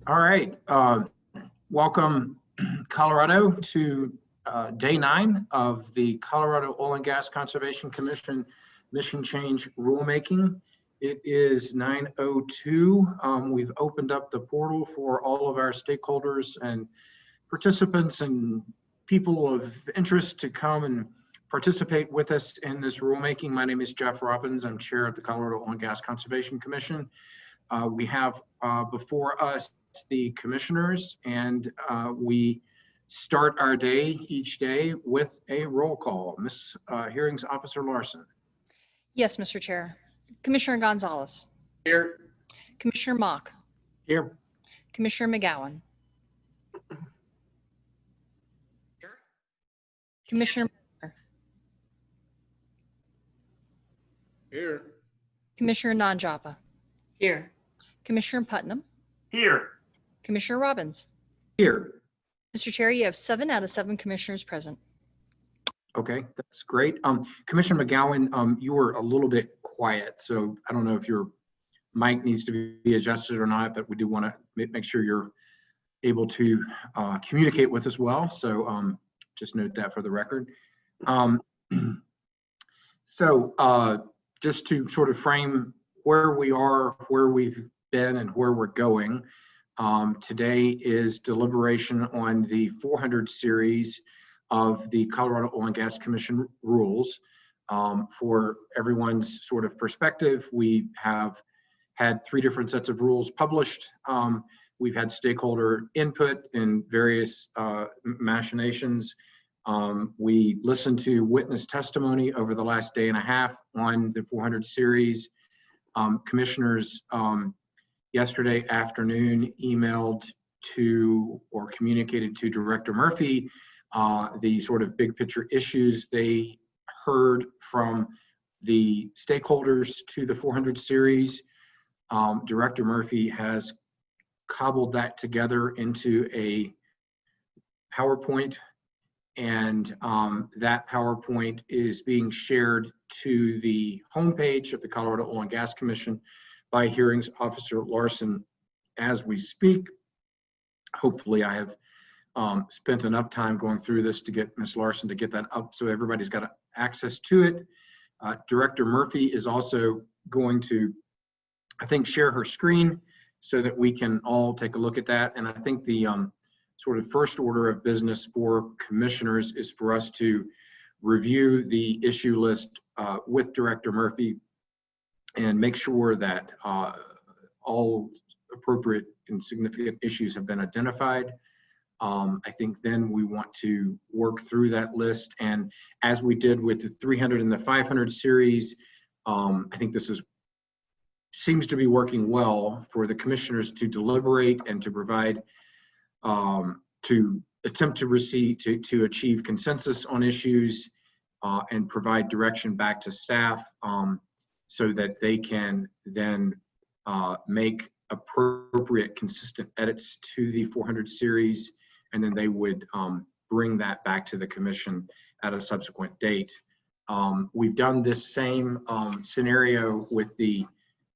All right. Welcome, Colorado, to day 9 of the Colorado Oil and Gas Conservation Commission Mission Change Rulemaking. It is 9:02. We've opened up the portal for all of our stakeholders and participants and people of interest to come and participate with us in this rulemaking. My name is Jeff Robbins. I'm chair of the Colorado Oil and Gas Conservation Commission. We have before us the commissioners, and we start our day each day with a roll call. Ms. Hearings Officer Larson. Yes, Mr. Chair. Commissioner Gonzalez. Here. Commissioner Mock. Here. Commissioner McGowan. Here. Commissioner Here. Commissioner Nanjapa. Here. Commissioner Putnam. Here. Commissioner Robbins. Here. Mr. Chair, you have 7 out of 7 commissioners present. Okay, that's great. Commissioner McGowan, you were a little bit quiet, so I don't know if your mic needs to be adjusted or not, but we do want to make sure you're able to communicate with us well. So just note that for the record. Just to sort of frame where we are, where we've been, and where we're going, today is deliberation on the 400 series of the Colorado Oil and Gas Commission rules. For everyone's sort of perspective, we have had 3 different sets of rules published. We've had stakeholder input in various machinations. We listened to witness testimony over the last day and a half on the 400 series. Commissioners yesterday afternoon emailed to or communicated to Director Murphy the sort of big picture issues they heard from the stakeholders to the 400 series. Director Murphy has cobbled that together into a PowerPoint, and that PowerPoint is being shared to the homepage of the Colorado Oil and Gas Commission by Hearings Officer Larson as we speak. Hopefully I have spent enough time going through this to get Ms. Larson to get that up so everybody's got access to it. Director Murphy is also going to, I think, share her screen so that we can all take a look at that. And I think the sort of first order of business for commissioners is for us to review the issue list with Director Murphy and make sure that all appropriate and significant issues have been identified. I think then we want to work through that list, and as we did with the 300 and the 500 series, I think this seems to be working well for the commissioners to deliberate and to provide, to attempt to achieve consensus on issues and provide direction back to staff so that they can then make appropriate consistent edits to the 400 series, and then they would bring that back to the commission at a subsequent date. We've done this same scenario with the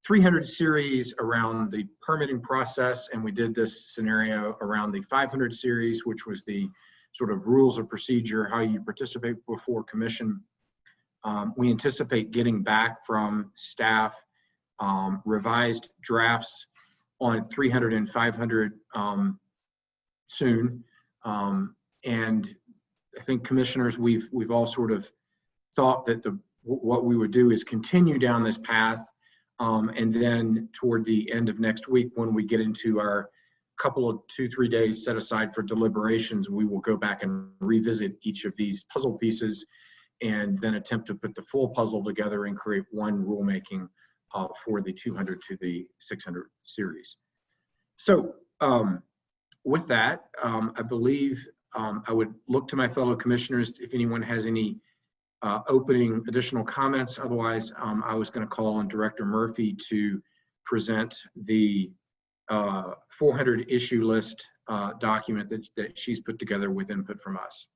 300 series around the permitting process, and we did this scenario around the 500 series, which was the sort of rules of procedure, how you participate before commission. We anticipate getting back from staff revised drafts on 300 and 500 soon. And I think commissioners, we've all sort of thought that what we would do is continue down this path, and then toward the end of next week, when we get into our couple of 2-3 days set aside for deliberations, we will go back and revisit each of these puzzle pieces and then attempt to put the full puzzle together and create one rulemaking for the 200 to the 600 series. So with that, I believe I would look to my fellow commissioners if anyone has any opening additional comments. Otherwise, I was going to call on Director Murphy to present the 400 issue list document that she's put together with input from us.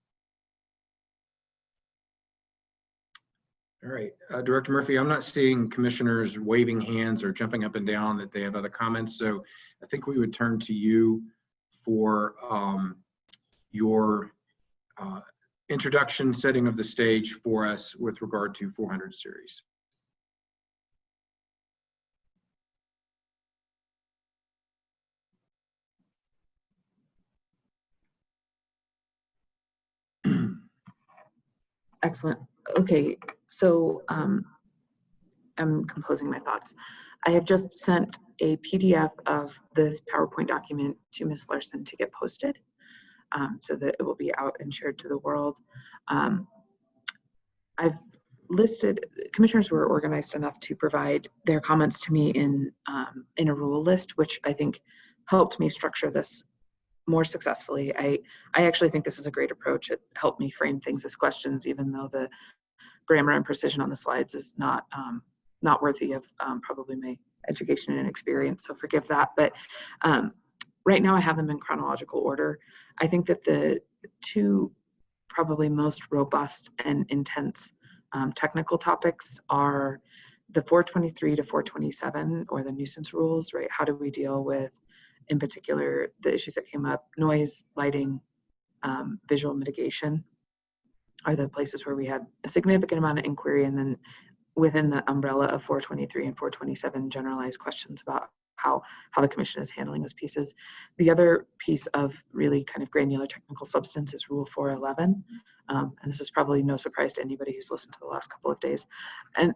All right, Director Murphy, I'm not seeing commissioners waving hands or jumping up and down that they have other comments. So I think we would turn to you for your introduction, setting of the stage for us with regard to 400 series. Excellent. Okay, so I'm composing my thoughts. I have just sent a PDF of this PowerPoint document to Ms. Larson to get posted so that it will be out and shared to the world. I've listed, commissioners were organized enough to provide their comments to me in a rule list, which I think helped me structure this more successfully. I actually think this is a great approach. It helped me frame things as questions, even though the grammar and precision on the slides is not worthy of probably my education and experience, so forgive that. But right now I have them in chronological order. I think that the two probably most robust and intense technical topics are the 423 to 427, or the nuisance rules, right? How do we deal with, in particular, the issues that came up, noise, lighting, visual mitigation are the places where we had a significant amount of inquiry, and then within the umbrella of 423 and 427, generalized questions about how the commission is handling those pieces. The other piece of really kind of granular technical substance is Rule 411. And this is probably no surprise to anybody who's listened to the last couple of days. And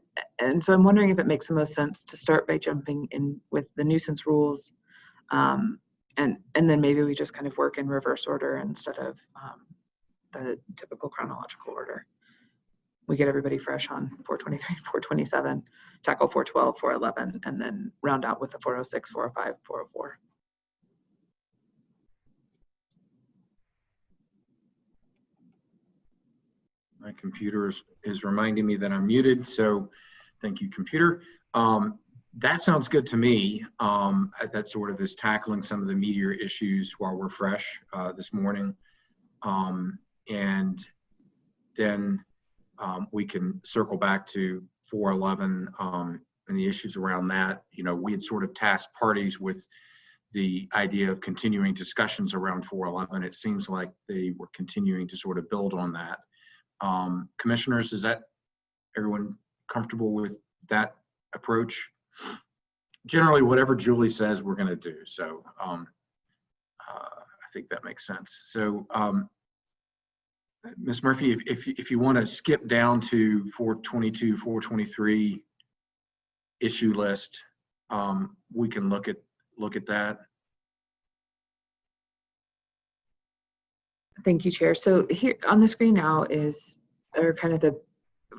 so I'm wondering if it makes the most sense to start by jumping in with the nuisance rules, and then maybe we just kind of work in reverse order instead of the typical chronological order. We get everybody fresh on 423, 427, tackle 412, 411, and then round out with the 406, 405, 404. My computer is reminding me that I'm muted, so thank you, computer. That sounds good to me. That sort of is tackling some of the meatier issues while we're fresh this morning. And then we can circle back to 411 and the issues around that. You know, we had sort of tasked parties with the idea of continuing discussions around 411. It seems like they were continuing to sort of build on that. Commissioners, is that everyone comfortable with that approach? Generally, whatever Julie says, we're going to do. So I think that makes sense. So Ms. Murphy, if you want to skip down to 422, 423 issue list, we can look at that. Thank you, Chair. So here on the screen now are kind of the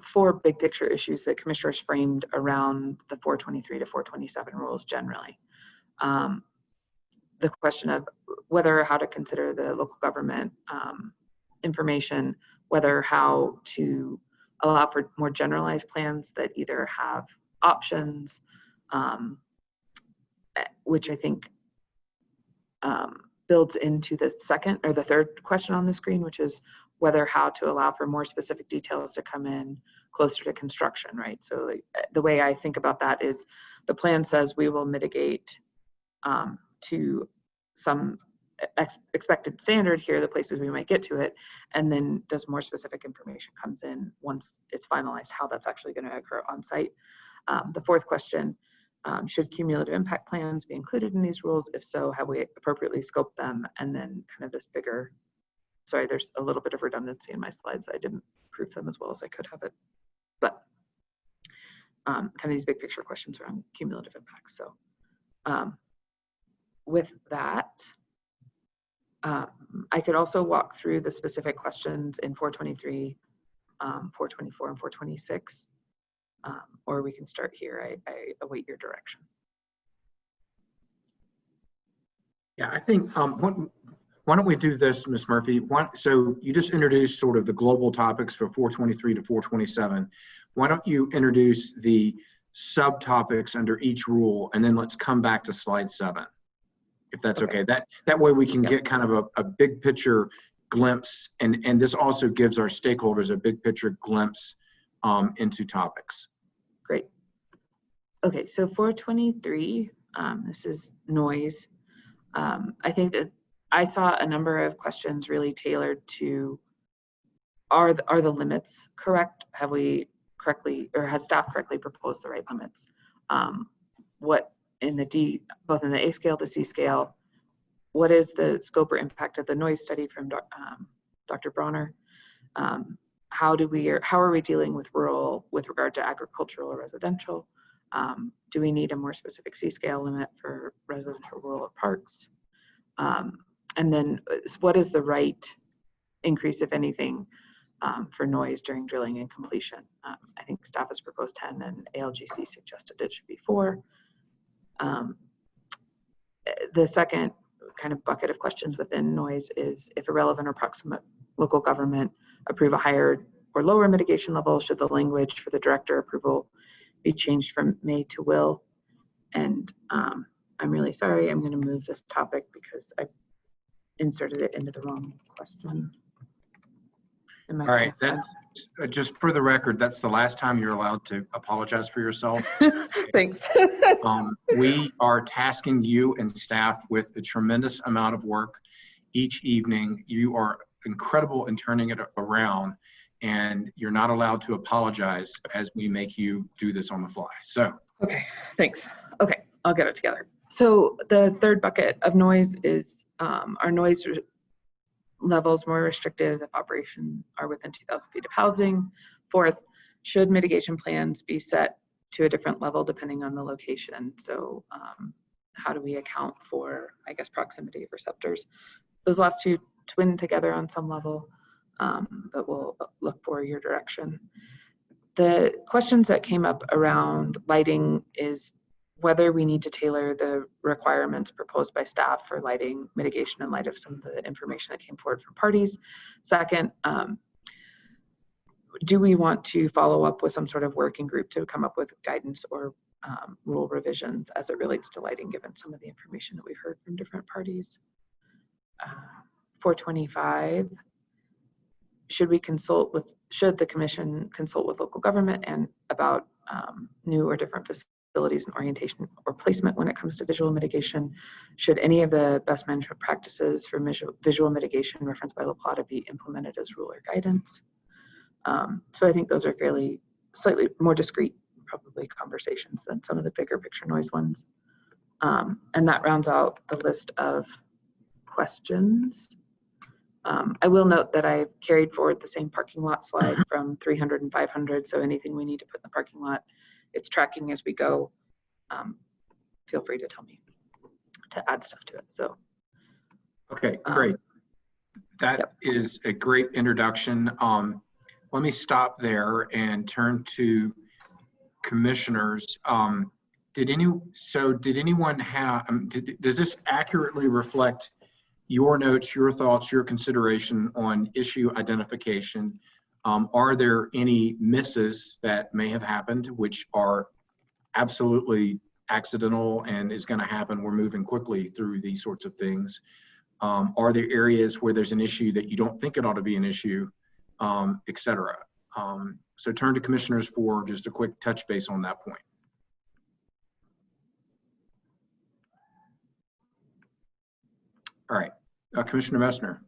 4 big picture issues that commissioners framed around the 423 to 427 rules generally. The question of whether or how to consider the local government information, whether how to allow for more generalized plans that either have options, which I think builds into the second or the third question on the screen, which is whether how to allow for more specific details to come in closer to construction, right? So like, the way I think about that is the plan says we will mitigate to some expected standard here, the places we might get to it, and then does more specific information comes in once it's finalized how that's actually going to occur on site. The fourth question, should cumulative impact plans be included in these rules? If so, have we appropriately scoped them? And then kind of this bigger, sorry, there's a little bit of redundancy in my slides. I didn't proof them as well as I could have it, but kind of these big picture questions around cumulative impacts. So with that, I could also walk through the specific questions in 423, 424, and 426, or we can start here. I await your direction. Yeah, I think, why don't we do this, Ms. Murphy? So you just introduced sort of the global topics for 423 to 427. Why don't you introduce the subtopics under each rule, and then let's come back to slide 7. If that's okay. That way we can get kind of a big picture glimpse, and this also gives our stakeholders a big picture glimpse into topics. Great. Okay, so 423, this is noise. I think that I saw a number of questions really tailored to, are the limits correct? Have we correctly, or has staff correctly proposed the right limits? What in the D, both in the A scale, the C scale, what is the scope or impact of the noise study from Dr. Bronner? How are we dealing with rural with regard to agricultural or residential? Do we need a more specific C scale limit for residential, rural, or parks? And then what is the right increase, if anything, for noise during drilling and completion? I think staff has proposed 10 and ALGC suggested it should be 4. The second kind of bucket of questions within noise is if a relevant or proximate local government approve a higher or lower mitigation level, should the language for the director approval be changed from may to will? And I'm really sorry, I'm going to move this topic because I inserted it into the wrong question. All right, that's just for the record, that's the last time you're allowed to apologize for yourself. Thanks. We are tasking you and staff with a tremendous amount of work each evening. You are incredible in turning it around, and you're not allowed to apologize as we make you do this on the fly. So, okay, thanks. Okay, I'll get it together. So the third bucket of noise is our noise levels more restrictive if operations are within 2,000 feet of housing. Fourth, should mitigation plans be set to a different level depending on the location? So how do we account for, I guess, proximity of receptors? Those last two twin together on some level, but we'll look for your direction. The questions that came up around lighting is whether we need to tailor the requirements proposed by staff for lighting mitigation in light of some of the information that came forward from parties. Second, do we want to follow up with some sort of working group to come up with guidance or rule revisions as it relates to lighting, given some of the information that we've heard from different parties? 425, should the commission consult with local government and about new or different facilities and orientation or placement when it comes to visual mitigation? Should any of the best management practices for visual mitigation referenced by La Plata be implemented as rule or guidance? So I think those are slightly more discrete, probably conversations than some of the bigger picture noise ones. And that rounds out the list of questions. I will note that I've carried forward the same parking lot slide from 300 and 500. So anything we need to put in the parking lot, it's tracking as we go. Feel free to tell me to add stuff to it. So. Okay, great. That is a great introduction. Let me stop there and turn to commissioners. Did anyone have, does this accurately reflect your notes, your thoughts, your consideration on issue identification? Are there any misses that may have happened, which are absolutely accidental and is going to happen? We're moving quickly through these sorts of things. Are there areas where there's an issue that you don't think it ought to be an issue, et cetera? So turn to commissioners for just a quick touch base on that point. All right, Commissioner Messner.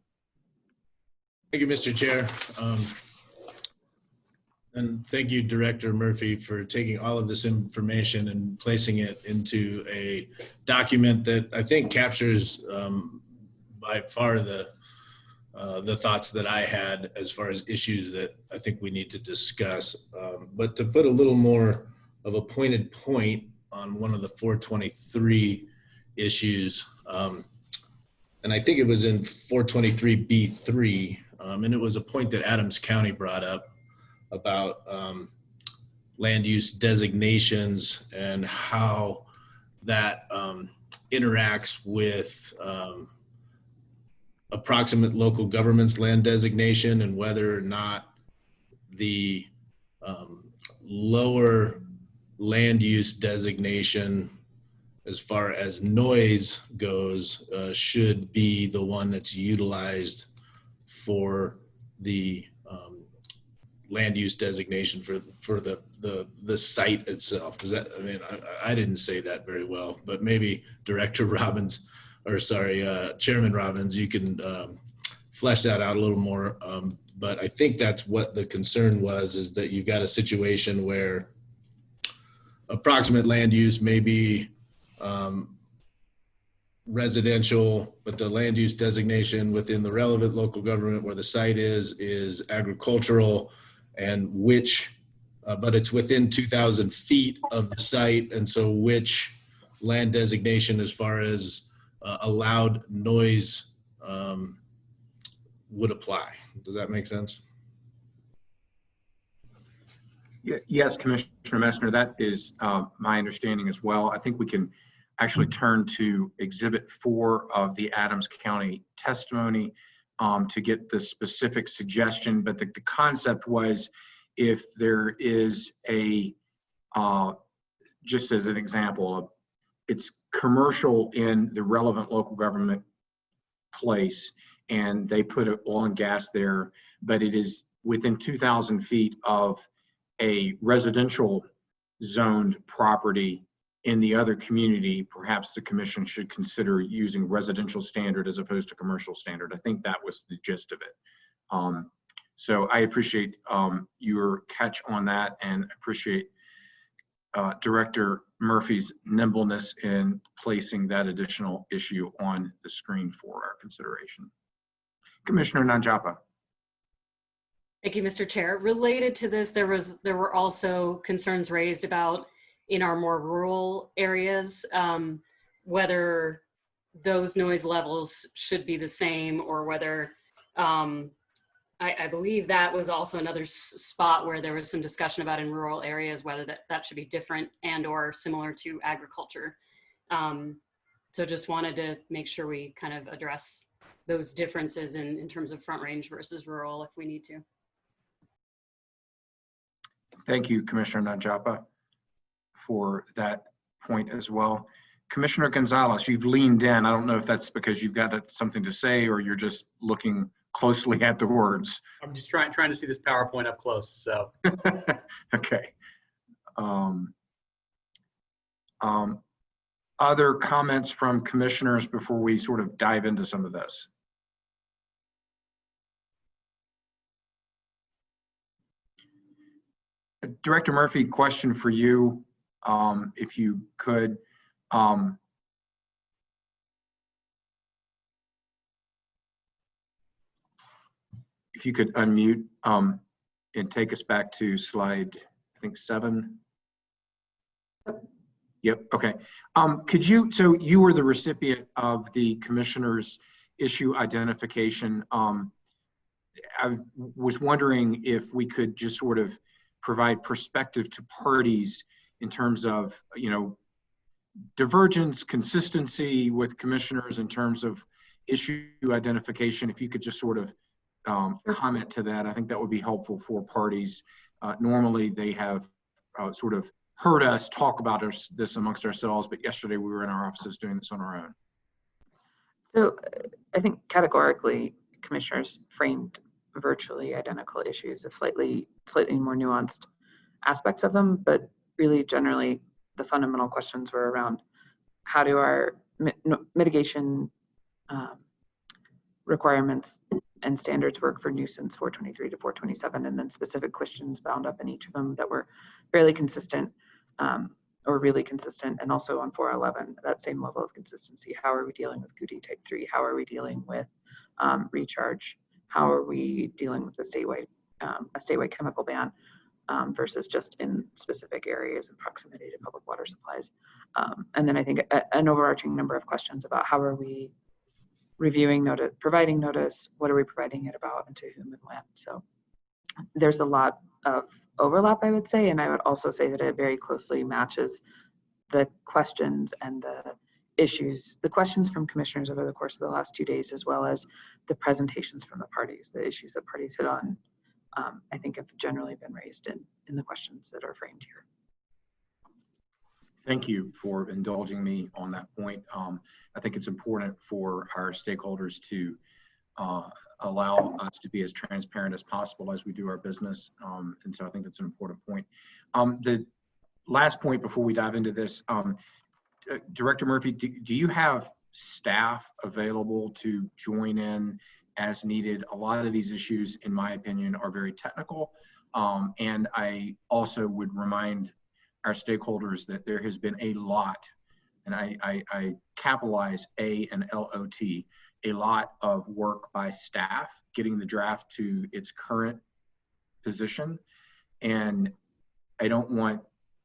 Thank you, Mr. Chair. And thank you, Director Murphy, for taking all of this information and placing it into a document that I think captures by far the thoughts that I had as far as issues that I think we need to discuss. But to put a little more of a pointed point on one of the 423 issues, and I think it was in 423B3, and it was a point that Adams County brought up about land use designations and how that interacts with approximate local government's land designation, and whether or not the lower land use designation as far as noise goes should be the one that's utilized for the land use designation for the site itself. Does that, I mean, I didn't say that very well, but maybe Director Robbins or sorry, Chairman Robbins, you can flesh that out a little more. But I think that's what the concern was, is that you've got a situation where approximate land use may be residential, but the land use designation within the relevant local government where the site is agricultural, and which, but it's within 2,000 feet of the site. And so which land designation as far as allowed noise would apply. Does that make sense? Yes, Commissioner Messner, that is my understanding as well. I think we can actually turn to Exhibit 4 of the Adams County testimony to get the specific suggestion. But the concept was, if there is a, just as an example, it's commercial in the relevant local government place, and they put oil and gas there, but it is within 2,000 feet of a residential zoned property in the other community, perhaps the commission should consider using residential standard as opposed to commercial standard. I think that was the gist of it. So I appreciate your catch on that, and appreciate Director Murphy's nimbleness in placing that additional issue on the screen for our consideration. Commissioner Nanjapa. Thank you, Mr. Chair. Related to this, there were also concerns raised about, in our more rural areas, whether those noise levels should be the same, or whether, I believe that was also another spot where there was some discussion about in rural areas, whether that should be different and or similar to agriculture. So just wanted to make sure we kind of address those differences in terms of Front Range versus rural if we need to. Thank you, Commissioner Nanjapa, for that point as well. Commissioner Gonzalez, you've leaned in. I don't know if that's because you've got something to say or you're just looking closely at the words. I'm just trying to see this PowerPoint up close. So okay. Other comments from commissioners before we sort of dive into some of this? Director Murphy, question for you, if you could. If you could unmute and take us back to slide, I think 7. Yep, okay. Could you, so you were the recipient of the commissioner's issue identification. I was wondering if we could just sort of provide perspective to parties in terms of, you know, divergence, consistency with commissioners in terms of issue identification. If you could just sort of comment to that, I think that would be helpful for parties. Normally they have sort of heard us talk about this amongst ourselves, but yesterday we were in our offices doing this on our own. So I think categorically commissioners framed virtually identical issues of slightly more nuanced aspects of them, but really generally the fundamental questions were around how do our mitigation requirements and standards work for nuisance 423 to 427, and then specific questions bound up in each of them that were fairly consistent or really consistent, and also on 411, that same level of consistency. How are we dealing with Goody type 3? How are we dealing with recharge? How are we dealing with the statewide chemical ban versus just in specific areas in proximity to public water supplies? And then I think an overarching number of questions about how are we reviewing notice, providing notice, what are we providing it about, and to whom and when. So there's a lot of overlap, I would say, and I would also say that it very closely matches the questions and the issues, the questions from commissioners over the course of the last 2 days, as well as the presentations from the parties. The issues that parties hit on, I think, have generally been raised in the questions that are framed here. Thank you for indulging me on that point. I think it's important for our stakeholders to allow us to be as transparent as possible as we do our business. And so I think that's an important point. The last point before we dive into this, Director Murphy, do you have staff available to join in as needed. A lot of these issues, in my opinion, are very technical. And I also would remind our stakeholders that there has been a lot, and I capitalize A and LOT, a lot of work by staff getting the draft to its current position. And I don't want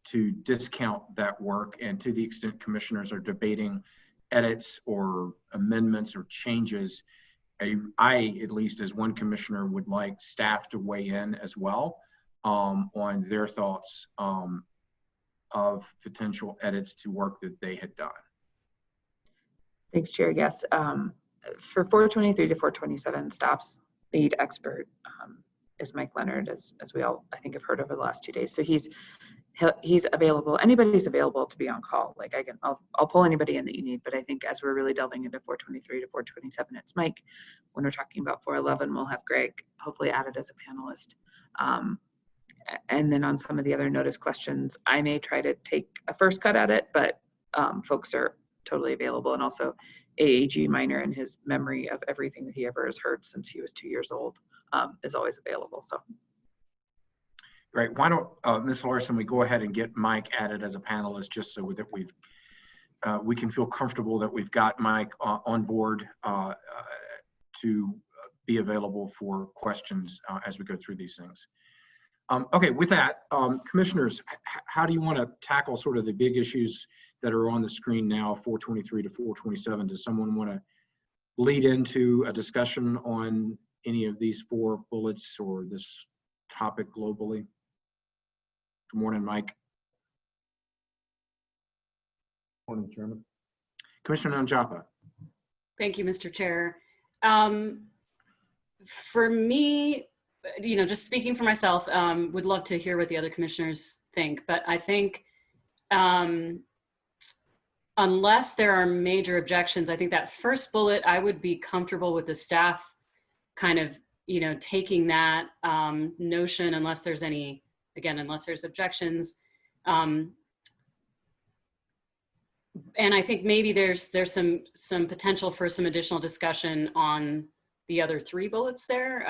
to discount that work. And to the extent commissioners are debating edits or amendments or changes, I, at least as one commissioner, would like staff to weigh in as well on their thoughts of potential edits to work that they had done. Thanks, Chair. Yes. For 423 to 427, staff's lead expert is Mike Leonard, as we all, I think, have heard over the last 2 days. So he's available. Anybody's available to be on call. Like I'll pull anybody in that you need, but I think as we're really delving into 423 to 427, it's Mike. When we're talking about 411, we'll have Greg hopefully added as a panelist. And then on some of the other notice questions, I may try to take a first cut at it, but folks are totally available. And also AAG Minor, and his memory of everything that he ever has heard since he was 2 years old is always available. So. Great. Why don't, Ms. Larson, we go ahead and get Mike added as a panelist, just so that we can feel comfortable that we've got Mike on board to be available for questions as we go through these things. Okay, with that, commissioners, how do you want to tackle sort of the big issues that are on the screen now, 423 to 427? Does someone want to lead into a discussion on any of these 4 bullets or this topic globally? Good morning, Mike. Morning, Chairman. Commissioner Nanjapa. Thank you, Mr. Chair. For me, just speaking for myself, would love to hear what the other commissioners think, but I think unless there are major objections, I think that first bullet, I would be comfortable with the staff kind of, taking that notion, unless there's unless there's objections. And I think maybe there's some potential for some additional discussion on the other 3 bullets there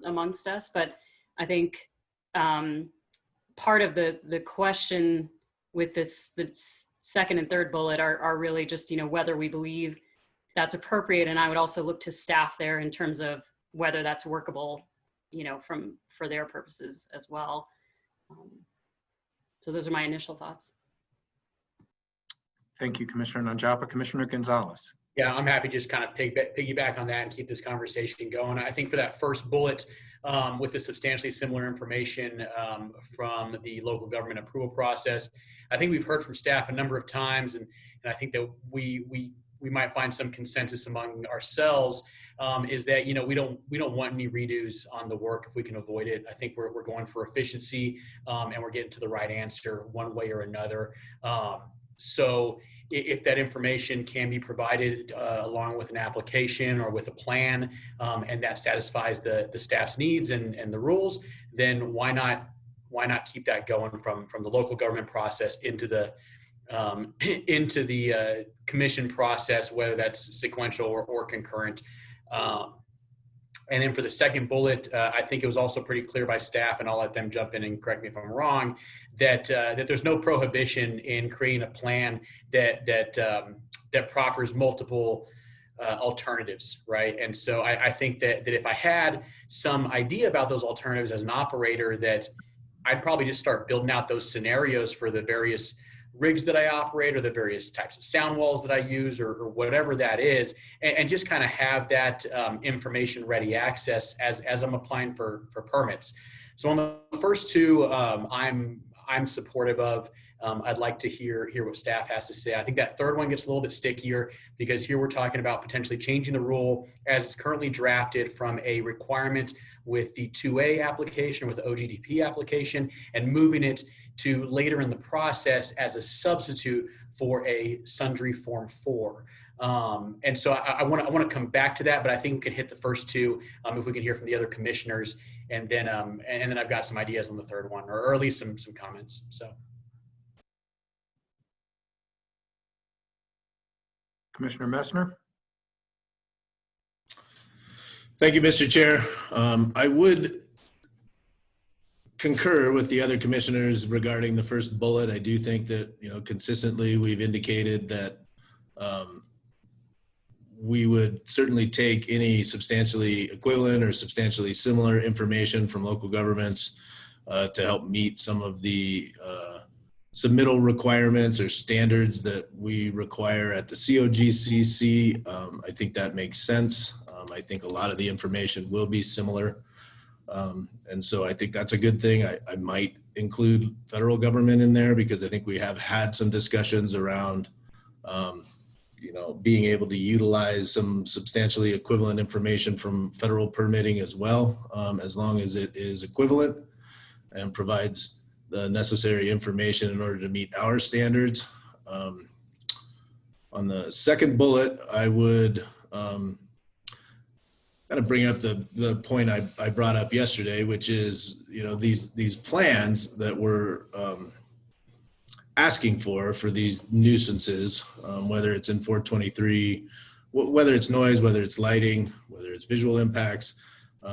amongst us. But I think part of the question with the second and third bullet are really just, whether we believe that's appropriate. And I would also look to staff there in terms of whether that's workable, for their purposes as well. So those are my initial thoughts. Thank you, Commissioner Nanjapa. Commissioner Gonzalez. Yeah, I'm happy to just kind of piggyback on that and keep this conversation going. I think for that first bullet, with the substantially similar information from the local government approval process, I think we've heard from staff a number of times, and I think that we might find some consensus among ourselves, is that we don't want any redos on the work if we can avoid it. I think we're going for efficiency, and we're getting to the right answer one way or another. So if that information can be provided along with an application or with a plan, and that satisfies the staff's needs and the rules, then why not keep that going from the local government process into the commission process, whether that's sequential or concurrent. And then for the second bullet, I think it was also pretty clear by staff, and I'll let them jump in and correct me if I'm wrong, that there's no prohibition in creating a plan that proffers multiple alternatives, right? And so I think that if I had some idea about those alternatives as an operator, that I'd probably just start building out those scenarios for the various rigs that I operate or the various types of sound walls that I use or whatever that is, and just kind of have that information ready access as I'm applying for permits. So on the first 2, I'm supportive of. I'd like to hear what staff has to say. I think that third one gets a little bit stickier, because here we're talking about potentially changing the rule as it's currently drafted from a requirement with the 2A application, with the OGDP application, and moving it to later in the process as a substitute for a sundry form 4. And so I want to come back to that, but I think we can hit the first 2 if we can hear from the other commissioners, and then I've got some ideas on the third one, or at least some comments. So. Commissioner Messner? Thank you, Mr. Chair. I would concur with the other commissioners regarding the first bullet. I do think that, consistently we've indicated that we would certainly take any substantially equivalent or substantially similar information from local governments to help meet some of the submittal requirements or standards that we require at the COGCC. I think that makes sense. I think a lot of the information will be similar. And so I think that's a good thing. I might include federal government in there because I think we have had some discussions around being able to utilize some substantially equivalent information from federal permitting as well, as long as it is equivalent and provides the necessary information in order to meet our standards. On the second bullet, I would kind of bring up the point I brought up yesterday, which is, these plans that we're asking for these nuisances, whether it's in 423, whether it's noise, whether it's lighting, whether it's visual impacts.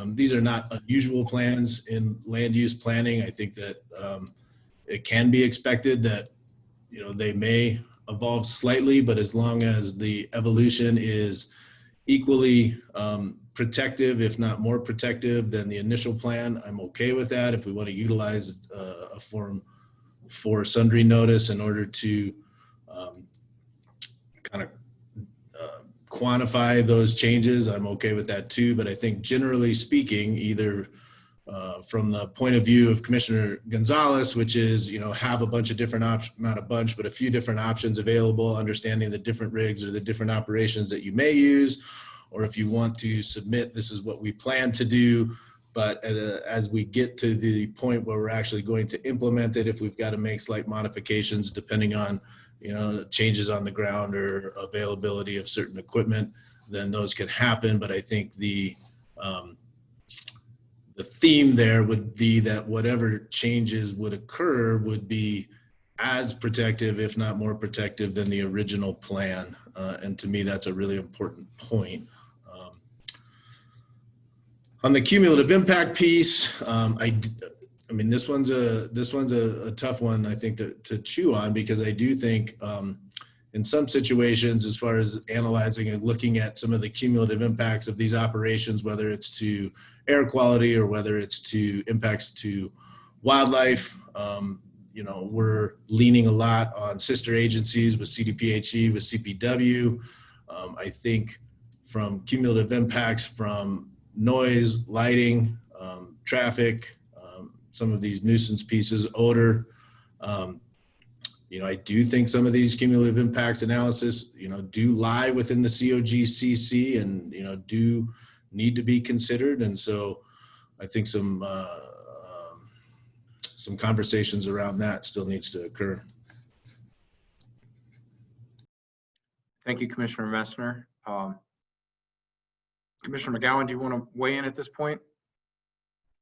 These are not unusual plans in land use planning. I think that it can be expected that, they may evolve slightly, but as long as the evolution is equally protective, if not more protective than the initial plan, I'm okay with that. If we want to utilize a form for sundry notice in order to kind of quantify those changes, I'm okay with that too. But I think generally speaking, either from the point of view of Commissioner Gonzalez, which is, have a bunch of different options, not a bunch, but a few different options available, understanding the different rigs or the different operations that you may use, or if you want to submit, this is what we plan to do. But as we get to the point where we're actually going to implement it, if we've got to make slight modifications depending on, changes on the ground or availability of certain equipment, then those can happen. But I think the theme there would be that whatever changes would occur would be as protective, if not more protective than the original plan. And to me, that's a really important point. On the cumulative impact piece, I mean, this one's a tough one, I think, to chew on, because I do think in some situations, as far as analyzing and looking at some of the cumulative impacts of these operations, whether it's to air quality or whether it's to impacts to wildlife, we're leaning a lot on sister agencies with CDPHE, with CPW. I think from cumulative impacts from noise, lighting, traffic, some of these nuisance pieces, odor. I do think some of these cumulative impacts analysis, do lie within the COGCC and, do need to be considered. And so I think some conversations around that still needs to occur. Thank you, Commissioner Messner. Commissioner McGowan, do you want to weigh in at this point?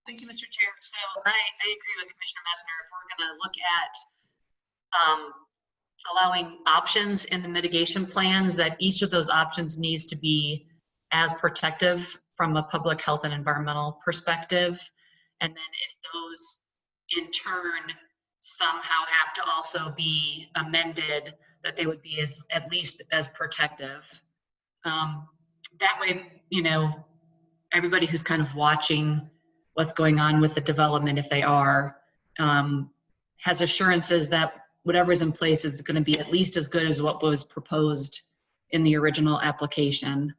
Thank you, Mr. Chair. So I agree with Commissioner Messner. If we're going to look at allowing options in the mitigation plans, that each of those options needs to be as protective from a public health and environmental perspective. And then if those in turn somehow have to also be amended, that they would be at least as protective. That way, everybody who's kind of watching what's going on with the development, if they are, has assurances that whatever's in place is going to be at least as good as what was proposed in the original application.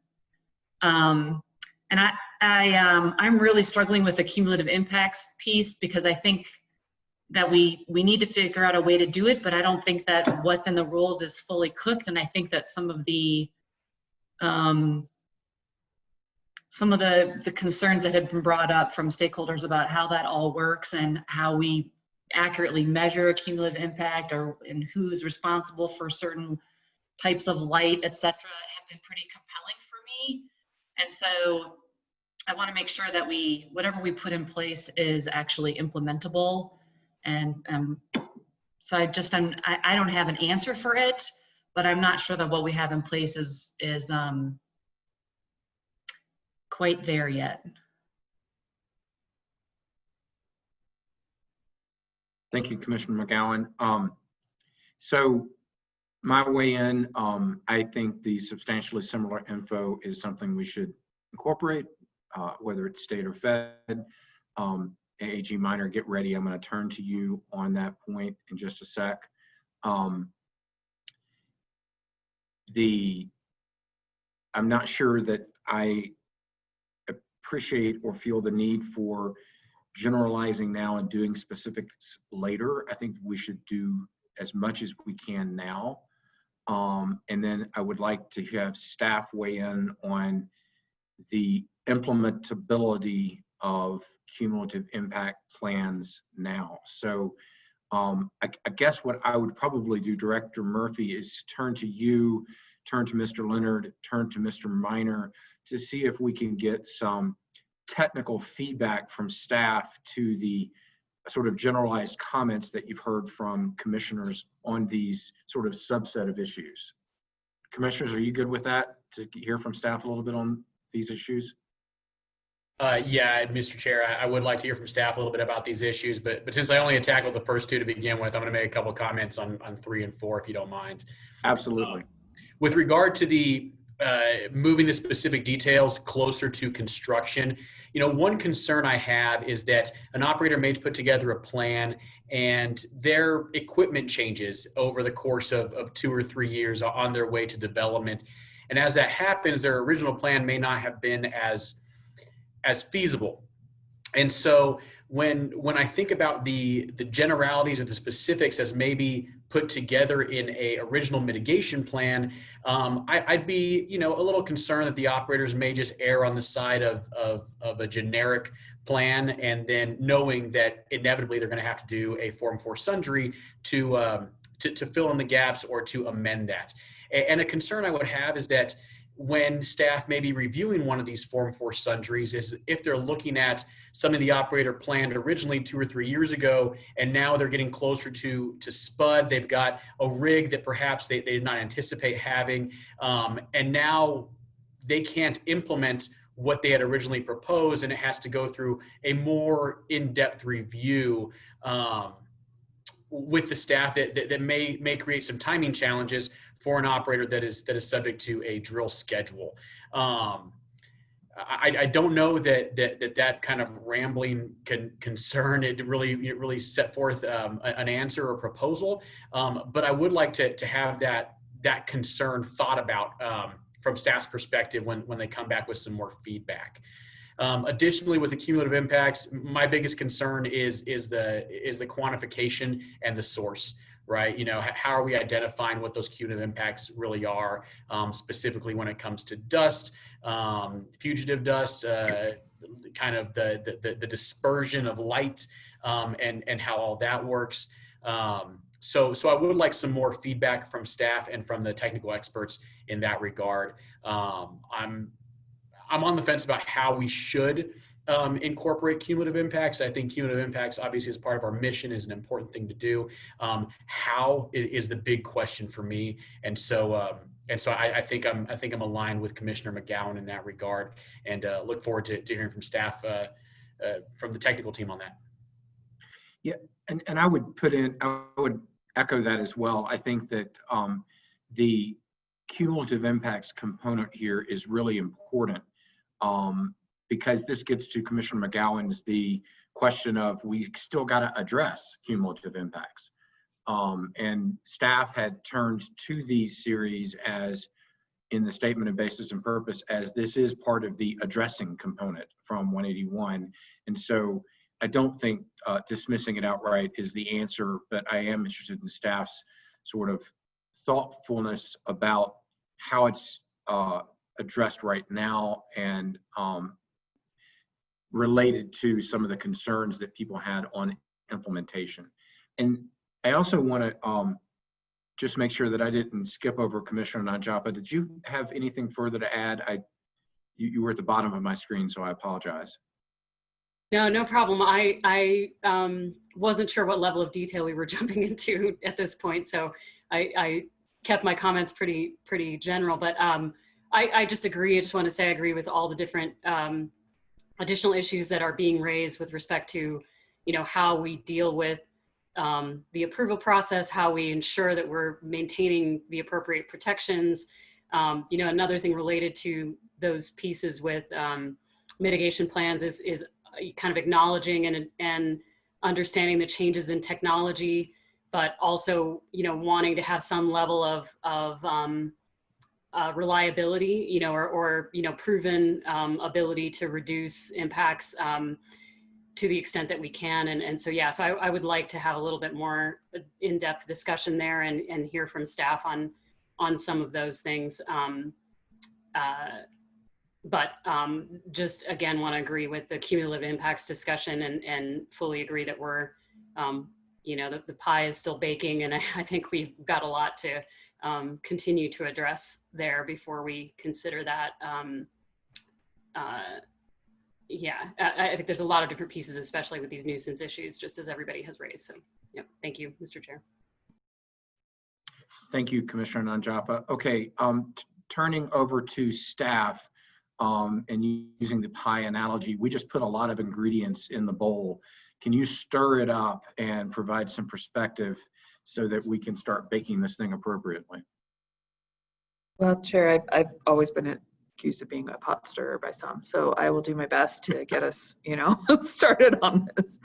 And I'm really struggling with the cumulative impacts piece, because I think that we need to figure out a way to do it, but I don't think that what's in the rules is fully cooked. And I think that some of the concerns that have been brought up from stakeholders about how that all works and how we accurately measure a cumulative impact, and who's responsible for certain types of light, et cetera, have been pretty compelling for me. And so I want to make sure that whatever we put in place is actually implementable. And so I don't have an answer for it, but I'm not sure that what we have in place is quite there yet. Thank you, Commissioner McGowan. So my way in, I think the substantially similar info is something we should incorporate, whether it's state or Fed. AAG Minor, get ready. I'm going to turn to you on that point in just a sec. I'm not sure that I appreciate or feel the need for generalizing now and doing specifics later. I think we should do as much as we can now. And then I would like to have staff weigh in on the implementability of cumulative impact plans now. So I guess what I would probably do, Director Murphy, is turn to you, turn to Mr. Leonard, turn to Mr. Minor to see if we can get some technical feedback from staff to the sort of generalized comments that you've heard from commissioners on these sort of subset of issues. Commissioners, are you good with that, to hear from staff a little bit on these issues? Yeah, Mr. Chair, I would like to hear from staff a little bit about these issues, but since I only tackled the first two to begin with, I'm going to make a couple comments on 3 and 4, if you don't mind. Absolutely. With regard to the moving the specific details closer to construction, one concern I have is that an operator may put together a plan and their equipment changes over the course of 2 or 3 years on their way to development. And as that happens, their original plan may not have been as feasible. And so when I think about the generalities or the specifics as maybe put together in a original mitigation plan, I'd be a little concerned that the operators may just err on the side of a generic plan, and then knowing that inevitably they're going to have to do a Form 4 sundry to fill in the gaps or to amend that. And a concern I would have is that when staff may be reviewing one of these Form 4 sundries, is if they're looking at something the operator planned originally 2 or 3 years ago, and now they're getting closer to spud, they've got a rig that perhaps they did not anticipate having, and now they can't implement what they had originally proposed, and it has to go through a more in-depth review with the staff that may create some timing challenges for an operator that is subject to a drill schedule. I don't know that kind of rambling concern it really set forth an answer or proposal, but I would like to have that concern thought about from staff's perspective when they come back with some more feedback. Additionally, with the cumulative impacts, my biggest concern is the quantification and the source, right? How are we identifying what those cumulative impacts really are, specifically when it comes to dust, fugitive dust, kind of the dispersion of light, and how all that works. So I would like some more feedback from staff and from the technical experts in that regard. I'm on the fence about how we should incorporate cumulative impacts. I think cumulative impacts, obviously, as part of our mission, is an important thing to do. How is the big question for me, and so I think I'm aligned with Commissioner McGowan in that regard, and look forward to hearing from staff from the technical team on that. Yeah, and I would echo that as well. I think that the cumulative impacts component here is really important, because this gets to Commissioner McGowan's the question of we still got to address cumulative impacts. And staff had turned to these series as, in the statement of basis and purpose, as this is part of the addressing component from 181. And so I don't think dismissing it outright is the answer, but I am interested in staff's sort of thoughtfulness about how it's addressed right now, and related to some of the concerns that people had on implementation. And I also want to just make sure that I didn't skip over Commissioner Najapa. Did you have anything further to add? You were at the bottom of my screen, so I apologize. No problem. I wasn't sure what level of detail we were jumping into at this point, so I kept my comments pretty general, but I just agree. I just want to say I agree with all the different additional issues that are being raised with respect to, how we deal with the approval process, how we ensure that we're maintaining the appropriate protections. Another thing related to those pieces with mitigation plans is kind of acknowledging and understanding the changes in technology, but also, wanting to have some level of reliability, or proven ability to reduce impacts to the extent that we can. And so, yeah, so I would like to have a little bit more in-depth discussion there and hear from staff on some of those things. But just again, want to agree with the cumulative impacts discussion and fully agree that we're, the pie is still baking, and I think we've got a lot to continue to address there before we consider that. I think there's a lot of different pieces, especially with these nuisance issues, just as everybody has raised. So, yeah, thank you, Mr. Chair. Thank you, Commissioner Nanjapa. Okay, turning over to staff and using the pie analogy, we just put a lot of ingredients in the bowl. Can you stir it up and provide some perspective so that we can start baking this thing appropriately? Well, Chair, I've always been accused of being a pot stirrer by some, so I will do my best to get us, started on this.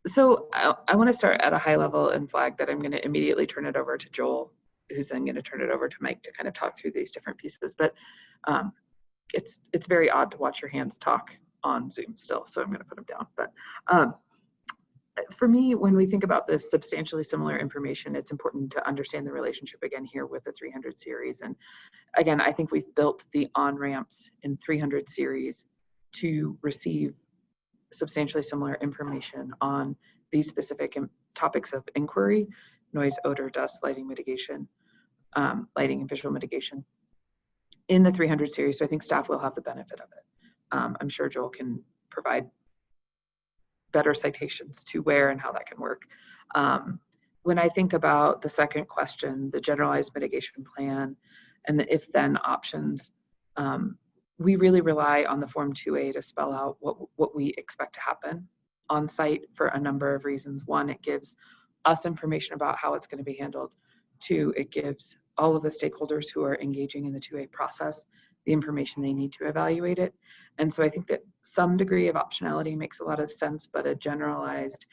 So I want to start at a high level and flag that I'm going to immediately turn it over to Joel, who's then going to turn it over to Mike to kind of talk through these different pieces. But it's very odd to watch your hands talk on Zoom still, so I'm going to put them down. But for me, when we think about this substantially similar information, it's important to understand the relationship again here with the 300 series. And again, I think we've built the on-ramps in 300 series to receive substantially similar information on these specific topics of inquiry: noise, odor, dust, lighting mitigation, lighting and visual mitigation in the 300 series. So I think staff will have the benefit of it. I'm sure Joel can provide better citations to where and how that can work. When I think about the second question, the generalized mitigation plan and the if-then options, we really rely on the Form 2A to spell out what we expect to happen on site for a number of reasons. One, it gives us information about how it's going to be handled. Two, it gives all of the stakeholders who are engaging in the 2A process the information they need to evaluate it. And so I think that some degree of optionality makes a lot of sense, but a generalized,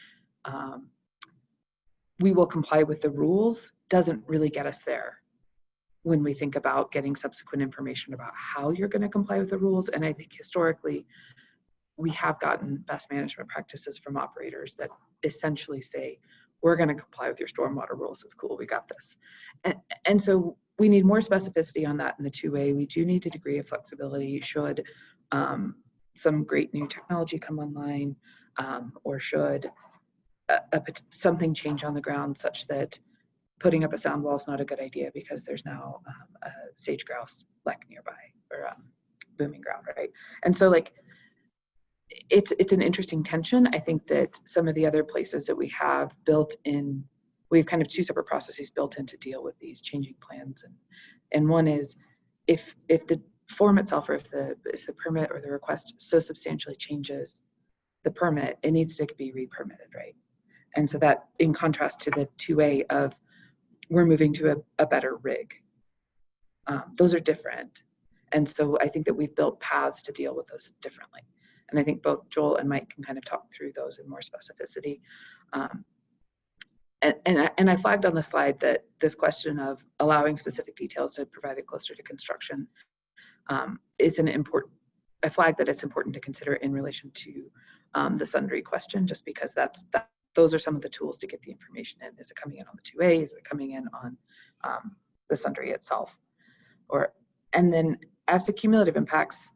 we will comply with the rules doesn't really get us there when we think about getting subsequent information about how you're going to comply with the rules. And I think historically, we have gotten best management practices from operators that essentially say, we're going to comply with your stormwater rules. It's cool. We got this. And so we need more specificity on that in the 2A. We do need a degree of flexibility should some great new technology come online, or should something change on the ground such that putting up a sound wall is not a good idea because there's now a sage grouse lek nearby, or booming ground, right? And so it's an interesting tension. I think that some of the other places that we have built in, we have kind of two separate processes built in to deal with these changing plans. And one is if the form itself, or if the permit or the request so substantially changes the permit, it needs to be re-permitted, right? And so that, in contrast to the 2A of we're moving to a better rig, those are different. And so I think that we've built paths to deal with those differently. And I think both Joel and Mike can kind of talk through those in more specificity. And I flagged on the slide that this question of allowing specific details to provide it closer to construction is an important, I flagged that it's important to consider in relation to the sundry question, just because those are some of the tools to get the information in. Is it coming in on the 2A? Is it coming in on the sundry itself? And then as to cumulative impacts,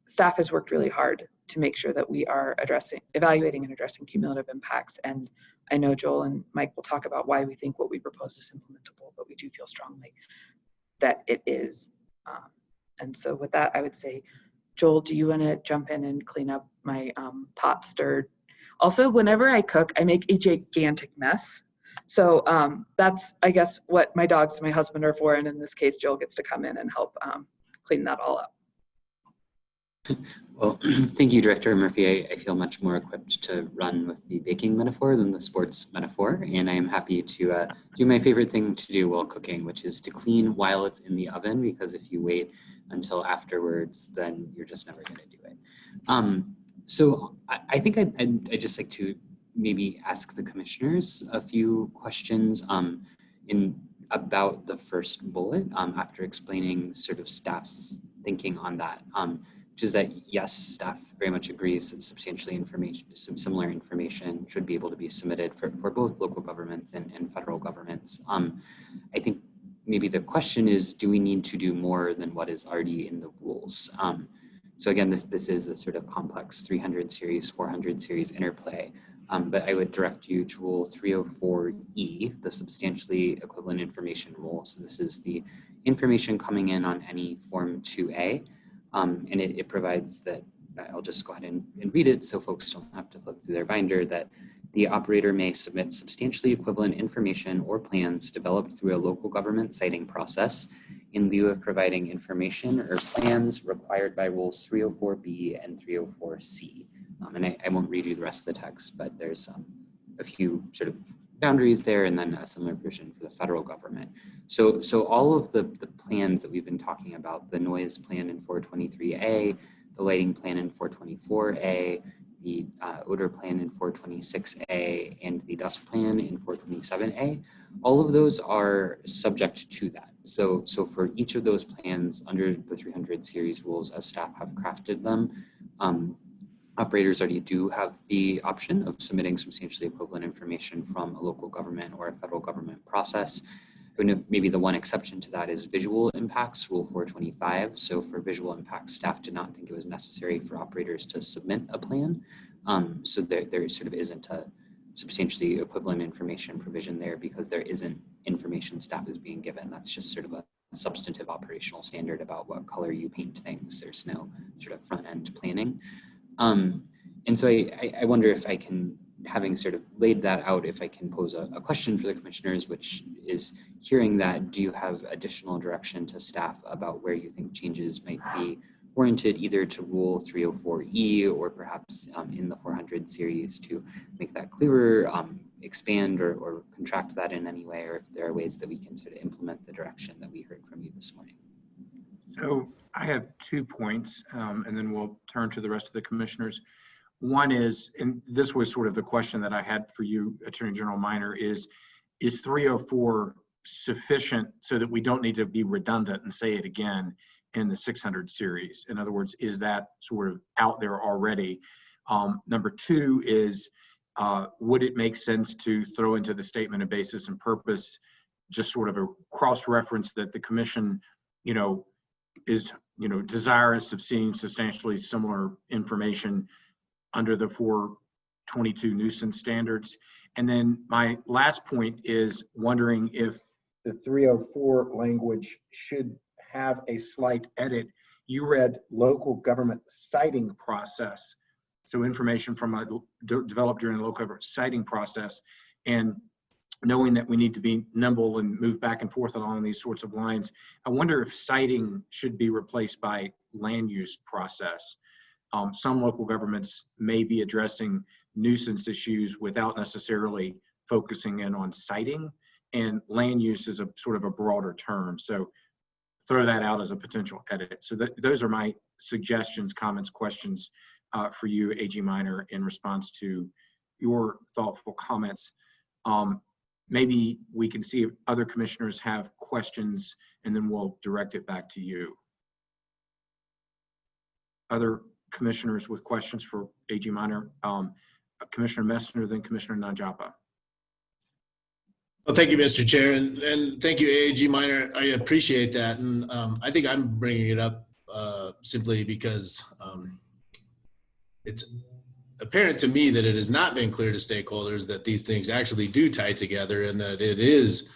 staff has worked really hard to make sure that we are evaluating and addressing cumulative impacts. And I know Joel and Mike will talk about why we think what we propose is implementable, but we do feel strongly that it is. And so with that, I would say, Joel, do you want to jump in and clean up my pot stirred? Also, whenever I cook, I make a gigantic mess. So that's, I guess, what my dogs and my husband are for. And in this case, Jill gets to come in and help clean that all up. Well, thank you, Director Murphy. I feel much more equipped to run with the baking metaphor than the sports metaphor, and I am happy to do my favorite thing to do while cooking, which is to clean while it's in the oven, because if you wait until afterwards, then you're just never going to do it. So I think I'd just like to maybe ask the commissioners a few questions about the first bullet after explaining sort of staff's thinking on that. Which is that, yes, staff very much agrees that similar information should be able to be submitted for both local governments and federal governments. I think maybe the question is, do we need to do more than what is already in the rules? So again, this is a sort of complex 300 series, 400 series interplay. But I would direct you to Rule 304E, the substantially equivalent information rule. So this is the information coming in on any Form 2A. And it provides that, I'll just go ahead and read it so folks don't have to flip through their binder, that the operator may submit substantially equivalent information or plans developed through a local government citing process in lieu of providing information or plans required by Rules 304B and 304C. And I won't read you the rest of the text, but there's a few sort of boundaries there, and then a similar provision for the federal government. So all of the plans that we've been talking about, the noise plan in 423A, the lighting plan in 424A, the odor plan in 426A, and the dust plan in 427A, all of those are subject to that. So for each of those plans under the 300 series rules as staff have crafted them, operators already do have the option of submitting substantially equivalent information from a local government or a federal government process. Maybe the one exception to that is visual impacts, Rule 425. So for visual impacts, staff did not think it was necessary for operators to submit a plan. So there sort of isn't a substantially equivalent information provision there because there isn't information staff is being given. That's just sort of a substantive operational standard about what color you paint things. There's no sort of front end planning. And so I wonder if I can, having sort of laid that out, if I can pose a question for the commissioners, which is hearing that, do you have additional direction to staff about where you think changes might be warranted either to Rule 304E or perhaps in the 400 series to make that clearer, expand or contract that in any way, or if there are ways that we can sort of implement the direction that we heard from you this morning? So I have 2 points, and then we'll turn to the rest of the commissioners. One is, and this was sort of the question that I had for you, Attorney General Minor, is 304 sufficient so that we don't need to be redundant and say it again in the 600 series? In other words, is that sort of out there already? Number 2 is, would it make sense to throw into the statement of basis and purpose just sort of a cross-reference that the commission, is, desirous of seeing substantially similar information under the 422 nuisance standards? And then my last point is wondering if the 304 language should have a slight edit. You read local government citing process. So information from developed during a local government citing process, and knowing that we need to be nimble and move back and forth along these sorts of lines, I wonder if citing should be replaced by land use process. Some local governments may be addressing nuisance issues without necessarily focusing in on citing, and land use is a sort of a broader term. So throw that out as a potential edit. So those are my suggestions, comments, questions for you, AG Minor, in response to your thoughtful comments. Maybe we can see if other commissioners have questions, and then we'll direct it back to you. Other commissioners with questions for AG Minor? Commissioner Messner, then Commissioner Nanjapa. Well, thank you, Mr. Chair, and thank you, AG Minor. I appreciate that, and I think I'm bringing it up simply because it's apparent to me that it has not been clear to stakeholders that these things actually do tie together, and that it is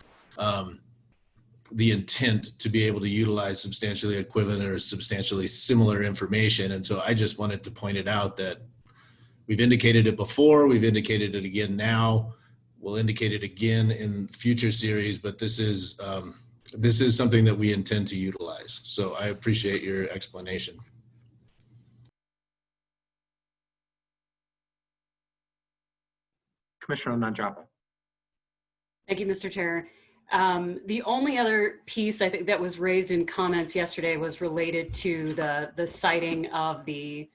the intent to be able to utilize substantially equivalent or substantially similar information. And so I just wanted to point it out that we've indicated it before, we've indicated it again now. we'll indicate it again in future series, but this is something that we intend to utilize. So I appreciate your explanation. Commissioner Nanjapa. Thank you, Mr. Chair. The only other piece I think that was raised in comments yesterday was related to the citing of the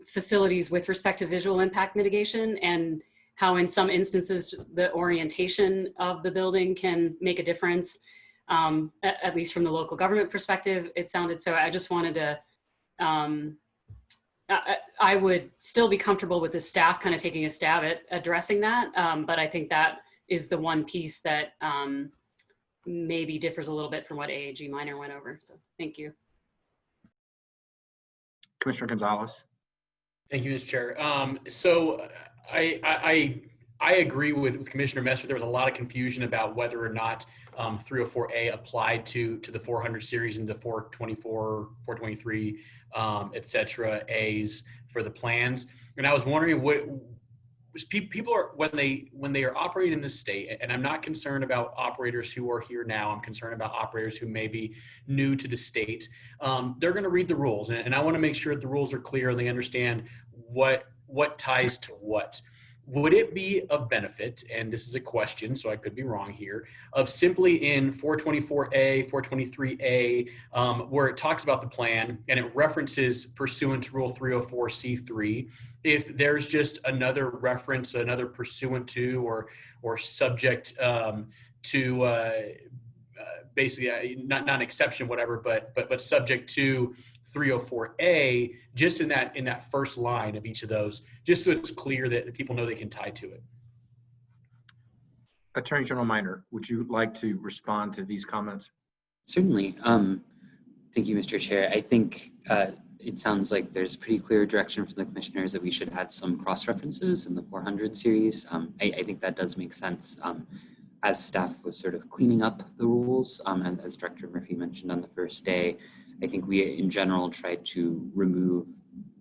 facilities with respect to visual impact mitigation, and how in some instances the orientation of the building can make a difference, at least from the local government perspective, it sounded. So I just wanted to, I would still be comfortable with the staff kind of taking a stab at addressing that, but I think that is the one piece that maybe differs a little bit from what AAG Minor went over. So thank you. Commissioner Gonzalez. Thank you, Mr. Chair. So I agree with Commissioner Messer. There was a lot of confusion about whether or not 304A applied to the 400 series and the 424, 423, et cetera, A's for the plans. And I was wondering what people are, when they are operating in this state, and I'm not concerned about operators who are here now, I'm concerned about operators who may be new to the state. They're going to read the rules, and I want to make sure that the rules are clear and they understand what ties to what. Would it be of benefit, and this is a question, so I could be wrong here, of simply in 424A, 423A, where it talks about the plan and it references pursuant to Rule 304C3, if there's just another reference, another pursuant to or subject to basically not an exception, whatever, but subject to 304A, just in that first line of each of those, just so it's clear that people know they can tie to it. Attorney General Minor, would you like to respond to these comments? Certainly. Thank you, Mr. Chair. I think it sounds like there's pretty clear direction from the commissioners that we should add some cross-references in the 400 series. I think that does make sense. As staff was sort of cleaning up the rules, as Director Murphy mentioned on the first day, I think we in general tried to remove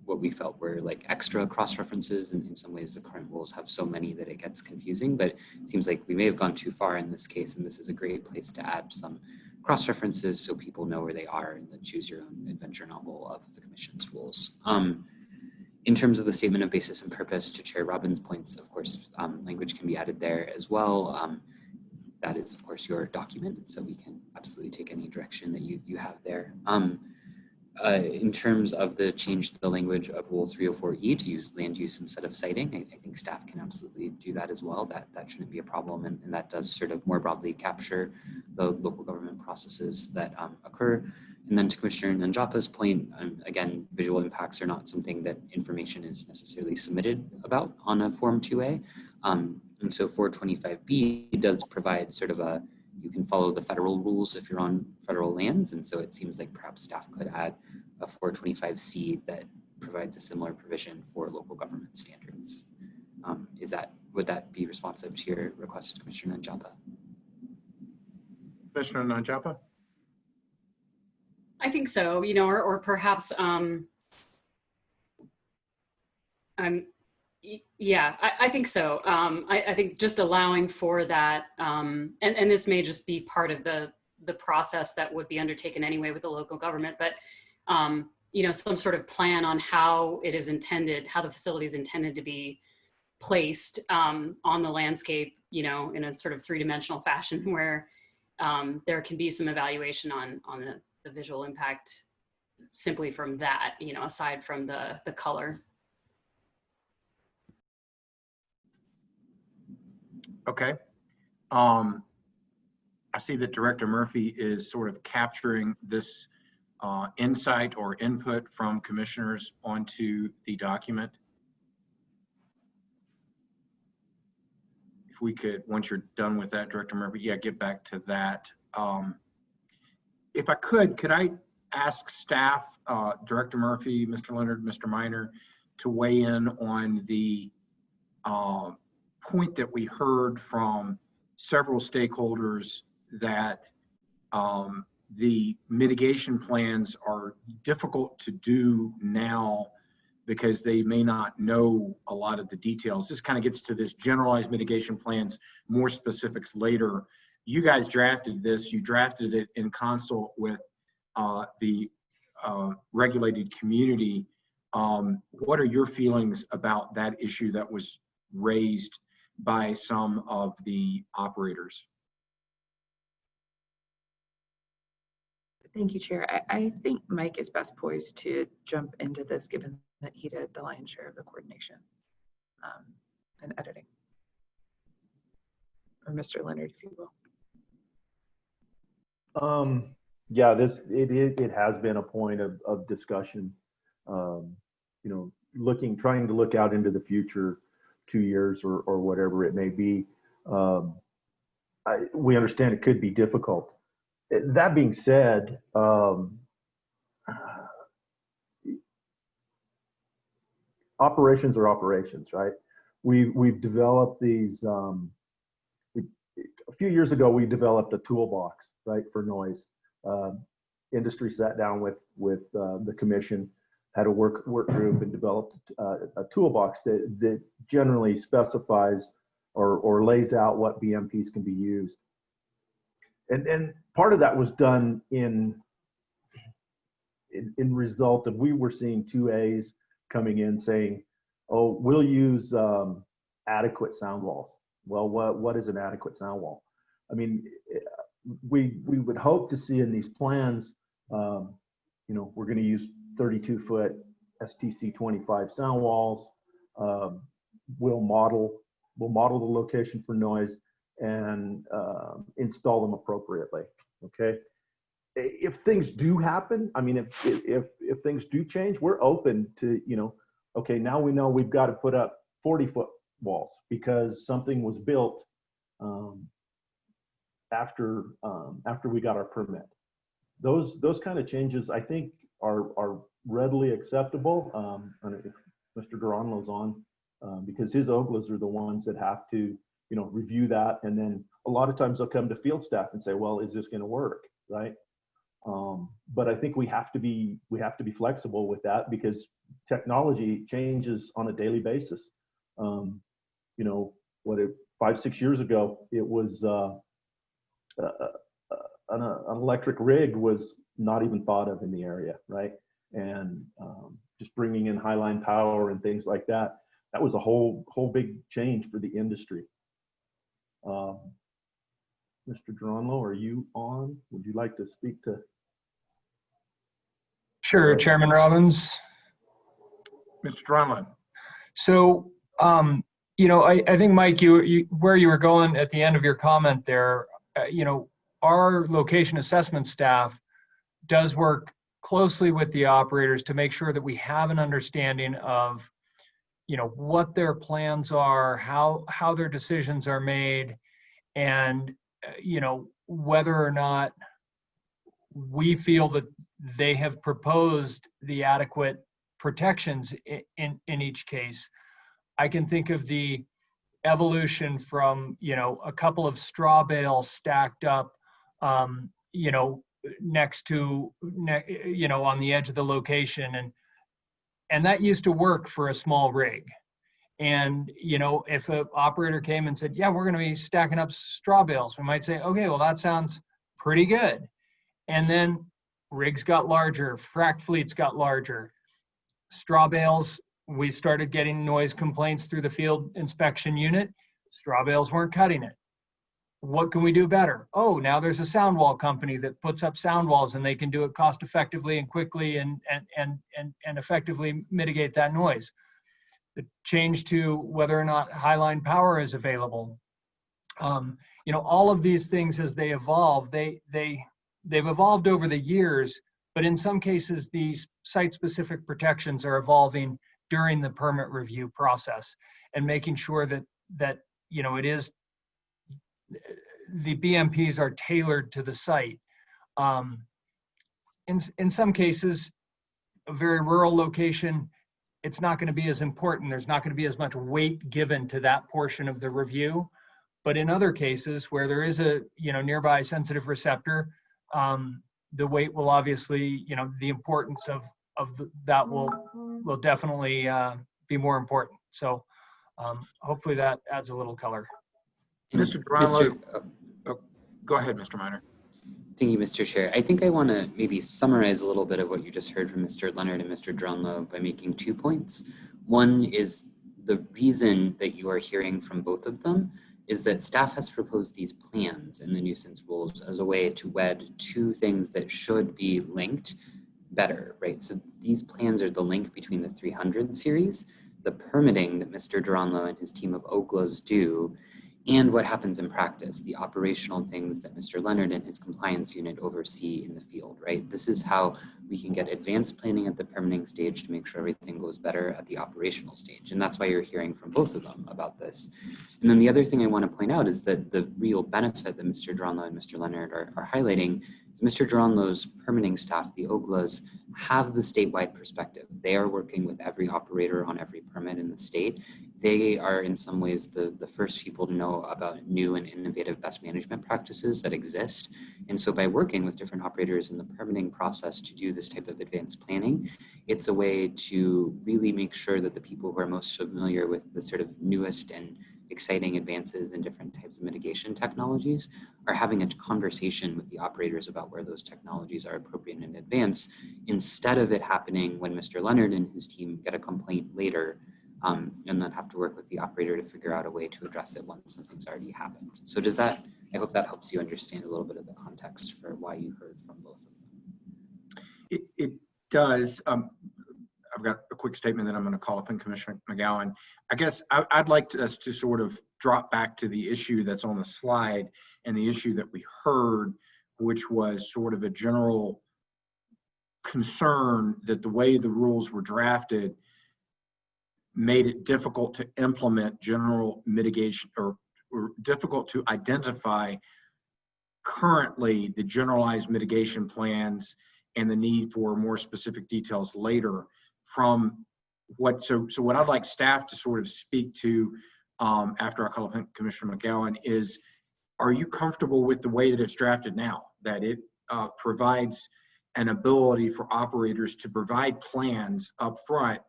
what we felt were like extra cross-references, and in some ways the current rules have so many that it gets confusing, but it seems like we may have gone too far in this case, and this is a great place to add some cross-references so people know where they are in the choose your own adventure novel of the Commission's rules. In terms of the statement of basis and purpose, to Chair Robbins' points, of course, language can be added there as well. That is, of course, your document, so we can absolutely take any direction that you have there. In terms of the change to the language of Rule 304E to use land use instead of siting, I think staff can absolutely do that as well. That shouldn't be a problem, and that does sort of more broadly capture the local government processes that occur. And then to Commissioner Nanjapa's point, again, visual impacts are not something that information is necessarily submitted about on a Form 2A. And so 425B does provide sort of you can follow the federal rules if you're on federal lands. And so it seems like perhaps staff could add a 425C that provides a similar provision for local government standards. Would that be responsive to your request, Commissioner Nanjapa? Commissioner Nanjapa? I think so, or perhaps, yeah, I think so. I think just allowing for that, and this may just be part of the process that would be undertaken anyway with the local government, but some sort of plan on how it is intended, how the facility is intended to be placed on the landscape, in a sort of three-dimensional fashion where there can be some evaluation on the visual impact simply from that, aside from the color. Okay. I see that Director Murphy is sort of capturing this insight or input from commissioners onto the document. If we could, once you're done with that, Director Murphy, yeah, get back to that. If I could I ask staff, Director Murphy, Mr. Leonard, Mr. Minor, to weigh in on the point that we heard from several stakeholders that the mitigation plans are difficult to do now because they may not know a lot of the details. This kind of gets to this generalized mitigation plans, more specifics later. You guys drafted this, you drafted it in consult with the regulated community. What are your feelings about that issue that was raised by some of the operators? Thank you, Chair. I think Mike is best poised to jump into this, given that he did the lion's share of the coordination and editing. Or Mr. Leonard, if you will. Yeah, it has been a point of discussion. Trying to look out into the future, 2 years or whatever it may be. We understand it could be difficult. That being said, operations are operations, right? We've developed these. A few years ago, we developed a toolbox, right, for noise. Industry sat down with the commission, had a work group, and developed a toolbox that generally specifies or lays out what BMPs can be used. And part of that was done in result of, we were seeing 2As coming in saying, oh, we'll use adequate sound walls. Well, what is an adequate sound wall? I mean, we would hope to see in these plans, we're going to use 32-foot STC 25 sound walls. We'll model the location for noise and install them appropriately. Okay. If things do happen, I mean, if things do change, we're open to, okay, now we know we've got to put up 40-foot walls because something was built after we got our permit. Those kind of changes, I think, are readily acceptable. And if Mr. Duranlo's on, because his OGLAs are the ones that have to, review that, and then a lot of times they'll come to field staff and say, well, is this going to work, right? But I think we have to be flexible with that because technology changes on a daily basis. 5-6 years ago, it was an electric rig was not even thought of in the area, right? And just bringing in highline power and things like that, that was a whole big change for the industry. Mr. Duranlo, are you on? Would you like to speak to? Sure, Chairman Robbins. Mr. Duranlo. So, I think, Mike, you where you were going at the end of your comment there, our location assessment staff does work closely with the operators to make sure that we have an understanding of, what their plans are, how their decisions are made, and, whether or not we feel that they have proposed the adequate protections in each case. I can think of the evolution from, a couple of straw bales stacked up, next to, on the edge of the location. And that used to work for a small rig. And, if an operator came and said, yeah, we're going to be stacking up straw bales, we might say, okay, well, that sounds pretty good. And then rigs got larger, frac fleets got larger. Straw bales, we started getting noise complaints through the field inspection unit. Straw bales weren't cutting it. What can we do better? Oh, now there's a sound wall company that puts up sound walls and they can do it cost effectively and quickly and effectively mitigate that noise. The change to whether or not highline power is available. All of these things as they evolve, they've evolved over the years, but in some cases, these site-specific protections are evolving during the permit review process and making sure that it is, the BMPs are tailored to the site. In some cases, a very rural location, it's not going to be as important. There's not going to be as much weight given to that portion of the review. But in other cases where there is a nearby sensitive receptor, the weight will obviously, the importance of that will will definitely be more important. So hopefully that adds a little color. And Mr. Duranlo, oh, go ahead, Mr. Minor. thank you, Mr. Chair. I think I want to maybe summarize a little bit of what you just heard from Mr. Leonard and Mr. Dronlo by making 2 points. One is the reason that you are hearing from both of them is that staff has proposed these plans in the nuisance rules as a way to wed two things that should be linked better, right? So these plans are the link between the 300 series, the permitting that Mr. Duranlo and his team of OGLAs do, and what happens in practice, the operational things that Mr. Leonard and his compliance unit oversee in the field, right? This is how we can get advanced planning at the permitting stage to make sure everything goes better at the operational stage. And that's why you're hearing from both of them about this. And then the other thing I want to point out is that the real benefit that Mr. Duranlo and Mr. Leonard are highlighting is Mr. Duranlo's permitting staff, the OGLAs, have the statewide perspective. They are working with every operator on every permit in the state. They are in some ways the first people to know about new and innovative best management practices that exist. And so by working with different operators in the permitting process to do this type of advanced planning, it's a way to really make sure that the people who are most familiar with the sort of newest and exciting advances in different types of mitigation technologies are having a conversation with the operators about where those technologies are appropriate in advance, instead of it happening when Mr. Leonard and his team get a complaint later and then have to work with the operator to figure out a way to address it once something's already happened. So does that, I hope that helps you understand a little bit of the context for why you heard from both of them. It does. I've got a quick statement that I'm going to call upon Commissioner McGowan. I guess I'd like us to sort of drop back to the issue that's on the slide and the issue that we heard, which was sort of a general concern that the way the rules were drafted made it difficult to implement general mitigation or difficult to identify currently the generalized mitigation plans and the need for more specific details later from what, so what I'd like staff to sort of speak to after I call upon Commissioner McGowan is, are you comfortable with the way that it's drafted now, that it provides an ability for operators to provide plans up front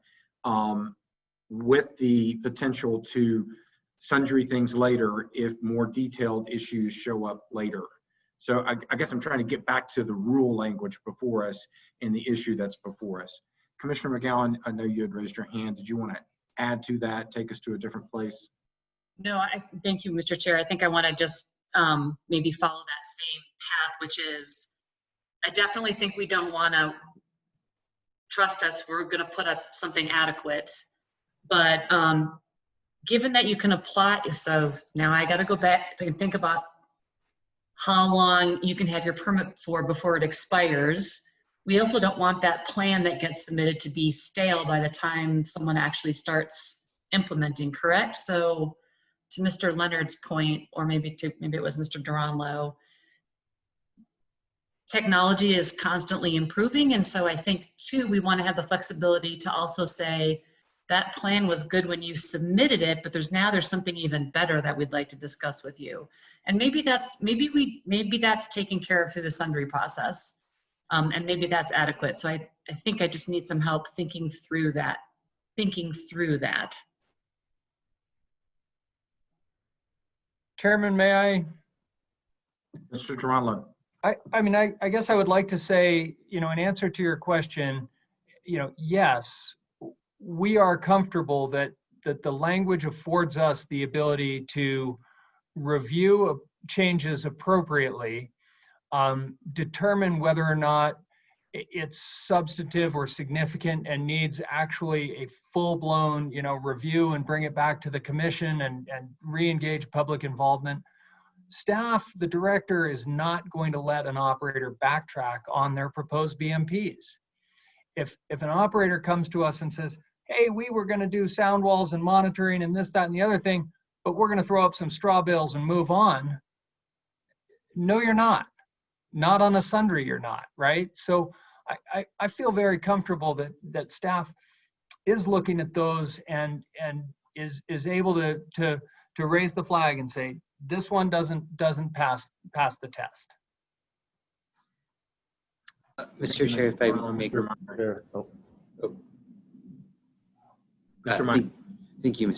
with the potential to sundry things later if more detailed issues show up later? So I guess I'm trying to get back to the rule language before us and the issue that's before us. Commissioner McGowan, I know you had raised your hand. Did you want to add to that, take us to a different place? No, thank you, Mr. Chair. I think I want to just maybe follow that same path, which is, I definitely think we don't want to trust us. We're going to put up something adequate, but given that you can apply, so now I got to go back and think about how long you can have your permit for before it expires. We also don't want that plan that gets submitted to be stale by the time someone actually starts implementing, correct? So to Mr. Leonard's point, or maybe it was Mr. Duranlo, technology is constantly improving. And so I think too, we want to have the flexibility to also say that plan was good when you submitted it, but there's something even better that we'd like to discuss with you. And maybe that's taken care of through the sundry process. And maybe that's adequate. So I think I just need some help thinking through that. Chairman, may I? Mr. Duranlo. I guess I would like to say, in answer to your question, yes, we are comfortable that the language affords us the ability to review changes appropriately, determine whether or not it's substantive or significant and needs actually a full-blown, review and bring it back to the commission and re-engage public involvement. Staff, the director, is not going to let an operator backtrack on their proposed BMPs. If an operator comes to us and says, hey, we were going to do sound walls and monitoring and this, that, and the other thing, but we're going to throw up some straw bales and move on. No, you're not. Not on a sundry, you're not, right? So I feel very comfortable that staff is looking at those and is able to raise the flag and say, this one doesn't pass the test. Mr. Chair, if I may. Mr. Meyer. Thank you,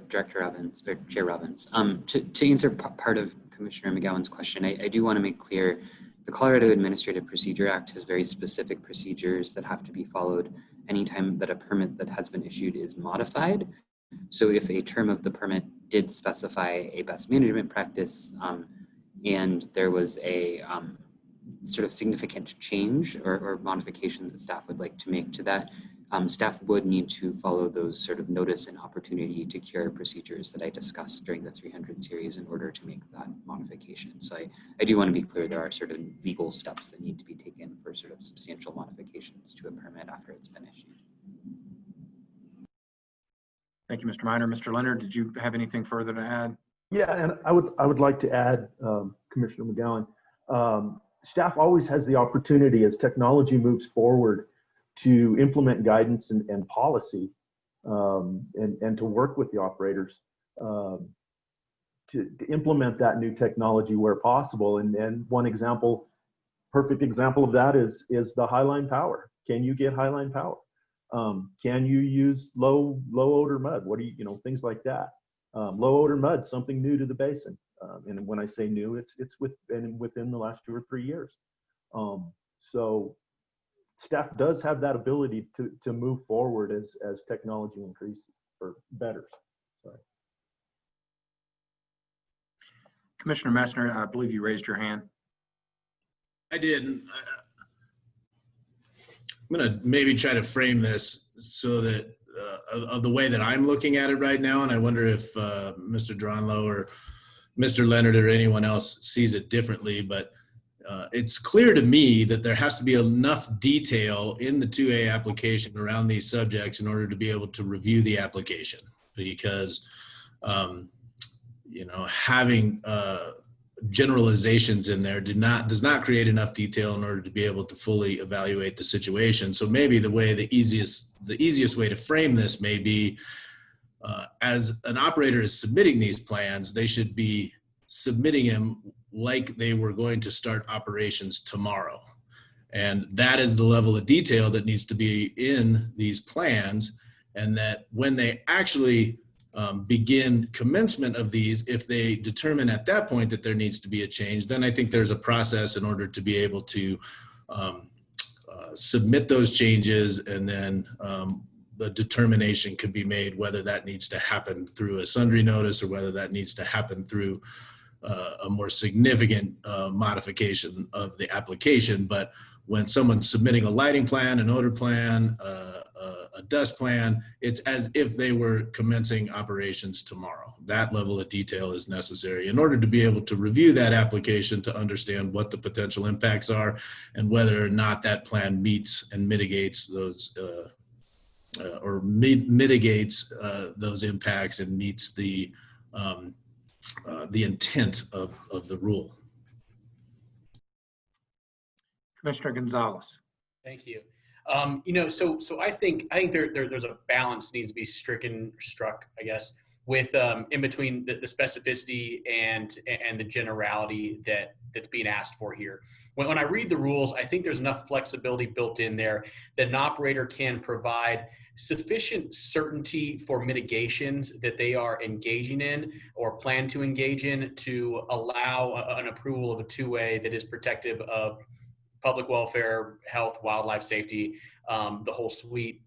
Director Robbins, or Chair Robbins. To answer part of Commissioner McGowan's question, I do want to make clear the Colorado Administrative Procedure Act has very specific procedures that have to be followed anytime that a permit that has been issued is modified. So if a term of the permit did specify a best management practice and there was a sort of significant change or modification that staff would like to make to that, staff would need to follow those sort of notice and opportunity to cure procedures that I discussed during the 300 series in order to make that modification. So I do want to be clear, there are sort of legal steps that need to be taken for sort of substantial modifications to a permit after it's been issued. Thank you, Mr. Miner. Mr. Leonard, did you have anything further to add? Yeah, and I would like to add, Commissioner McGowan, staff always has the opportunity as technology moves forward to implement guidance and policy and to work with the operators to implement that new technology where possible. And one example, perfect example of that is the highline power. Can you get highline power? Can you use low odor mud? What do you things like that. Low odor mud, something new to the basin. And when I say new, it's within the last 2 or 3 years. So staff does have that ability to move forward as technology increases or betters. Sorry. Commissioner Messner, I believe you raised your hand. I did. I'm going to maybe try to frame this so that of the way that I'm looking at it right now, and I wonder if Mr. Dronlow or Mr. Leonard or anyone else sees it differently, but it's clear to me that there has to be enough detail in the 2A application around these subjects in order to be able to review the application, because having generalizations in there does not create enough detail in order to be able to fully evaluate the situation. So maybe the easiest way to frame this may be as an operator is submitting these plans, they should be submitting them like they were going to start operations tomorrow. And that is the level of detail that needs to be in these plans, and that when they actually begin commencement of these, if they determine at that point that there needs to be a change, then I think there's a process in order to be able to submit those changes, and then the determination could be made whether that needs to happen through a sundry notice or whether that needs to happen through a more significant modification of the application. But when someone's submitting a lighting plan, an odor plan, a dust plan, it's as if they were commencing operations tomorrow. That level of detail is necessary in order to be able to review that application, to understand what the potential impacts are and whether or not that plan meets and mitigates those mitigates those impacts and meets the intent of the rule. Commissioner Gonzalez. Thank you. So I think there's a balance needs to be struck, I guess, with in between the specificity and the generality that's being asked for here. When I read the rules, I think there's enough flexibility built in there that an operator can provide sufficient certainty for mitigations that they are engaging in or plan to engage in to allow an approval of a 2A that is protective of public welfare, health, wildlife safety, the whole suite.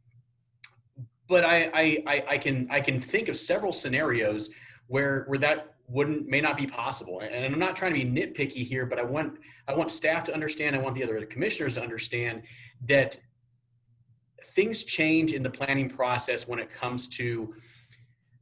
But I can think of several scenarios where that may not be possible. And I'm not trying to be nitpicky here, but I want staff to understand, I want the other commissioners to understand that things change in the planning process when it comes to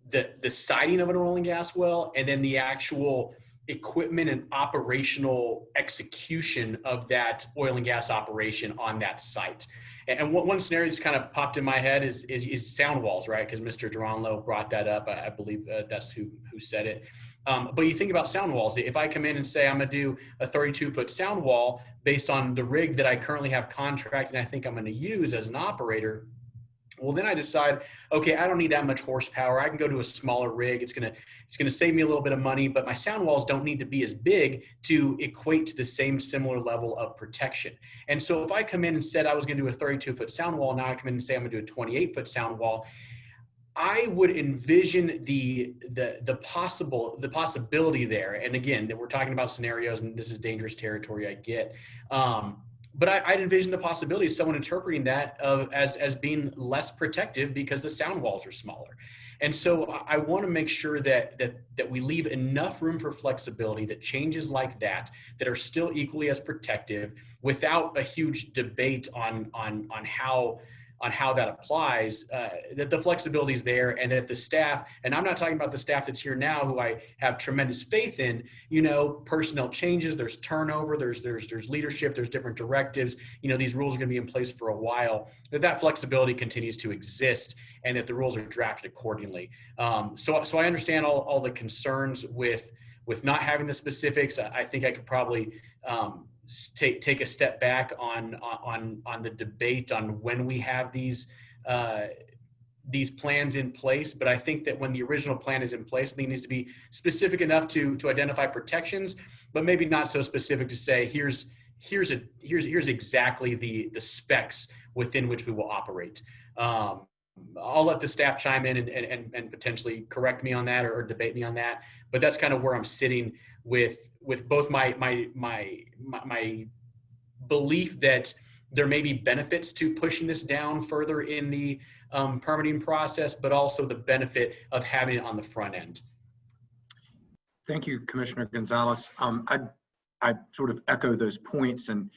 the siting of an oil and gas well, and then the actual equipment and operational execution of that oil and gas operation on that site. And one scenario just kind of popped in my head is sound walls, right? Because Mr. Dronlow brought that up. I believe that's who said it. But you think about sound walls. If I come in and say I'm going to do a 32-foot sound wall based on the rig that I currently have contracted and I think I'm going to use as an operator, well, then I decide, okay, I don't need that much horsepower. I can go to a smaller rig. It's gonna save me a little bit of money, but my sound walls don't need to be as big to equate to the same similar level of protection. And so if I come in and said I was gonna do a 32-foot sound wall, now I come in and say I'm gonna do a 28-foot sound wall, I would envision the possibility there. And again, that we're talking about scenarios, and this is dangerous territory, I get. But I'd envision the possibility of someone interpreting that as being less protective because the sound walls are smaller. And so I want to make sure that we leave enough room for flexibility, that changes like that are still equally as protective, without a huge debate on how that applies, that the flexibility is there, and that the staff, and I'm not talking about the staff that's here now, who I have tremendous faith in, personnel changes, there's turnover, there's leadership, there's different directives, these rules are going to be in place for a while, that flexibility continues to exist, and that the rules are drafted accordingly. So I understand all the concerns with not having the specifics. I think I could probably take a step back on the debate on when we have these plans in place. But I think that when the original plan is in place, I think it needs to be specific enough to identify protections, but maybe not so specific to say here's exactly the specs within which we will operate. I'll let the staff chime in and potentially correct me on that or debate me on that. But that's kind of where I'm sitting with both my belief that there may be benefits to pushing this down further in the permitting process, but also the benefit of having it on the front end. Thank you, Commissioner Gonzalez. I sort of echo those points, and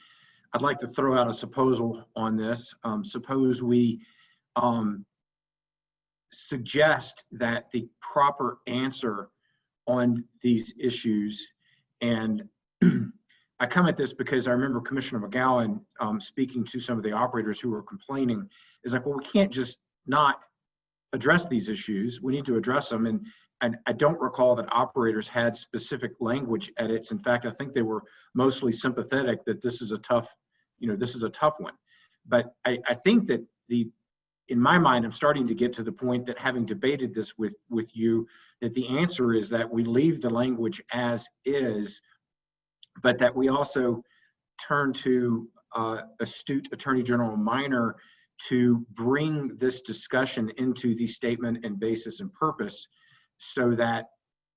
I'd like to throw out a proposal on this. Suppose we suggest that the proper answer on these issues, and I come at this because I remember Commissioner McGowan speaking to some of the operators who were complaining, is like, well, we can't just not address these issues. We need to address them. And I don't recall that operators had specific language edits. In fact, I think they were mostly sympathetic that this is a tough one. But I think that in my mind, I'm starting to get to the point that, having debated this with you, that the answer is that we leave the language as is, but that we also turn to astute Attorney General Minor to bring this discussion into the statement and basis and purpose, so that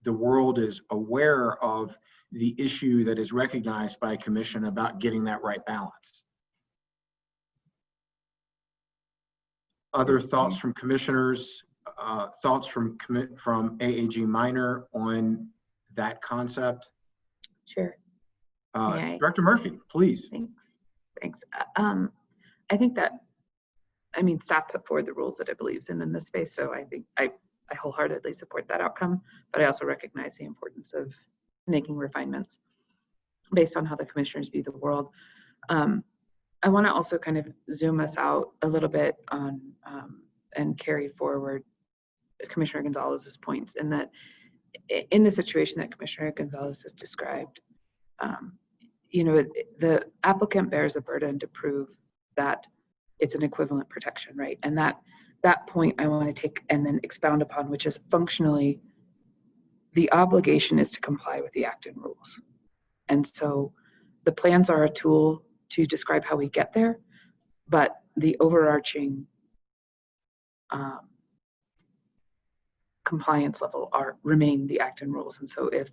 the world is aware of the issue that is recognized by Commission about getting that right balance. Other thoughts from commissioners, thoughts from AAG Minor on that concept? Sure. Director Murphy, please. Thanks. I think that, staff put forward the rules that it believes in this space, so I think I wholeheartedly support that outcome, but I also recognize the importance of making refinements based on how the commissioners view the world. I want to also kind of zoom us out a little bit on and carry forward Commissioner Gonzalez's points, in that in the situation that Commissioner Gonzalez has described, the applicant bears the burden to prove that it's an equivalent protection, right? And that point I want to take and then expound upon, which is functionally the obligation is to comply with the act and rules. And so the plans are a tool to describe how we get there, but the overarching compliance level remain the act and rules. And so if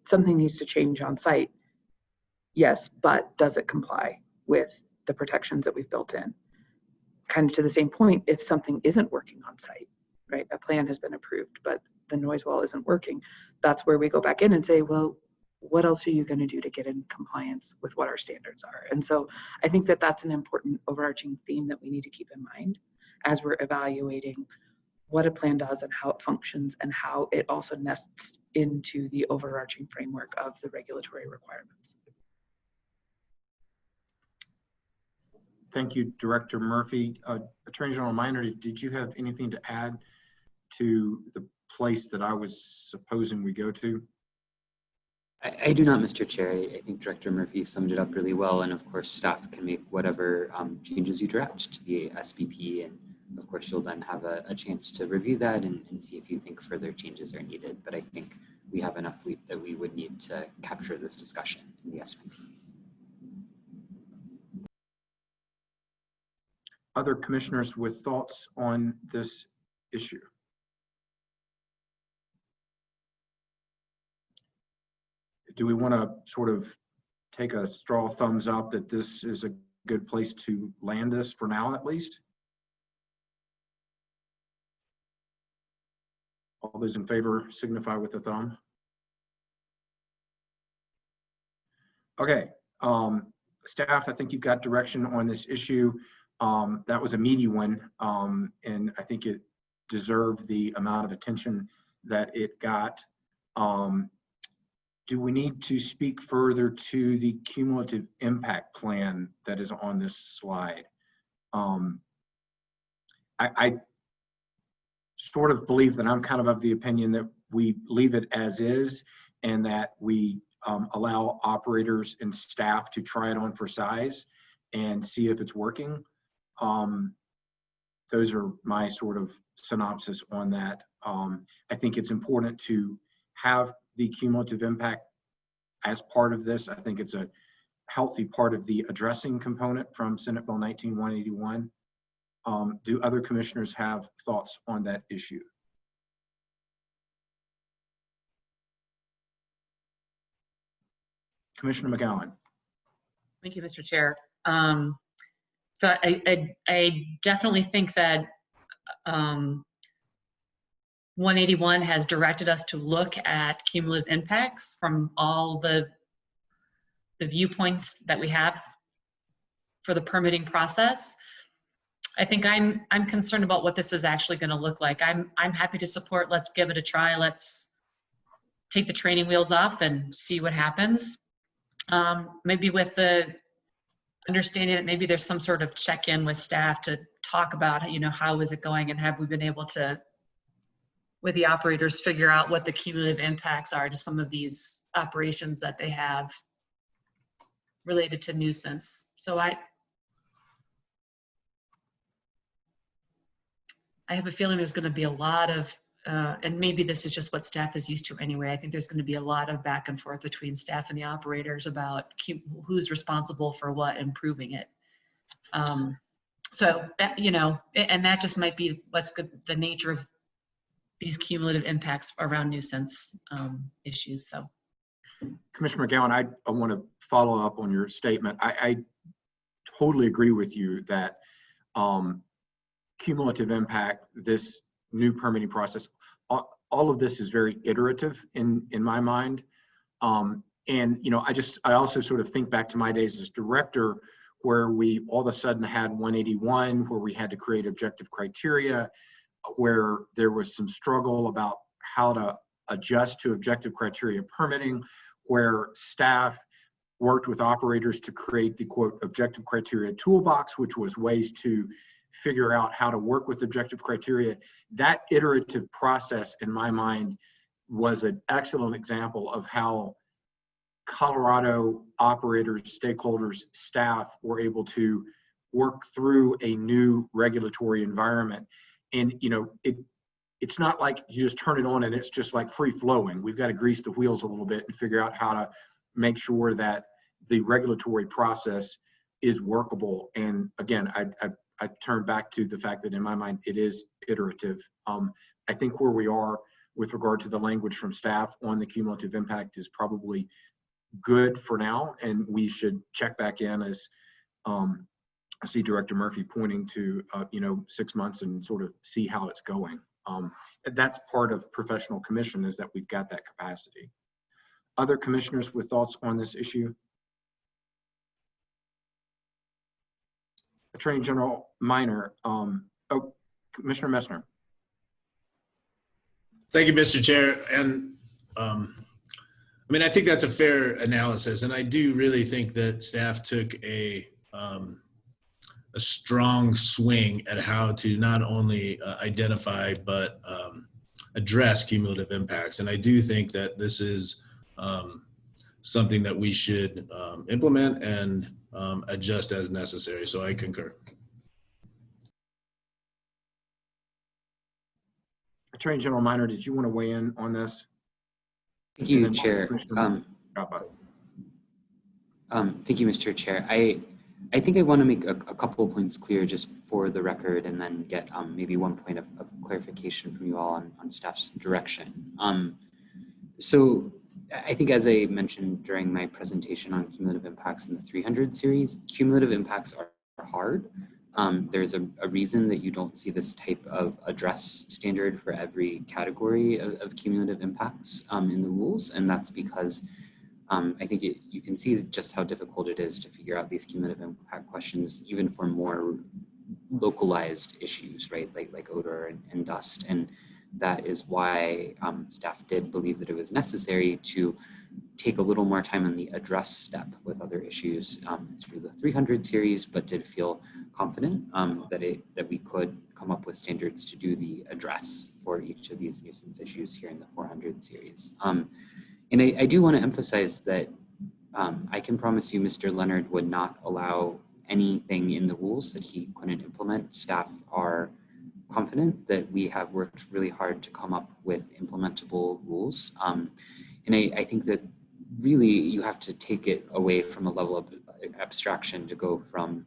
something needs to change on site, yes, but does it comply with the protections that we've built in? Kind of to the same point, if something isn't working on site, right? A plan has been approved, but the noise wall isn't working. That's where we go back in and say, well, what else are you going to do to get in compliance with what our standards are? And so I think that that's an important overarching theme that we need to keep in mind as we're evaluating what a plan does and how it functions, and how it also nests into the overarching framework of the regulatory requirements. Thank you, Director Murphy. Attorney General Minor, did you have anything to add to the place that I was supposing we go to? I do not, Mr. Chair. I think Director Murphy summed it up really well, and of course staff can make whatever changes you direct to the SBP, and of course you'll then have a chance to review that and see if you think further changes are needed. But I think we have enough leap that we would need to capture this discussion in the SBP. Other commissioners with thoughts on this issue? Do we want to sort of take a straw thumbs up that this is a good place to land this for now, at least? All those in favor signify with a thumb. Okay, staff, I think you've got direction on this issue. That was a meaty one, and I think it deserved the amount of attention that it got. Do we need to speak further to the cumulative impact plan that is on this slide? I sort of believe that I'm kind of the opinion that we leave it as is, and that we allow operators and staff to try it on for size and see if it's working. Those are my sort of synopsis on that. I think it's important to have the cumulative impact as part of this. I think it's a healthy part of the addressing component from Senate Bill 19-181. Do other commissioners have thoughts on that issue? Commissioner McGowan. Thank you, Mr. Chair. So I definitely think that 181 has directed us to look at cumulative impacts from all the viewpoints that we have for the permitting process. I think I'm concerned about what this is actually going to look like. I'm happy to support, let's give it a try. Let's take the training wheels off and see what happens. Maybe with the understanding that maybe there's some sort of check-in with staff to talk about, how is it going, and have we been able to, with the operators, figure out what the cumulative impacts are to some of these operations that they have related to nuisance. So I have a feeling there's going to be a lot of, and maybe this is just what staff is used to anyway, I think there's going to be a lot of back and forth between staff and the operators about who's responsible for what and proving it. So, and that just might be what's good, the nature of these cumulative impacts around nuisance issues. So, Commissioner McGowan, I want to follow up on your statement. I totally agree with you that cumulative impact, this new permitting process, all of this is very iterative in my mind. And I also sort of think back to my days as director, where we all of a sudden had 181, where we had to create objective criteria, where there was some struggle about how to adjust to objective criteria permitting, where staff worked with operators to create the quote objective criteria toolbox, which was ways to figure out how to work with objective criteria. That iterative process, in my mind, was an excellent example of how Colorado operators, stakeholders, staff were able to work through a new regulatory environment. And it's not like you just turn it on and it's just like free flowing. We've got to grease the wheels a little bit and figure out how to make sure that the regulatory process is workable. And again, I turn back to the fact that in my mind, it is iterative. I think where we are with regard to the language from staff on the cumulative impact is probably good for now. And we should check back in, as I see Director Murphy pointing to, 6 months and sort of see how it's going. That's part of professional commission, is that we've got that capacity. Other commissioners with thoughts on this issue? Attorney General Minor. Commissioner Messner. Thank you, Mr. Chair. And I think that's a fair analysis. And I do really think that staff took a strong swing at how to not only identify, but address cumulative impacts. And I do think that this is something that we should implement and adjust as necessary. So I concur. Attorney General Minor, did you want to weigh in on this? Thank you, Chair. Thank you, Mr. Chair. I think I want to make a couple of points clear just for the record, and then get maybe one point of clarification from you all on staff's direction. So I think, as I mentioned during my presentation on cumulative impacts in the 300 series, cumulative impacts are hard. There's a reason that you don't see this type of address standard for every category of cumulative impacts in the rules, and that's because I think you can see just how difficult it is to figure out these cumulative impact questions, even for more localized issues, right? Like odor and dust. And that is why staff did believe that it was necessary to take a little more time on the address step with other issues through the 300 series, but did feel confident that we could come up with standards to do the address for each of these nuisance issues here in the 400 series. And I do want to emphasize that I can promise you Mr. Leonard would not allow anything in the rules that he couldn't implement. Staff are confident that we have worked really hard to come up with implementable rules. And I think that really you have to take it away from a level of abstraction to go from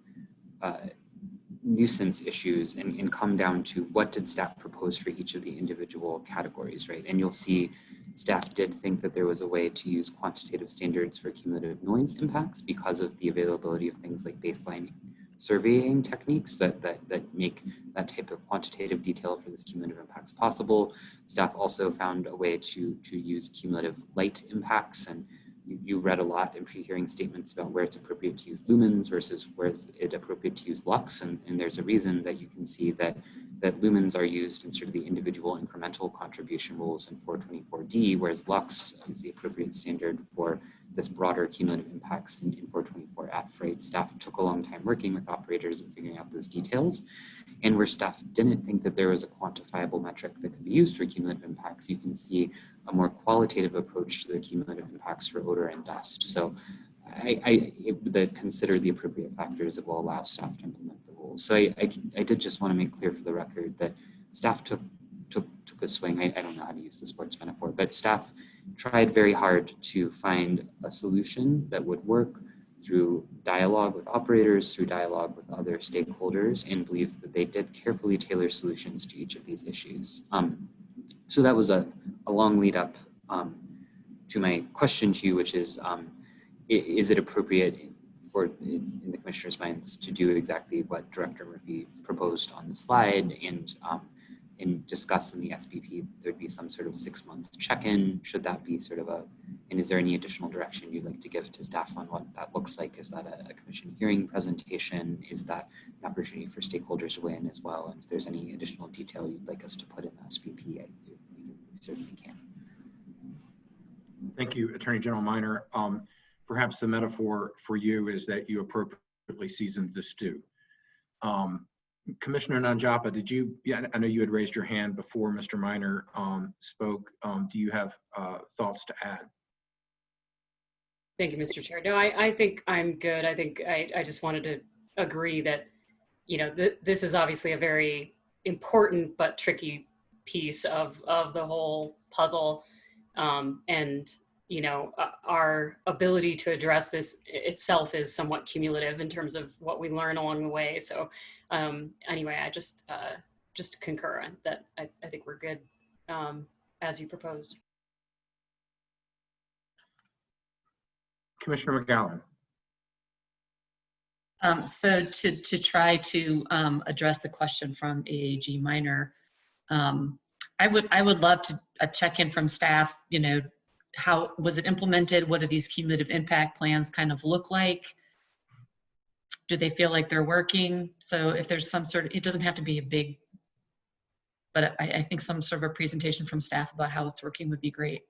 nuisance issues and come down to what did staff propose for each of the individual categories, right? And you'll see staff did think that there was a way to use quantitative standards for cumulative noise impacts because of the availability of things like baseline surveying techniques that make that type of quantitative detail for this cumulative impacts possible. Staff also found a way to use cumulative light impacts, and you read a lot in pre-hearing statements about where it's appropriate to use lumens versus where it's appropriate to use lux, and there's a reason that you can see that lumens are used in sort of the individual incremental contribution rules in 424D, whereas lux is the appropriate standard for this broader cumulative impacts in 424 at freight. Staff took a long time working with operators and figuring out those details. And where staff didn't think that there was a quantifiable metric that could be used for cumulative impacts, you can see a more qualitative approach to the cumulative impacts for odor and dust. So I consider the appropriate factors that will allow staff to implement the rules. So I did just want to make clear for the record that staff took a swing. I don't know how to use the sports metaphor, but staff tried very hard to find a solution that would work through dialogue with operators, through dialogue with other stakeholders, and believe that they did carefully tailor solutions to each of these issues. So that was a long lead up to my question to you, which is it appropriate for in the commissioner's minds to do exactly what Director Murphy proposed on the slide and discuss in the SPP, there'd be some sort of 6-month check-in? Should that be sort of and is there any additional direction you'd like to give to staff on what that looks like? Is that a commission hearing presentation? Is that an opportunity for stakeholders to weigh in as well? And if there's any additional detail you'd like us to put in the SPP, we certainly can. Thank you, Attorney General Minor. Perhaps the metaphor for you is that you appropriately seasoned the stew. Commissioner Nanjapa, did you, I know you had raised your hand before Mr. Minor spoke. Do you have thoughts to add? Thank you, Mr. Chair. No, I think I'm good. I think I just wanted to agree that, this is obviously a very important but tricky piece of the whole puzzle. And, our ability to address this itself is somewhat cumulative in terms of what we learn along the way. So anyway, I just concur that I think we're good as you proposed. Commissioner McGowan. So to try to address the question from AAG Minor, I would love to check in from staff. How was it implemented? What do these cumulative impact plans kind of look like? Do they feel like they're working? So if there's some sort of, it doesn't have to be a big, but I think some sort of a presentation from staff about how it's working would be great.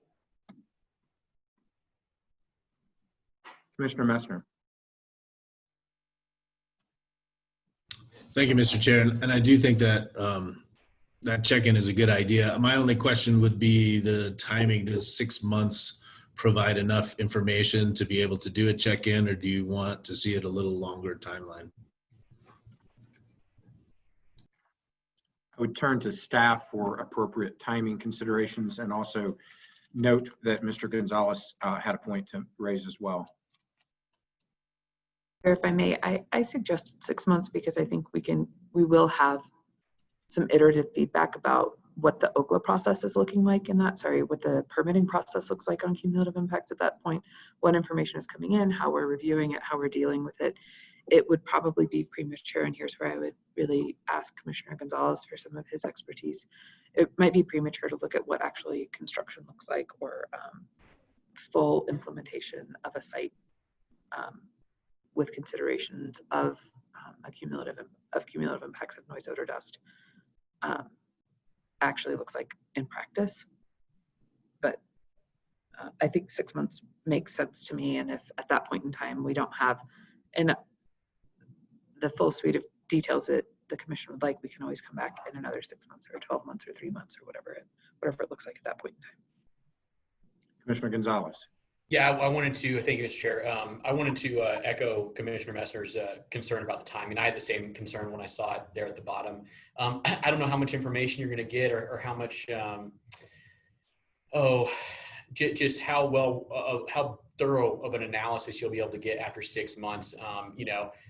Commissioner Messner. Thank you, Mr. Chair. And I do think that that check-in is a good idea. My only question would be the timing. Does 6 months provide enough information to be able to do a check-in, or do you want to see it a little longer timeline? I would turn to staff for appropriate timing considerations, and also note that Mr. Gonzalez had a point to raise as well. If I may, I suggest 6 months because I think we will have some iterative feedback about what the OCLA process is looking like in that, what the permitting process looks like on cumulative impacts at that point, what information is coming in, how we're reviewing it, how we're dealing with it. It would probably be premature, and here's where I would really ask Commissioner Gonzalez for some of his expertise. It might be premature to look at what actually construction looks like or full implementation of a site with considerations of cumulative impacts of noise, odor, dust actually looks like in practice. But I think 6 months makes sense to me, and if at that point in time we don't have the full suite of details that the commission would like, we can always come back in another 6 months or 12 months or 3 months or whatever it looks like at that point in time. Commissioner Gonzalez. Yeah, I wanted to, thank you, Mr. Chair. I wanted to echo Commissioner Messner's concern about the timing. I had the same concern when I saw it there at the bottom. I don't know how much information you're going to get or how much, just how thorough of an analysis you'll be able to get after 6 months.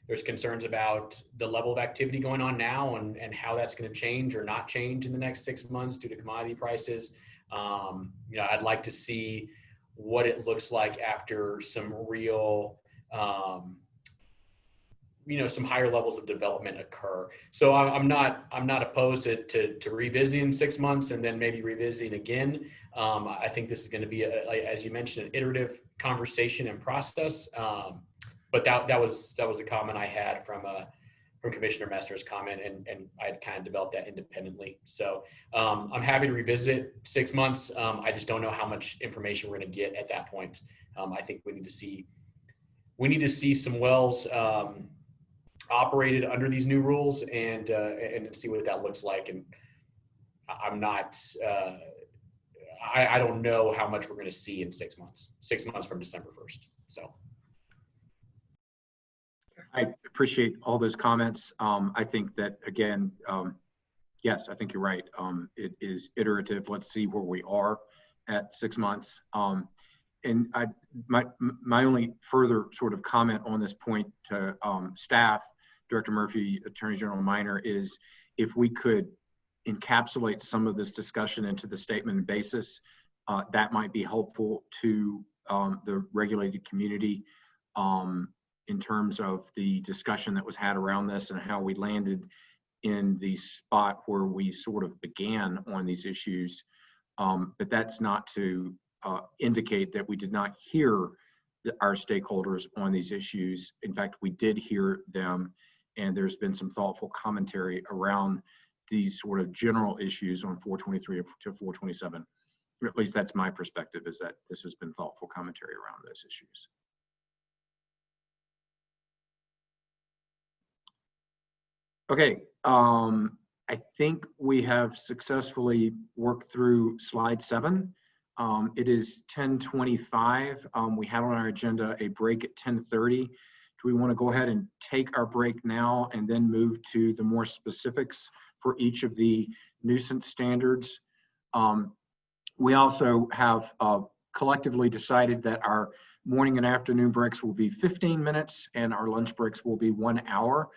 There's concerns about the level of activity going on now and how that's going to change or not change in the next 6 months due to commodity prices. I'd like to see what it looks like after some real, some higher levels of development occur. So I'm not opposed to revisiting 6 months and then maybe revisiting again. I think this is going to be, as you mentioned, an iterative conversation and process. But that was a comment I had from Commissioner Messner's comment, and I had kind of developed that independently. So I'm happy to revisit it 6 months. I just don't know how much information we're going to get at that point. I think we need to see some wells operated under these new rules and see what that looks like. And I'm not. I don't know how much we're going to see in 6 months. 6 months from December 1st. So. I appreciate all those comments. I think that, again, yes, I think you're right. It is iterative. Let's see where we are at 6 months. And my only further sort of comment on this point to staff, Director Murphy, Attorney General Minor, is if we could encapsulate some of this discussion into the statement and basis, that might be helpful to the regulated community. In terms of the discussion that was had around this and how we landed in the spot where we sort of began on these issues. But that's not to indicate that we did not hear our stakeholders on these issues. In fact, we did hear them, and there's been some thoughtful commentary around these sort of general issues on 423 to 427. At least that's my perspective, is that this has been thoughtful commentary around those issues. Okay, I think we have successfully worked through slide 7. It is 10:25. We have on our agenda a break at 10:30. Do we want to go ahead and take our break now and then move to the more specifics for each of the nuisance standards? We also have collectively decided that our morning and afternoon breaks will be 15 minutes and our lunch breaks will be 1 hour.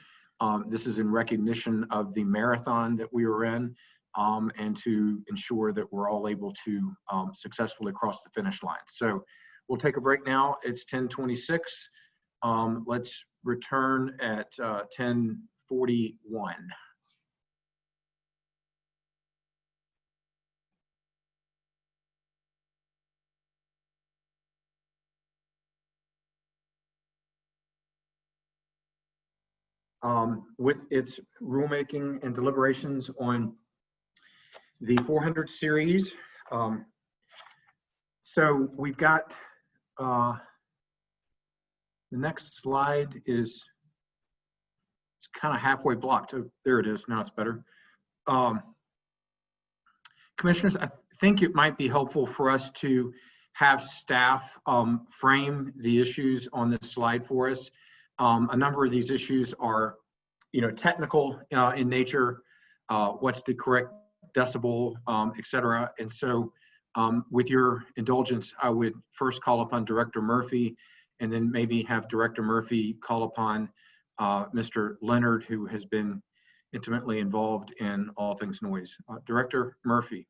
This is in recognition of the marathon that we were in and to ensure that we're all able to successfully cross the finish line. So we'll take a break now. It's 10:26. Let's return at 10:41. With its rulemaking and deliberations on the 400 series. So we've got the next slide it's kind of halfway blocked. Oh, there it is. Now it's better. Commissioners, I think it might be helpful for us to have staff frame the issues on this slide for us. A number of these issues are, technical in nature. What's the correct decibel, et cetera. And so with your indulgence, I would first call upon Director Murphy and then maybe have Director Murphy call upon Mr. Leonard, who has been intimately involved in all things noise. Director Murphy.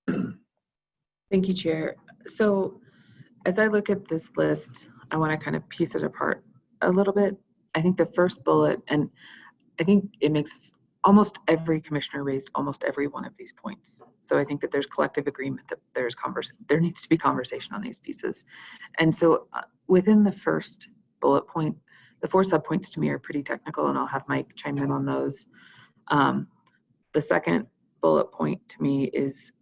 Thank you, Chair. So as I look at this list, I want to kind of piece it apart a little bit. I think the first bullet, and I think it makes almost every commissioner raised almost every one of these points. So I think that there's collective agreement that there needs to be conversation on these pieces. And so within the first bullet point, the 4 subpoints to me are pretty technical, and I'll have Mike chime in on those. The second bullet point to me is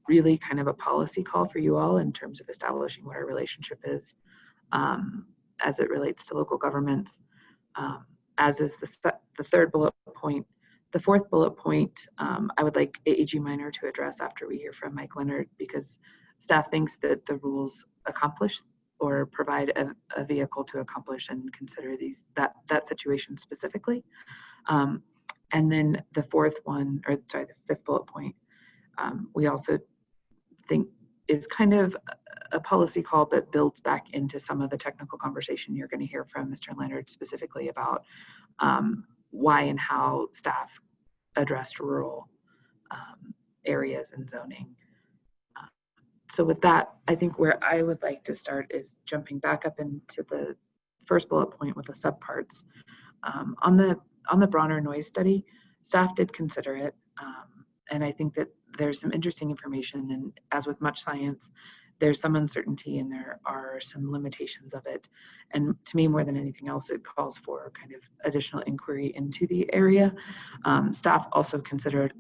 really kind of a policy call for you all in terms of establishing what our relationship is as it relates to local governments, as is the third bullet point. The fourth bullet point, I would like AAG Minor to address after we hear from Mike Leonard, because staff thinks that the rules accomplish or provide a vehicle to accomplish and consider that situation specifically. And then the fifth bullet point, we also think is kind of a policy call, but builds back into some of the technical conversation you're going to hear from Mr. Leonard specifically about why and how staff addressed rural areas and zoning. So with that, I think where I would like to start is jumping back up into the first bullet point with the subparts. On the Bronner noise study, staff did consider it, and I think that there's some interesting information, and as with much science, there's some uncertainty and there are some limitations of it. And to me, more than anything else, it calls for kind of additional inquiry into the area. Staff also considered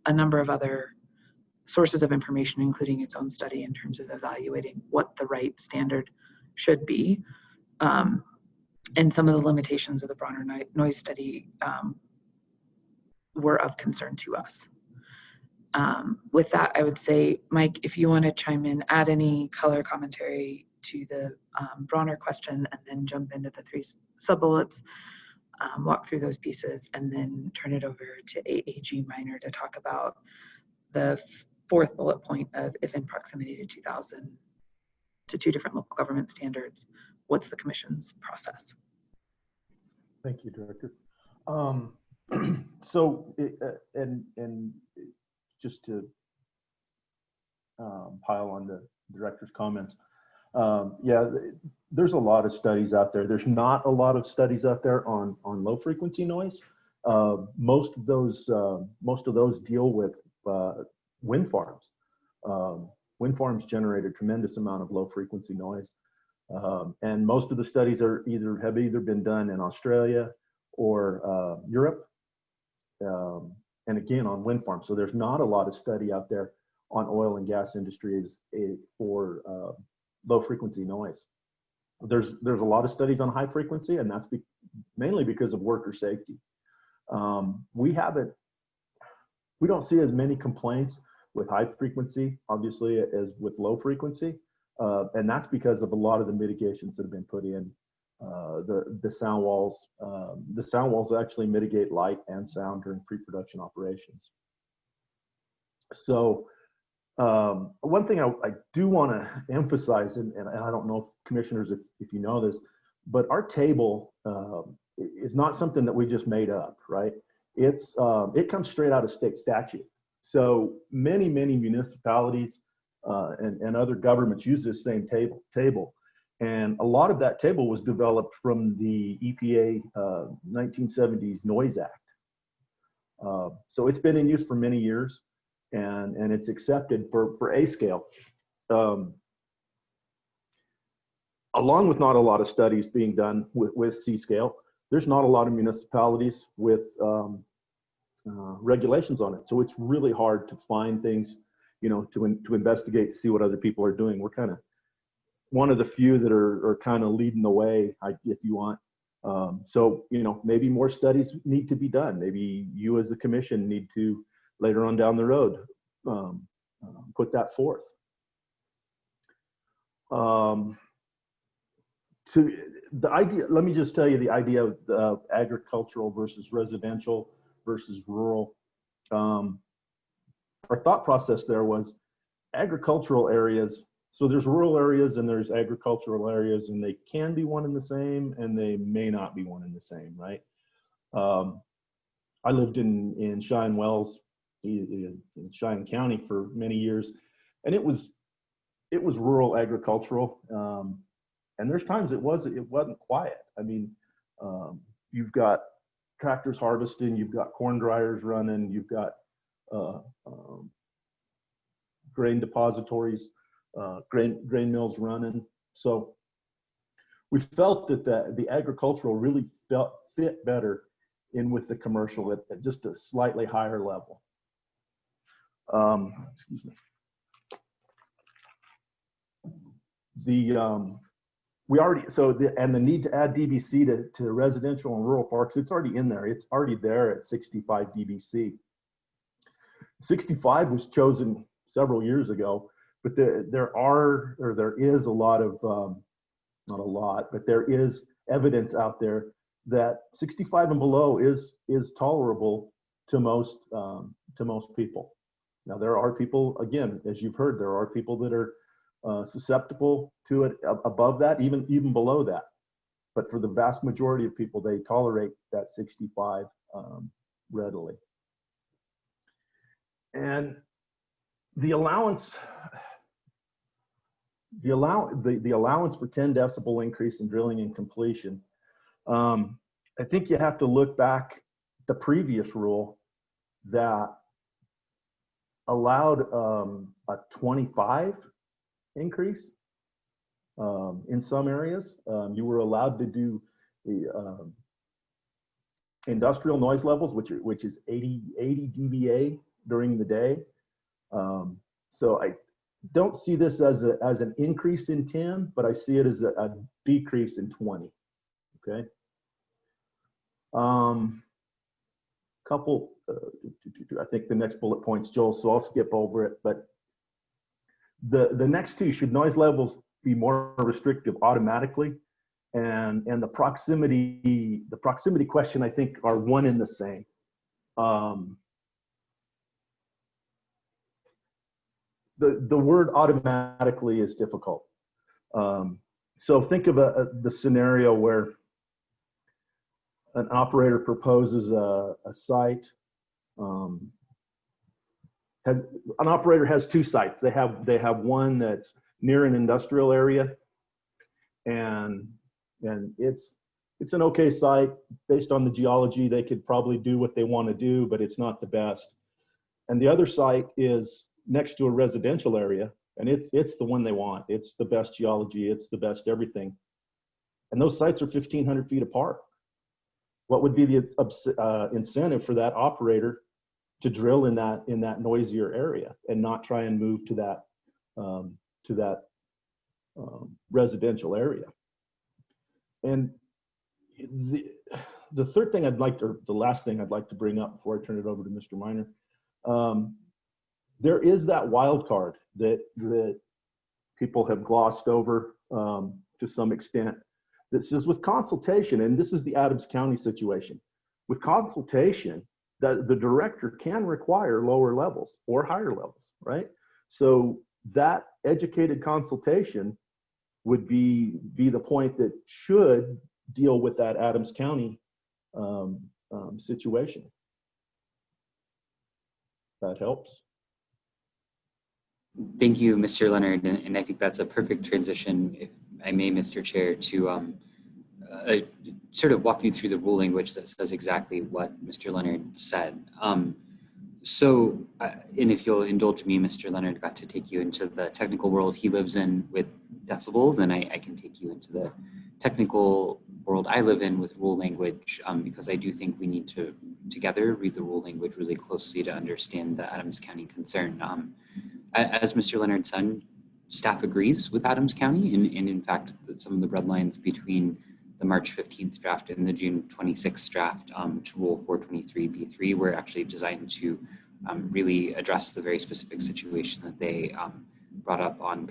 a number of other sources of information, including its own study in terms of evaluating what the right standard should be. And some of the limitations of the Bronner noise study were of concern to us. With that, I would say, Mike, if you want to chime in, add any color commentary to the Bronner question, and then jump into the 3 sub-bullets, walk through those pieces, and then turn it over to AAG Minor to talk about the 4th bullet point of if in proximity to 2,000 to 2 different local government standards, what's the commission's process? Thank you, Director. So, and just to pile on the Director's comments, yeah, there's a lot of studies out there. There's not a lot of studies out there on low frequency noise. Most of those deal with wind farms. Wind farms generate a tremendous amount of low frequency noise. And most of the studies have either been done in Australia or Europe, and again on wind farms. So there's not a lot of study out there on oil and gas industries for low frequency noise. There's a lot of studies on high frequency, and that's mainly because of worker safety. We don't see as many complaints with high frequency, obviously, as with low frequency. And that's because of a lot of the mitigations that have been put in. The sound walls actually mitigate light and sound during pre-production operations. So one thing I do want to emphasize, and I don't know if commissioners, if you know this, but our table is not something that we just made up, right? It comes straight out of state statute. So many municipalities and other governments use this same table. And a lot of that table was developed from the EPA 1970s Noise Act. So it's been in use for many years, and it's accepted for A scale. Along with not a lot of studies being done with C scale, there's not a lot of municipalities with regulations on it. So it's really hard to find things, to investigate, to see what other people are doing. We're kind of one of the few that are kind of leading the way, if you want. So, maybe more studies need to be done. Maybe you as the commission need to, later on down the road, put that forth. Let me just tell you the idea of agricultural versus residential versus rural. Our thought process there was agricultural areas So there's rural areas and there's agricultural areas, and they can be one and the same, and they may not be one and the same, right? I lived in Cheyenne Wells, in Cheyenne County for many years, and it was rural agricultural. And there's times it wasn't quiet. I mean, you've got tractors harvesting, you've got corn dryers running, you've got grain depositories, grain mills running. So we felt that the agricultural really fit better in with the commercial at just a slightly higher level. Excuse me. The need to add DBC to residential and rural parks, it's already in there. It's already there at 65 DBC. 65 was chosen several years ago, but there is a lot of, not a lot, but there is evidence out there that 65 and below is tolerable to most people. Now there are people, again, as you've heard, there are people that are susceptible to it above that, even below that. But for the vast majority of people, they tolerate that 65 readily. And the allowance for 10 decibel increase in drilling and completion, I think you have to look back the previous rule that allowed a 25 increase in some areas. You were allowed to do the industrial noise levels, which is 80 dBA during the day. So I don't see this as an increase in 10, but I see it as a decrease in 20. Okay. I think the next bullet point's Joel, so I'll skip over it. But the next two, should noise levels be more restrictive automatically? And the proximity question, I think, are one and the same. The word automatically is difficult. So think of the scenario where an operator proposes a site. An operator has two sites. They have one that's near an industrial area, and it's an okay site based on the geology. They could probably do what they want to do, but it's not the best. And the other site is next to a residential area, and it's the one they want. It's the best geology. It's the best everything. And those sites are 1,500 feet apart. What would be the incentive for that operator to drill in that noisier area and not try and move to that residential area? And the third thing the last thing I'd like to bring up before I turn it over to Mr. Miner, there is that wild card that people have glossed over to some extent. This is with consultation, and this is the Adams County situation. With consultation, that the director can require lower levels or higher levels, right? So that educated consultation would be the point that should deal with that Adams County situation. That helps. Thank you, Mr. Leonard, and I think that's a perfect transition, if I may, Mr. Chair, to sort of walk you through the rule language that says exactly what Mr. Leonard said. And if you'll indulge me, Mr. Leonard got to take you into the technical world he lives in with decibels, and I can take you into the technical world I live in with rule language, because I do think we need to together read the rule language really closely to understand the Adams County concern. As Mr. Leonard said, staff agrees with Adams County, and in fact, some of the red lines between the March 15th draft and the June 26th draft to Rule 423B3 were actually designed to really address the very specific situation that they brought up on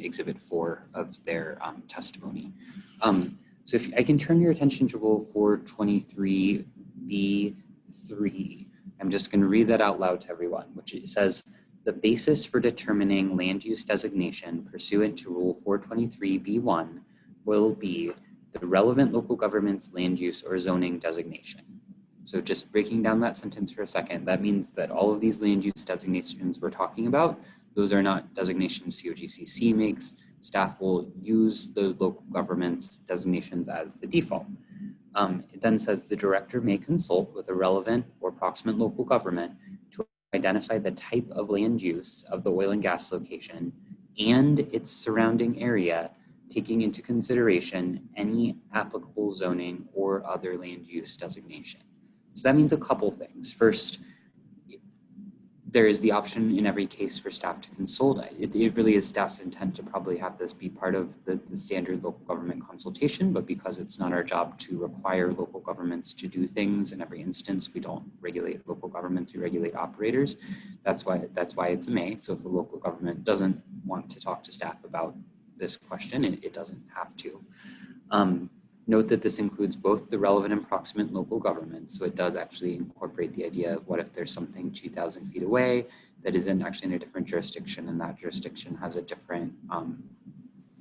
Exhibit 4 of their testimony. So if I can turn your attention to Rule 423B3, I'm just going to read that out loud to everyone, which it says, the basis for determining land use designation pursuant to Rule 423B1 will be the relevant local government's land use or zoning designation. So just breaking down that sentence for a second, that means that all of these land use designations we're talking about, those are not designations COGCC makes. Staff will use the local government's designations as the default. It then says the director may consult with a relevant or proximate local government to identify the type of land use of the oil and gas location and its surrounding area, taking into consideration any applicable zoning or other land use designation. So that means a couple things. First, there is the option in every case for staff to consult. It really is staff's intent to probably have this be part of the standard local government consultation, but because it's not our job to require local governments to do things in every instance, we don't regulate local governments, we regulate operators. That's why it's a may. So if a local government doesn't want to talk to staff about this question, it doesn't have to. Note that this includes both the relevant and proximate local government. So it does actually incorporate the idea of what if there's something 2,000 feet away that isn't actually in a different jurisdiction, and that jurisdiction has a different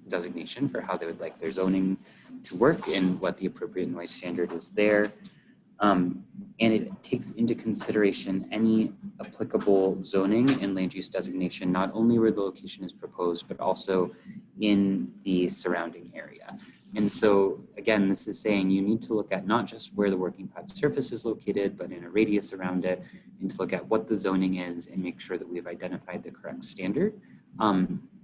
designation for how they would like their zoning to work and what the appropriate noise standard is there. And it takes into consideration any applicable zoning and land use designation, not only where the location is proposed, but also in the surrounding area. And so again, this is saying you need to look at not just where the working pad surface is located, but in a radius around it, and to look at what the zoning is and make sure that we've identified the correct standard.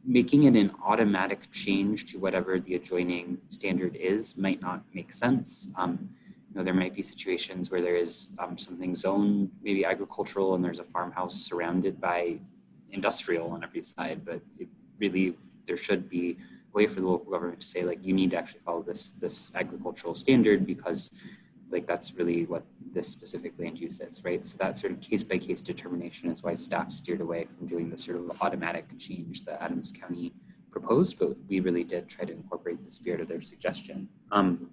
Making it an automatic change to whatever the adjoining standard is might not make sense. There might be situations where there is something zoned, maybe agricultural, and there's a farmhouse surrounded by industrial on every side, but there should be way for the local government to say, like, you need to actually follow this agricultural standard because, like, that's really what this specific land use is, right? So that sort of case-by-case determination is why staff steered away from doing the sort of automatic change that Adams County proposed, but we really did try to incorporate the spirit of their suggestion. And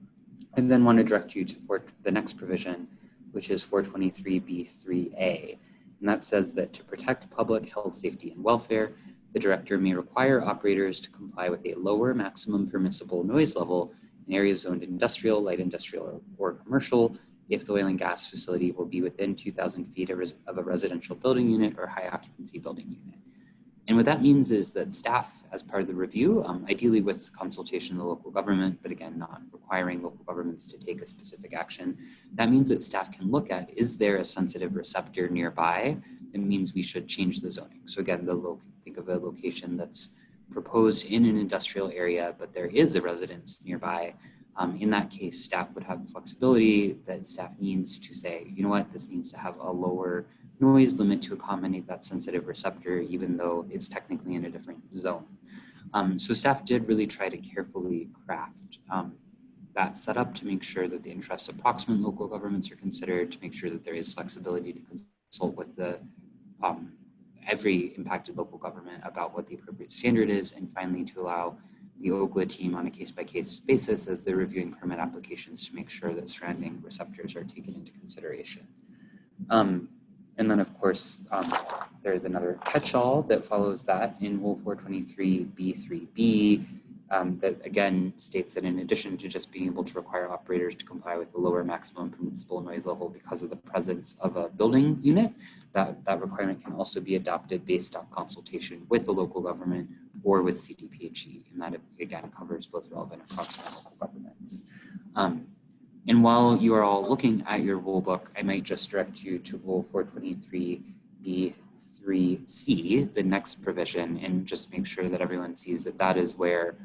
then want to direct you to the next provision, which is 423B3A. And that says that to protect public health, safety, and welfare, the director may require operators to comply with a lower maximum permissible noise level in areas zoned industrial, light industrial, or commercial if the oil and gas facility will be within 2,000 feet of a residential building unit or high occupancy building unit. And what that means is that staff, as part of the review, ideally with consultation of the local government, but again, not requiring local governments to take a specific action, that means that staff can look at, is there a sensitive receptor nearby? It means we should change the zoning. So again, think of a location that's proposed in an industrial area, but there is a residence nearby. In that case, staff would have flexibility that staff needs to say, you know what, this needs to have a lower noise limit to accommodate that sensitive receptor, even though it's technically in a different zone. So staff did really try to carefully craft that setup to make sure that the interests of proximate local governments are considered, to make sure that there is flexibility to consult with the every impacted local government about what the appropriate standard is, and finally to allow the OGLA team on a case-by-case basis as they're reviewing permit applications to make sure that surrounding receptors are taken into consideration. And then, of course, there's another catch-all that follows that in Rule 423B3B that again states that in addition to just being able to require operators to comply with the lower maximum permissible noise level because of the presence of a building unit, that requirement can also be adopted based on consultation with the local government or with CDPHE, and that again covers both relevant and proximate local governments. And while you are all looking at your rule book, I might just direct you to Rule 423B3C, the next provision, and just make sure that everyone sees that that is where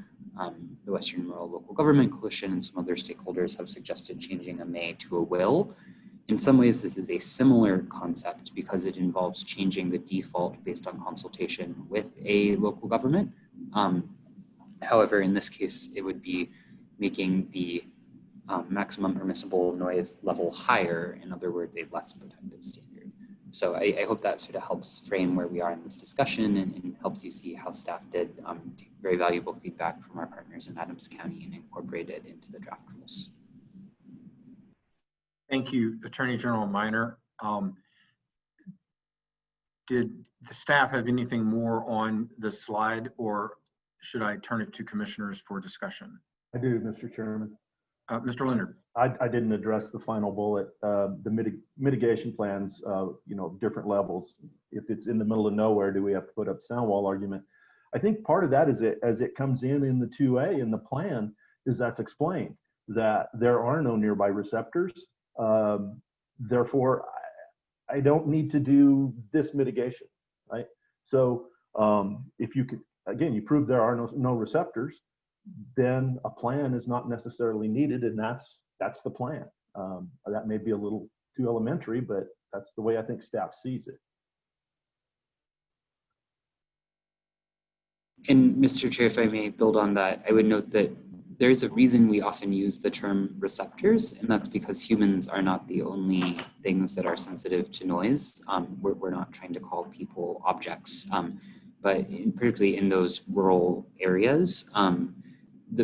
the Western Rural Local Government Coalition and some other stakeholders have suggested changing a may to a will. In some ways, this is a similar concept because it involves changing the default based on consultation with a local government. However, in this case, it would be making the maximum permissible noise level higher, in other words, a less protective standard. So I hope that sort of helps frame where we are in this discussion and helps you see how staff did take very valuable feedback from our partners in Adams County and incorporate it into the draft rules. Thank you, Attorney General Minor. Did the staff have anything more on the slide, or should I turn it to commissioners for discussion? I do, Mr. Chairman. Mr. Leonard. I didn't address the final bullet, the mitigation plans, different levels. If it's in the middle of nowhere, do we have to put up sound wall argument? I think part of that is as it comes in the 2A in the plan, is that's explained that there are no nearby receptors. Therefore, I don't need to do this mitigation, right? So if you could, again, you prove there are no receptors, then a plan is not necessarily needed, and that's the plan. That may be a little too elementary, but that's the way I think staff sees it. And Mr. Chair, if I may build on that, I would note that there's a reason we often use the term receptors, and that's because humans are not the only things that are sensitive to noise. We're not trying to call people objects, but particularly in those rural areas,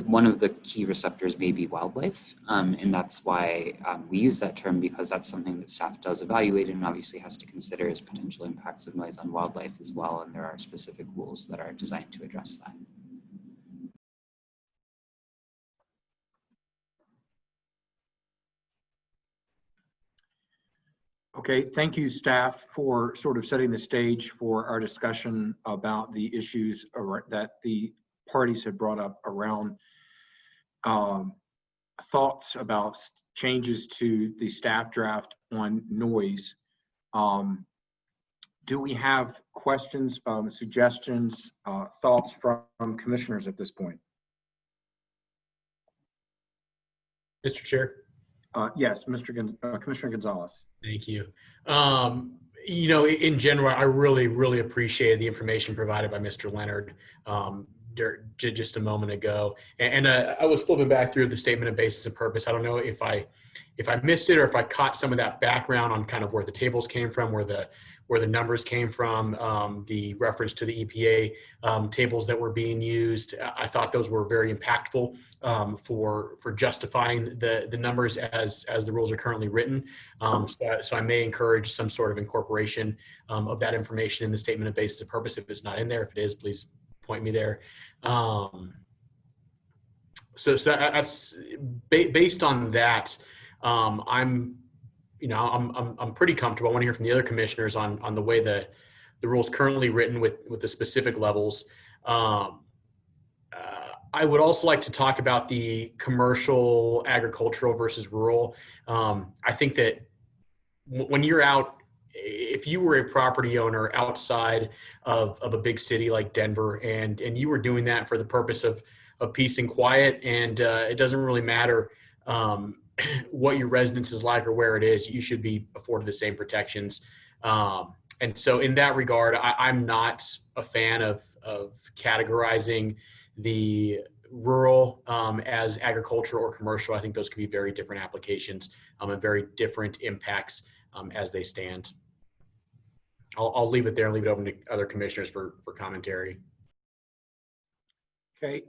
one of the key receptors may be wildlife, and that's why we use that term, because that's something that staff does evaluate and obviously has to consider as potential impacts of noise on wildlife as well, and there are specific rules that are designed to address that. Okay, thank you, staff, for sort of setting the stage for our discussion about the issues that the parties have brought up around thoughts about changes to the staff draft on noise. Do we have questions, suggestions, thoughts from commissioners at this point? Mr. Chair. Yes, Commissioner Gonzalez. Thank you. In general, I really appreciated the information provided by Mr. Leonard just a moment ago. And I was flipping back through the statement of basis and purpose. I don't know if I missed it or if I caught some of that background on kind of where the tables came from, where the numbers came from, the reference to the EPA tables that were being used. I thought those were very impactful for justifying the numbers as the rules are currently written. So I may encourage some sort of incorporation of that information in the statement of basis and purpose. If it's not in there, if it is, please point me there. So that's based on that. I'm pretty comfortable. I want to hear from the other commissioners on the way the rules currently written with the specific levels. I would also like to talk about the commercial, agricultural versus rural. I think that when you're out, if you were a property owner outside of a big city like Denver, and you were doing that for the purpose of peace and quiet, and it doesn't really matter what your residence is like or where it is, you should be afforded the same protections. And so in that regard, I'm not a fan of categorizing the rural as agricultural or commercial. I think those could be very different applications and very different impacts as they stand. I'll leave it there and leave it open to other commissioners for commentary. Okay,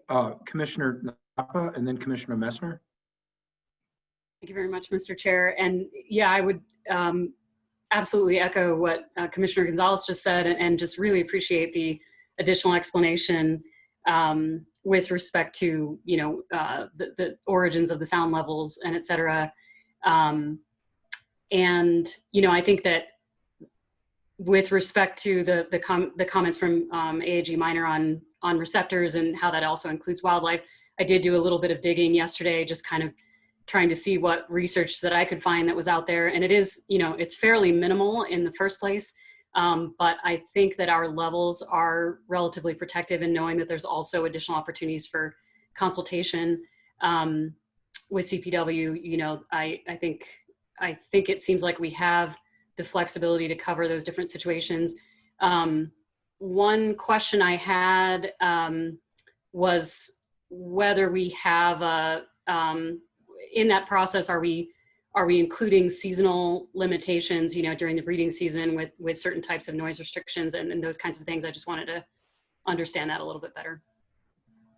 Commissioner Napa and then Commissioner Messner. Thank you very much, Mr. Chair. And yeah, I would absolutely echo what Commissioner Gonzalez just said, and just really appreciate the additional explanation with respect to, the origins of the sound levels and et cetera. And, I think that with respect to the comments from AAG Minor on receptors and how that also includes wildlife, I did do a little bit of digging yesterday, just kind of trying to see what research that I could find that was out there. And it is, it's fairly minimal in the first place. But I think that our levels are relatively protective, in knowing that there's also additional opportunities for consultation with CPW. I think it seems like we have the flexibility to cover those different situations. One question I had was whether we have in that process, are we including seasonal limitations, during the breeding season with certain types of noise restrictions and those kinds of things? I just wanted to understand that a little bit better.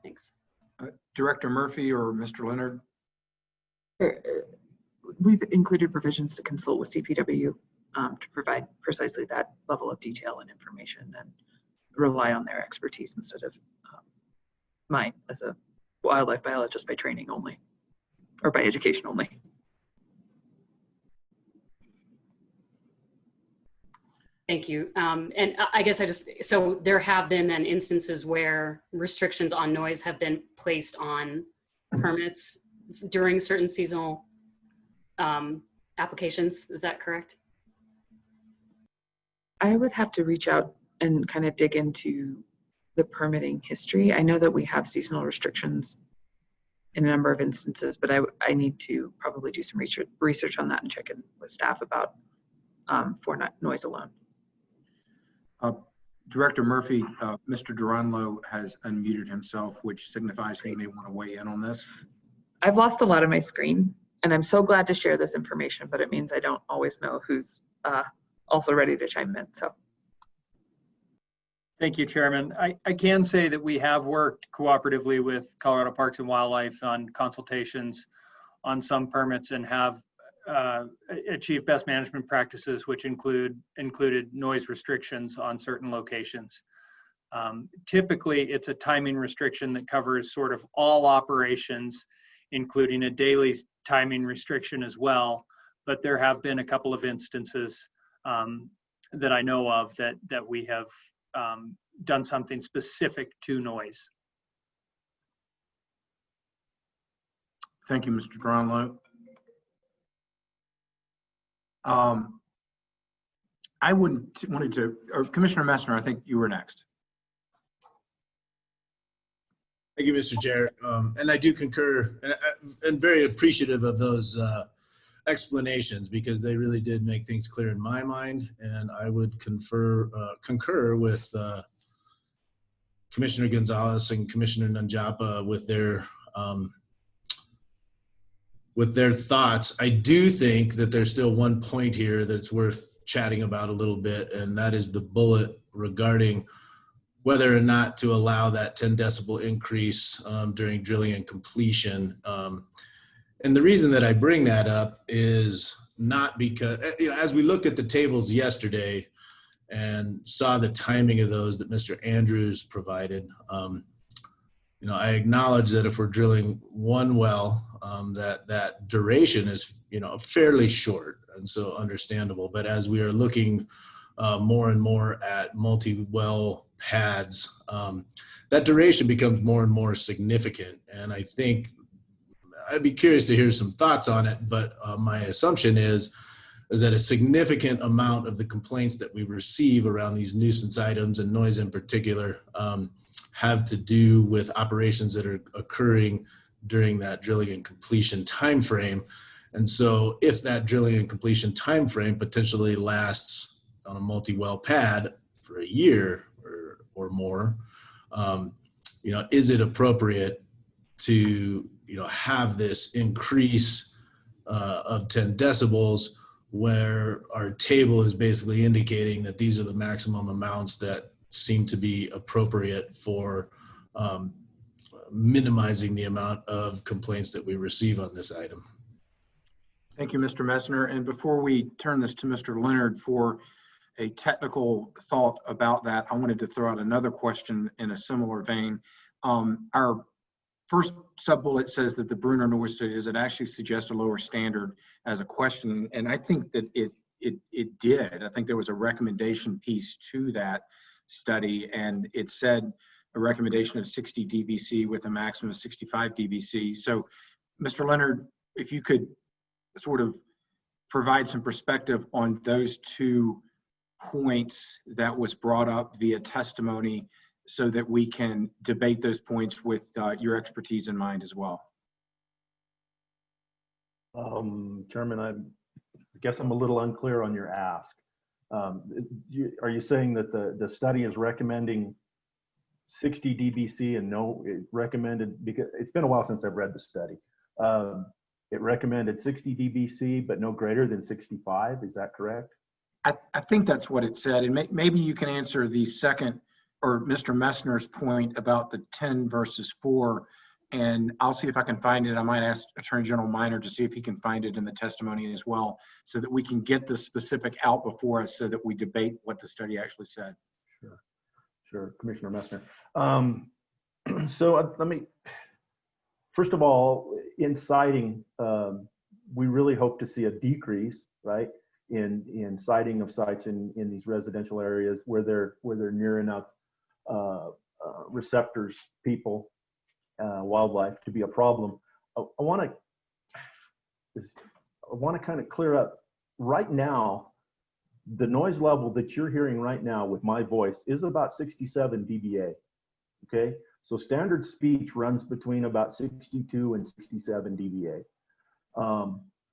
Thanks. Director Murphy or Mr. Leonard? We've included provisions to consult with CPW to provide precisely that level of detail and information and rely on their expertise instead of mine as a wildlife biologist by training only, or by education only. Thank you. And I guess so there have been then instances where restrictions on noise have been placed on permits during certain seasonal applications. Is that correct? I would have to reach out and kind of dig into the permitting history. I know that we have seasonal restrictions in a number of instances, but I need to probably do some research on that and check in with staff about for noise alone. Director Murphy, Mr. Duranlo has unmuted himself, which signifies he may want to weigh in on this. I've lost a lot of my screen, and I'm so glad to share this information, but it means I don't always know who's also ready to chime in. So. Thank you, Chairman. I can say that we have worked cooperatively with Colorado Parks and Wildlife on consultations on some permits and have achieved best management practices, which included noise restrictions on certain locations. Typically, it's a timing restriction that covers sort of all operations, including a daily timing restriction as well. But there have been a couple of instances that I know of that we have done something specific to noise. Thank you, Mr. Duranlo. I wanted to, or Commissioner Messner, I think you were next. Thank you, Mr. Chair. And I do concur and very appreciative of those explanations, because they really did make things clear in my mind. And I would concur with Commissioner Gonzalez and Commissioner Nanjapa with their thoughts. I do think that there's still one point here that's worth chatting about a little bit, and that is the bullet regarding whether or not to allow that 10 decibel increase during drilling and completion. And the reason that I bring that up is not because, as we looked at the tables yesterday and saw the timing of those that Mr. Andrews provided, I acknowledge that if we're drilling one well, that duration is, fairly short, and so understandable. But as we are looking more and more at multi-well pads, that duration becomes more and more significant. And I think I'd be curious to hear some thoughts on it, but my assumption is that a significant amount of the complaints that we receive around these nuisance items and noise in particular have to do with operations that are occurring during that drilling and completion time frame. And so if that drilling and completion time frame potentially lasts on a multi-well pad for a year or more, is it appropriate to have this increase of 10 decibels where our table is basically indicating that these are the maximum amounts that seem to be appropriate for minimizing the amount of complaints that we receive on this item. Thank you, Mr. Messner. And before we turn this to Mr. Leonard for a technical thought about that, I wanted to throw out another question in a similar vein. Our first sub-bullet says that the Bruner noise study, does it actually suggest a lower standard as a question? And I think that it did. I think there was a recommendation piece to that study, and it said a recommendation of 60 dBc with a maximum of 65 dBc. So, Mr. Leonard, if you could sort of provide some perspective on those 2 points that was brought up via testimony, so that we can debate those points with your expertise in mind as well. Chairman, I guess I'm a little unclear on your ask. Are you saying that the study is recommending 60 dBc and it recommended, because it's been a while since I've read the study, it recommended 60 dBc but no greater than 65, is that correct? I think that's what it said, and maybe you can answer the second, or Mr. Messner's point about the 10 versus 4 And I'll see if I can find it. I might ask Attorney General Minor to see if he can find it in the testimony as well, so that we can get the specific out before us so that we debate what the study actually said. Sure, Commissioner Messner. So let me, first of all, in siting, we really hope to see a decrease, right, in siting of sites in these residential areas where they're near enough receptors, people, wildlife to be a problem. I want to kind of clear up right now. The noise level that you're hearing right now with my voice is about 67 dBA. Okay, so standard speech runs between about 62 and 67 dBA.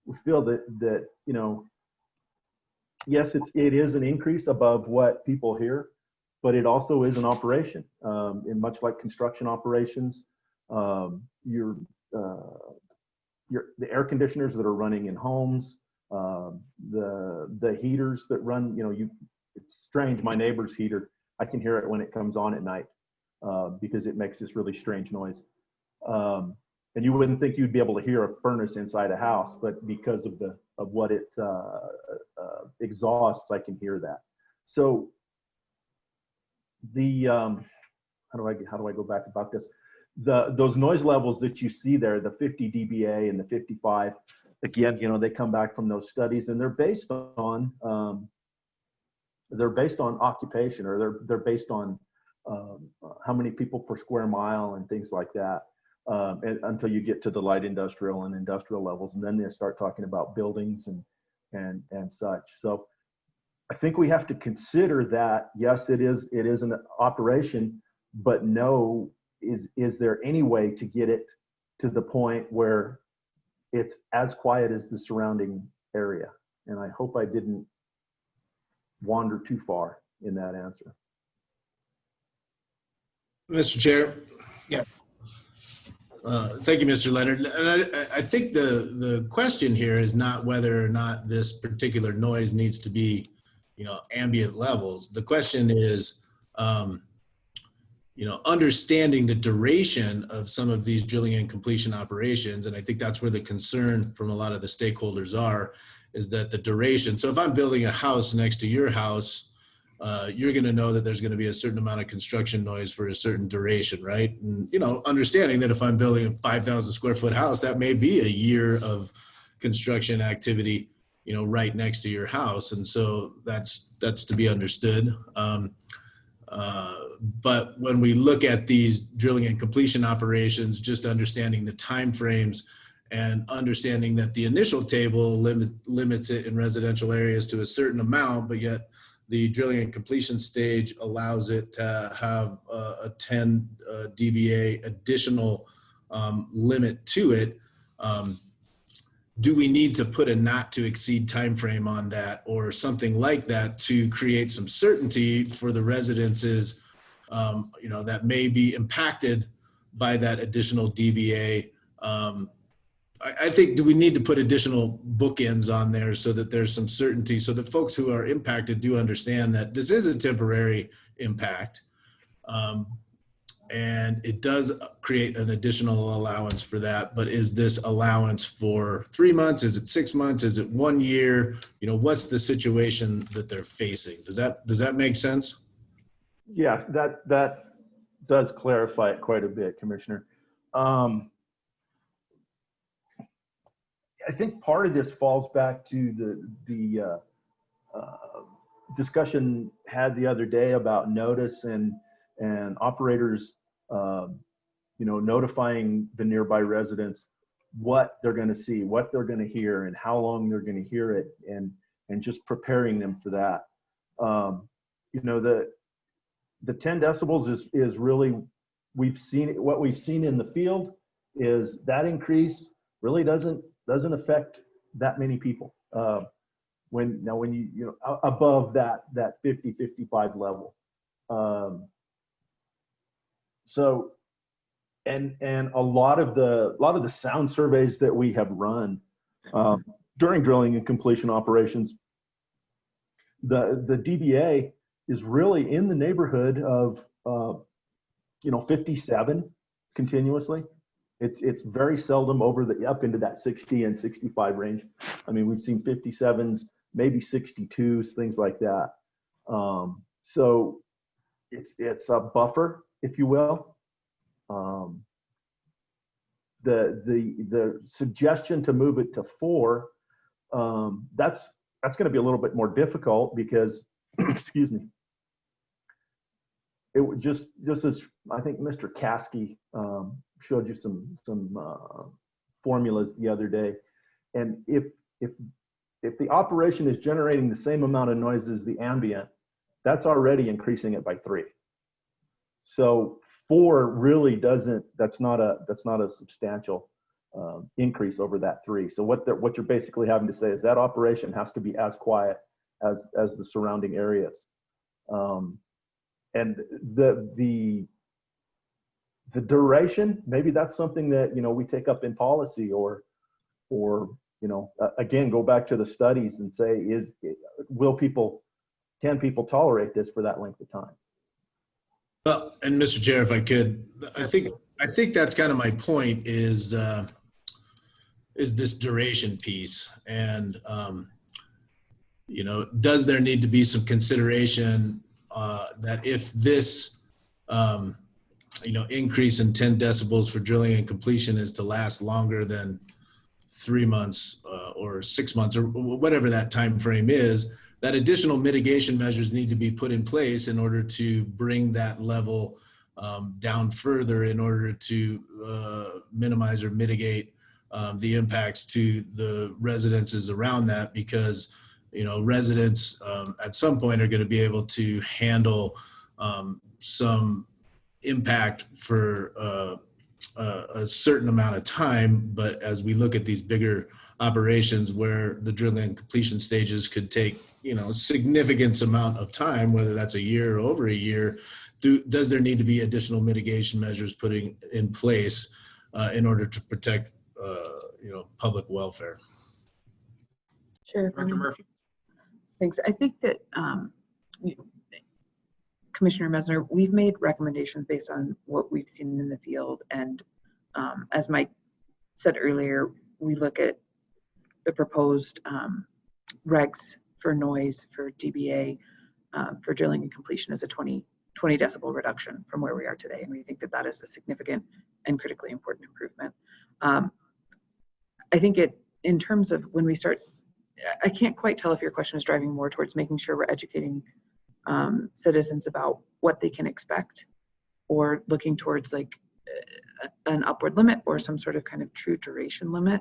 We feel that you know, yes, it is an increase above what people hear, but it also is an operation. And much like construction operations, the air conditioners that are running in homes, the heaters that run, you know, it's strange. My neighbor's heater, I can hear it when it comes on at night because it makes this really strange noise. And you wouldn't think you'd be able to hear a furnace inside a house, but because of what it exhausts, I can hear that. So the how do I go back about this? Those noise levels that you see there, the 50 dBA and the 55, again, you know, they come back from those studies, and they're based on occupation, or they're based on how many people per square mile and things like that, and until you get to the light industrial and industrial levels, and then they start talking about buildings and such. So I think we have to consider that, yes, it is an operation, but no, is there any way to get it to the point where it's as quiet as the surrounding area? And I hope I didn't wander too far in that answer. Mr. Chair. Yeah. Thank you, Mr. Leonard. And I think the question here is not whether or not this particular noise needs to be, you know, ambient levels. The question is, you know, understanding the duration of some of these drilling and completion operations. And I think that's where the concern from a lot of the stakeholders are, is that the duration. So if I'm building a house next to your house, you're going to know that there's going to be a certain amount of construction noise for a certain duration, right? And, you know, understanding that if I'm building a 5,000 square foot house, that may be a year of construction activity, you know, right next to your house. And so that's to be understood. But when we look at these drilling and completion operations, just understanding the timeframes and understanding that the initial table limits it in residential areas to a certain amount, but yet the drilling and completion stage allows it to have a 10 dBA additional limit to it. Do we need to put a not to exceed time frame on that or something like that to create some certainty for the residences, you know, that may be impacted by that additional dBA? I think, do we need to put additional bookends on there so that there's some certainty, so that folks who are impacted do understand that this is a temporary impact, and it does create an additional allowance for that. But is this allowance for 3 months? Is it 6 months? Is it 1 year? You know, what's the situation that they're facing? Does that make sense? Yeah, that does clarify it quite a bit, Commissioner. I think part of this falls back to the discussion had the other day about notice and operators, you know, notifying the nearby residents what they're going to see, what they're going to hear, and how long they're going to hear it, and just preparing them for that. You know, the 10 decibels is really, what we've seen in the field is that increase really doesn't affect that many people. When you know, above that 50, 55 level. So, and a lot of the sound surveys that we have run during drilling and completion operations, the dBA is really in the neighborhood of you know, 57 continuously. It's very seldom up into that 60 and 65 range. I mean, we've seen 57s, maybe 62s, things like that. So it's a buffer, if you will. The suggestion to move it to 4, that's going to be a little bit more difficult because, excuse me, it would just as I think Mr. Caskey showed you some formulas the other day, and if the operation is generating the same amount of noise as the ambient, that's already increasing it by 3. So 4 really doesn't. That's not a substantial increase over that 3. So what you're basically having to say is that operation has to be as quiet as the surrounding areas. And the duration, maybe that's something that, we take up in policy or again, go back to the studies and say, can people tolerate this for that length of time? Well, and Mr. Chair, if I could, I think that's kind of my point is this duration piece. And, does there need to be some consideration that if this, increase in 10 decibels for drilling and completion is to last longer than 3 months or 6 months or whatever that time frame is, that additional mitigation measures need to be put in place in order to bring that level down further in order to minimize or mitigate the impacts to the residences around that, because residents at some point are going to be able to handle some impact for a certain amount of time. But as we look at these bigger operations where the drilling and completion stages could take significant amount of time, whether that's a year or over a year, does there need to be additional mitigation measures putting in place in order to protect public welfare? Sure. Dr. Murphy. Thanks. I think that Commissioner Mesner, we've made recommendations based on what we've seen in the field. And as Mike said earlier, we look at the proposed regs for noise for DBA for drilling and completion as a 20 decibel reduction from where we are today. And we think that that is a significant and critically important improvement. I think in terms of when we start, I can't quite tell if your question is driving more towards making sure we're educating citizens about what they can expect, or looking towards like an upward limit or some sort of kind of true duration limit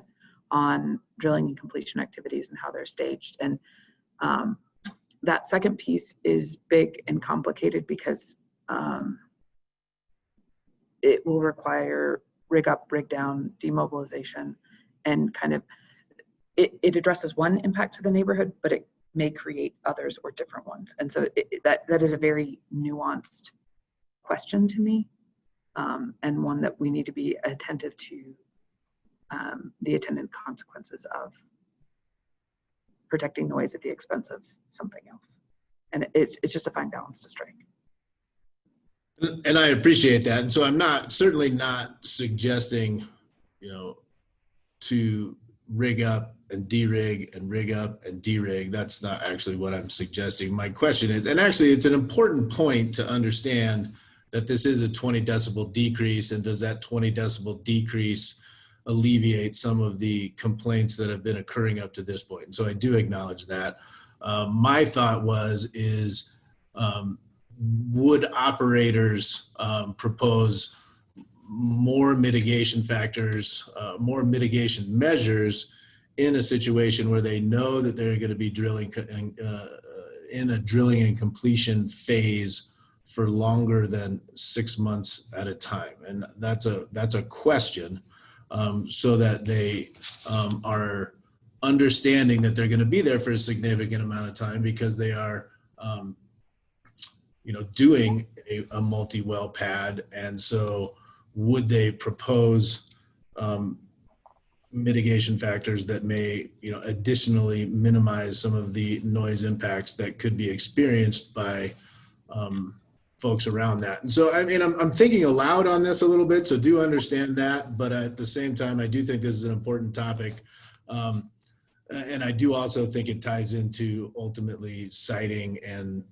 on drilling and completion activities and how they're staged. And that second piece is big and complicated because it will require rig up, rig down, demobilization, and kind of it addresses one impact to the neighborhood, but it may create others or different ones. And so that is a very nuanced question to me, and one that we need to be attentive to the attendant consequences of protecting noise at the expense of something else. And it's just a fine balance to strike. And I appreciate that. And so I'm certainly not suggesting, to rig up and de-rig and rig up and de-rig. That's not actually what I'm suggesting. My question is, and actually it's an important point to understand that this is a 20 decibel decrease, and does that 20 decibel decrease alleviate some of the complaints that have been occurring up to this point? And so I do acknowledge that. My thought is would operators propose more mitigation factors, more mitigation measures in a situation where they know that they're going to be drilling in a drilling and completion phase for longer than 6 months at a time? And that's a question, so that they are understanding that they're going to be there for a significant amount of time because they are doing a multi-well pad. And so would they propose mitigation factors that may additionally minimize some of the noise impacts that could be experienced by folks around that. And so, I mean, I'm thinking aloud on this a little bit, so do understand that. But at the same time, I do think this is an important topic. And I do also think it ties into ultimately citing and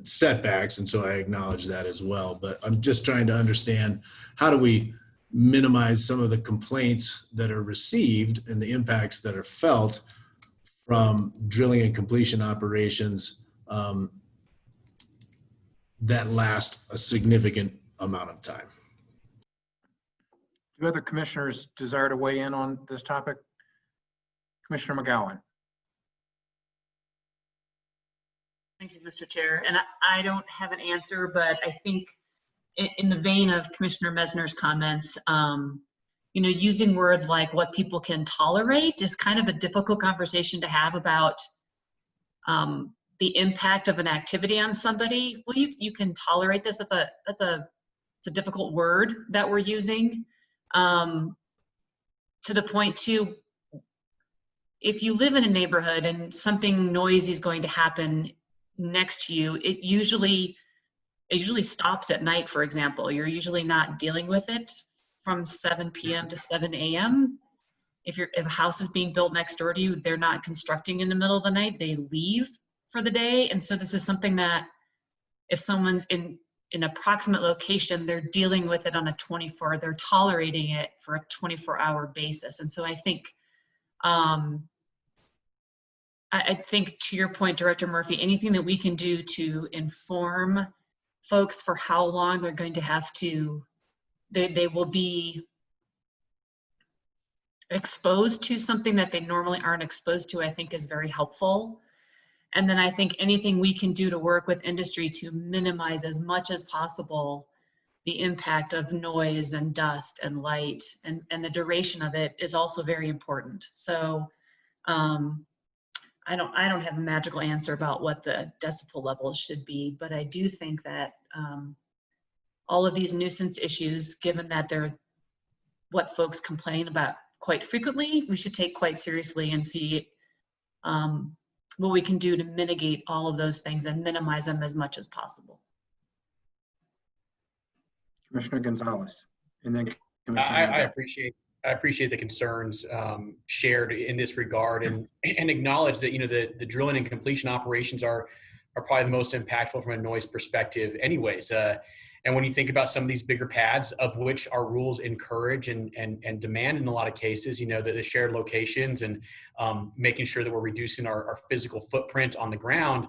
setbacks. And so I acknowledge that as well. But I'm just trying to understand, how do we minimize some of the complaints that are received and the impacts that are felt from drilling and completion operations that last a significant amount of time. Do other commissioners desire to weigh in on this topic? Commissioner McGowan. Thank you, Mr. Chair. And I don't have an answer, but I think in the vein of Commissioner Mesner's comments, using words like what people can tolerate is kind of a difficult conversation to have about the impact of an activity on somebody. Well, you can tolerate this. It's a difficult word that we're using. To the point too, if you live in a neighborhood and something noisy is going to happen next to you, it usually stops at night, for example. You're usually not dealing with it from 7 p.m. to 7 a.m. If a house is being built next door to you, they're not constructing in the middle of the night, they leave for the day. And so this is something that if someone's in an approximate location, they're dealing with it on they're tolerating it for a 24-hour basis. And so I think, I think to your point, Director Murphy, anything that we can do to inform folks for how long they're going to have to, they will be exposed to something that they normally aren't exposed to, I think is very helpful. And then I think anything we can do to work with industry to minimize as much as possible the impact of noise and dust and light and the duration of it is also very important. So I don't have a magical answer about what the decibel levels should be, but I do think that all of these nuisance issues, given that they're what folks complain about quite frequently, we should take quite seriously and see what we can do to mitigate all of those things and minimize them as much as possible. Commissioner Gonzalez, and then Commissioner I appreciate the concerns shared in this regard, and acknowledge that the drilling and completion operations are probably the most impactful from a noise perspective, anyways. And when you think about some of these bigger pads, of which our rules encourage and demand in a lot of cases, the shared locations and making sure that we're reducing our physical footprint on the ground,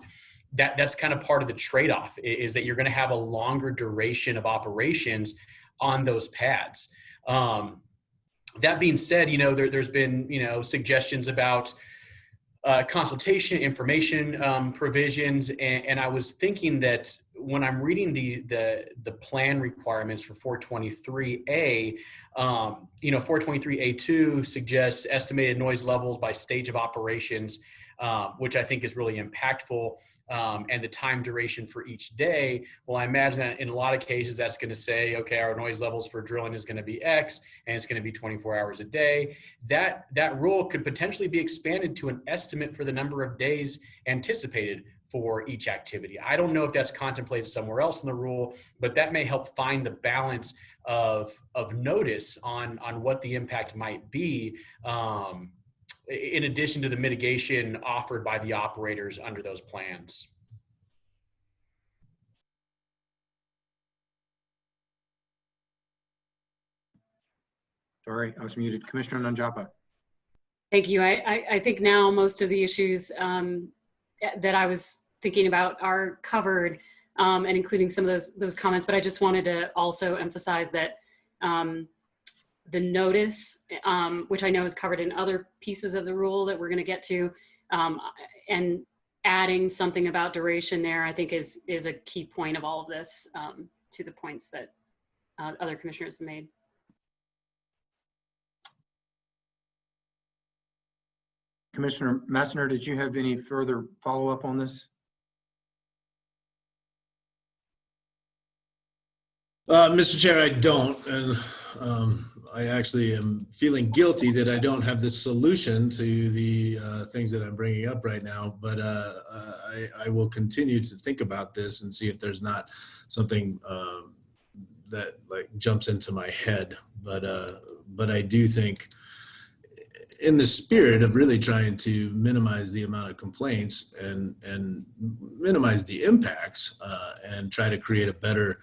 that's kind of part of the trade-off, is that you're going to have a longer duration of operations on those pads. That being said, there's been, suggestions about consultation, information provisions, and I was thinking that when I'm reading the plan requirements for 423A, 423A2 suggests estimated noise levels by stage of operations, which I think is really impactful, and the time duration for each day. Well, I imagine that in a lot of cases that's going to say, okay, our noise levels for drilling is going to be X, and it's going to be 24 hours a day. That rule could potentially be expanded to an estimate for the number of days anticipated for each activity. I don't know if that's contemplated somewhere else in the rule, but that may help find the balance of notice on what the impact might be, in addition to the mitigation offered by the operators under those plans. Sorry, I was muted. Commissioner Nanjapa. Thank you. I think now most of the issues that I was thinking about are covered, and including some of those comments, but I just wanted to also emphasize that the notice, which I know is covered in other pieces of the rule that we're going to get to, and adding something about duration there, I think is a key point of all of this, to the points that other commissioners have made. Commissioner Messner, did you have any further follow-up on this? Mr. Chair, I don't, and I actually am feeling guilty that I don't have the solution to the things that I'm bringing up right now, but I will continue to think about this and see if there's not something that like jumps into my head. But I do think, in the spirit of really trying to minimize the amount of complaints and minimize the impacts and try to create a better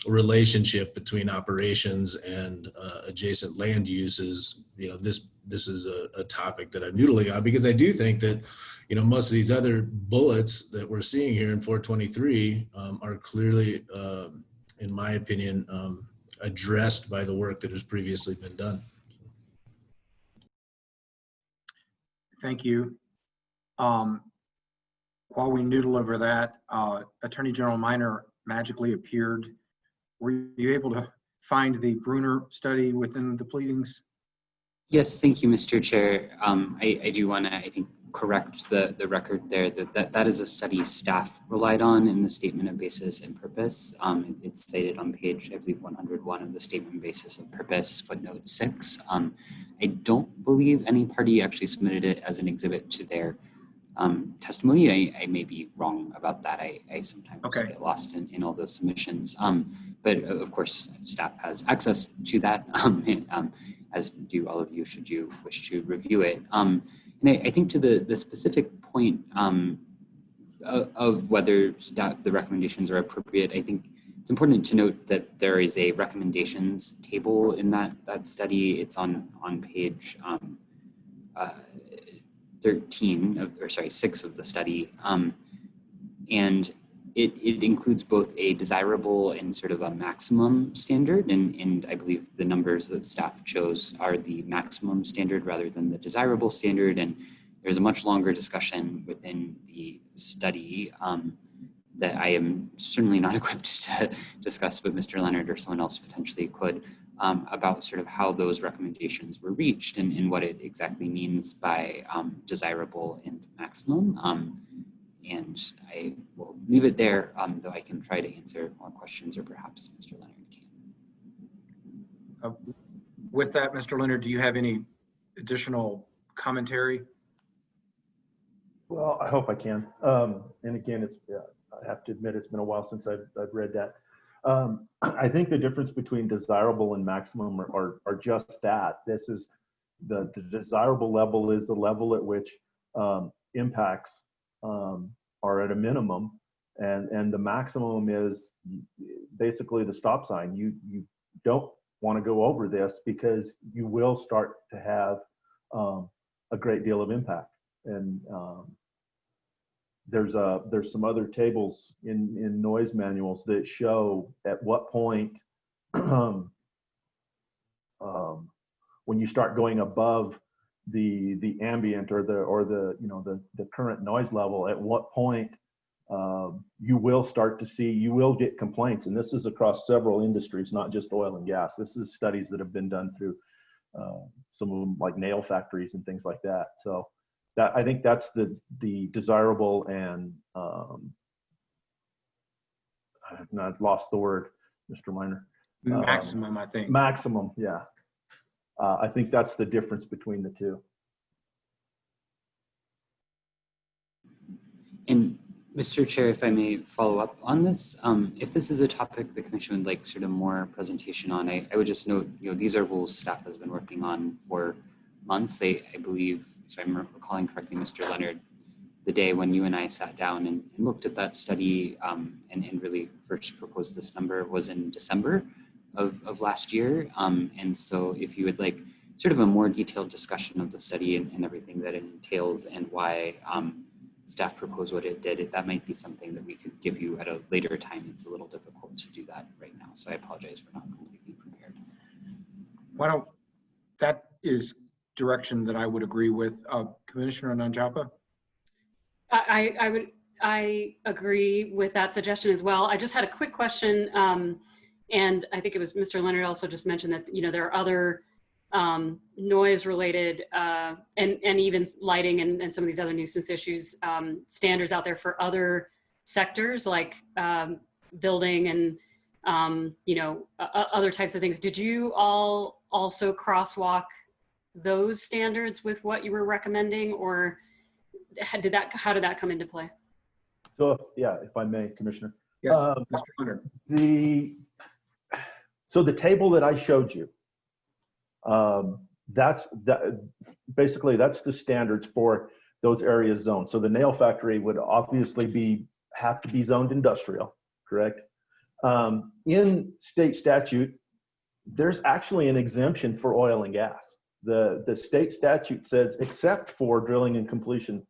relationship between operations and adjacent land uses, this is a topic that I'm noodling on, because I do think that, most of these other bullets that we're seeing here in 423 are clearly, in my opinion, addressed by the work that has previously been done. Thank you. While we noodle over that, Attorney General Minor magically appeared. Were you able to find the Bruner study within the pleadings? Yes, thank you, Mr. Chair. I do want to, I think, correct the record there that is a study staff relied on in the statement of basis and purpose. It's cited on page, I believe, 101 of the statement of basis and purpose, footnote 6. I don't believe any party actually submitted it as an exhibit to their testimony. I may be wrong about that. I sometimes get lost in all those submissions. But of course, staff has access to that, as do all of you should you wish to review it. And I think to the specific point of whether the recommendations are appropriate, I think it's important to note that there is a recommendations table in that study. It's on page 6 of the study. And it includes both a desirable and sort of a maximum standard. And I believe the numbers that staff chose are the maximum standard rather than the desirable standard. And there's a much longer discussion within the study that I am certainly not equipped to discuss, but Mr. Leonard or someone else potentially could, about sort of how those recommendations were reached and what it exactly means by desirable and maximum. And I will leave it there, though I can try to answer more questions, or perhaps Mr. Leonard can. With that, Mr. Leonard, do you have any additional commentary? Well, I hope I can. And again, I have to admit, it's been a while since I've read that. I think the difference between desirable and maximum are just that. This is the desirable level is the level at which impacts are at a minimum, and the maximum is basically the stop sign. You don't want to go over this because you will start to have a great deal of impact. And there's some other tables in noise manuals that show at what point when you start going above the ambient or the current noise level, at what point you will get complaints. And this is across several industries, not just oil and gas. This is studies that have been done through some of them, like nail factories and things like that. So I think that's the desirable, and I've lost the word, Mr. Minor. Maximum, I think. Maximum, yeah. I think that's the difference between the two. And Mr. Chair, if I may follow up on this, if this is a topic the commission would like sort of more presentation on, I would just note, these are rules staff has been working on for months. I believe, so I'm recalling correctly, Mr. Leonard, the day when you and I sat down and looked at that study and really first proposed this number was in December of last year. And so if you would like sort of a more detailed discussion of the study and everything that it entails and why staff proposed what it did, that might be something that we could give you at a later time. It's a little difficult to do that right now. So I apologize for not completely prepared. That is direction that I would agree with. Commissioner Nanjapa? I agree with that suggestion as well. I just had a quick question. And I think it was Mr. Leonard also just mentioned that, there are other noise related and even lighting and some of these other nuisance issues, standards out there for other sectors like building and other types of things. Did you all also crosswalk those standards with what you were recommending, or how did that come into play? So, yeah, if I may, Commissioner. Yes, Mr. Hunter. So the table that I showed you, basically that's the standards for those areas zoned. So the nail factory would obviously have to be zoned industrial, correct? In state statute, there's actually an exemption for oil and gas. The state statute says except for drilling and completion,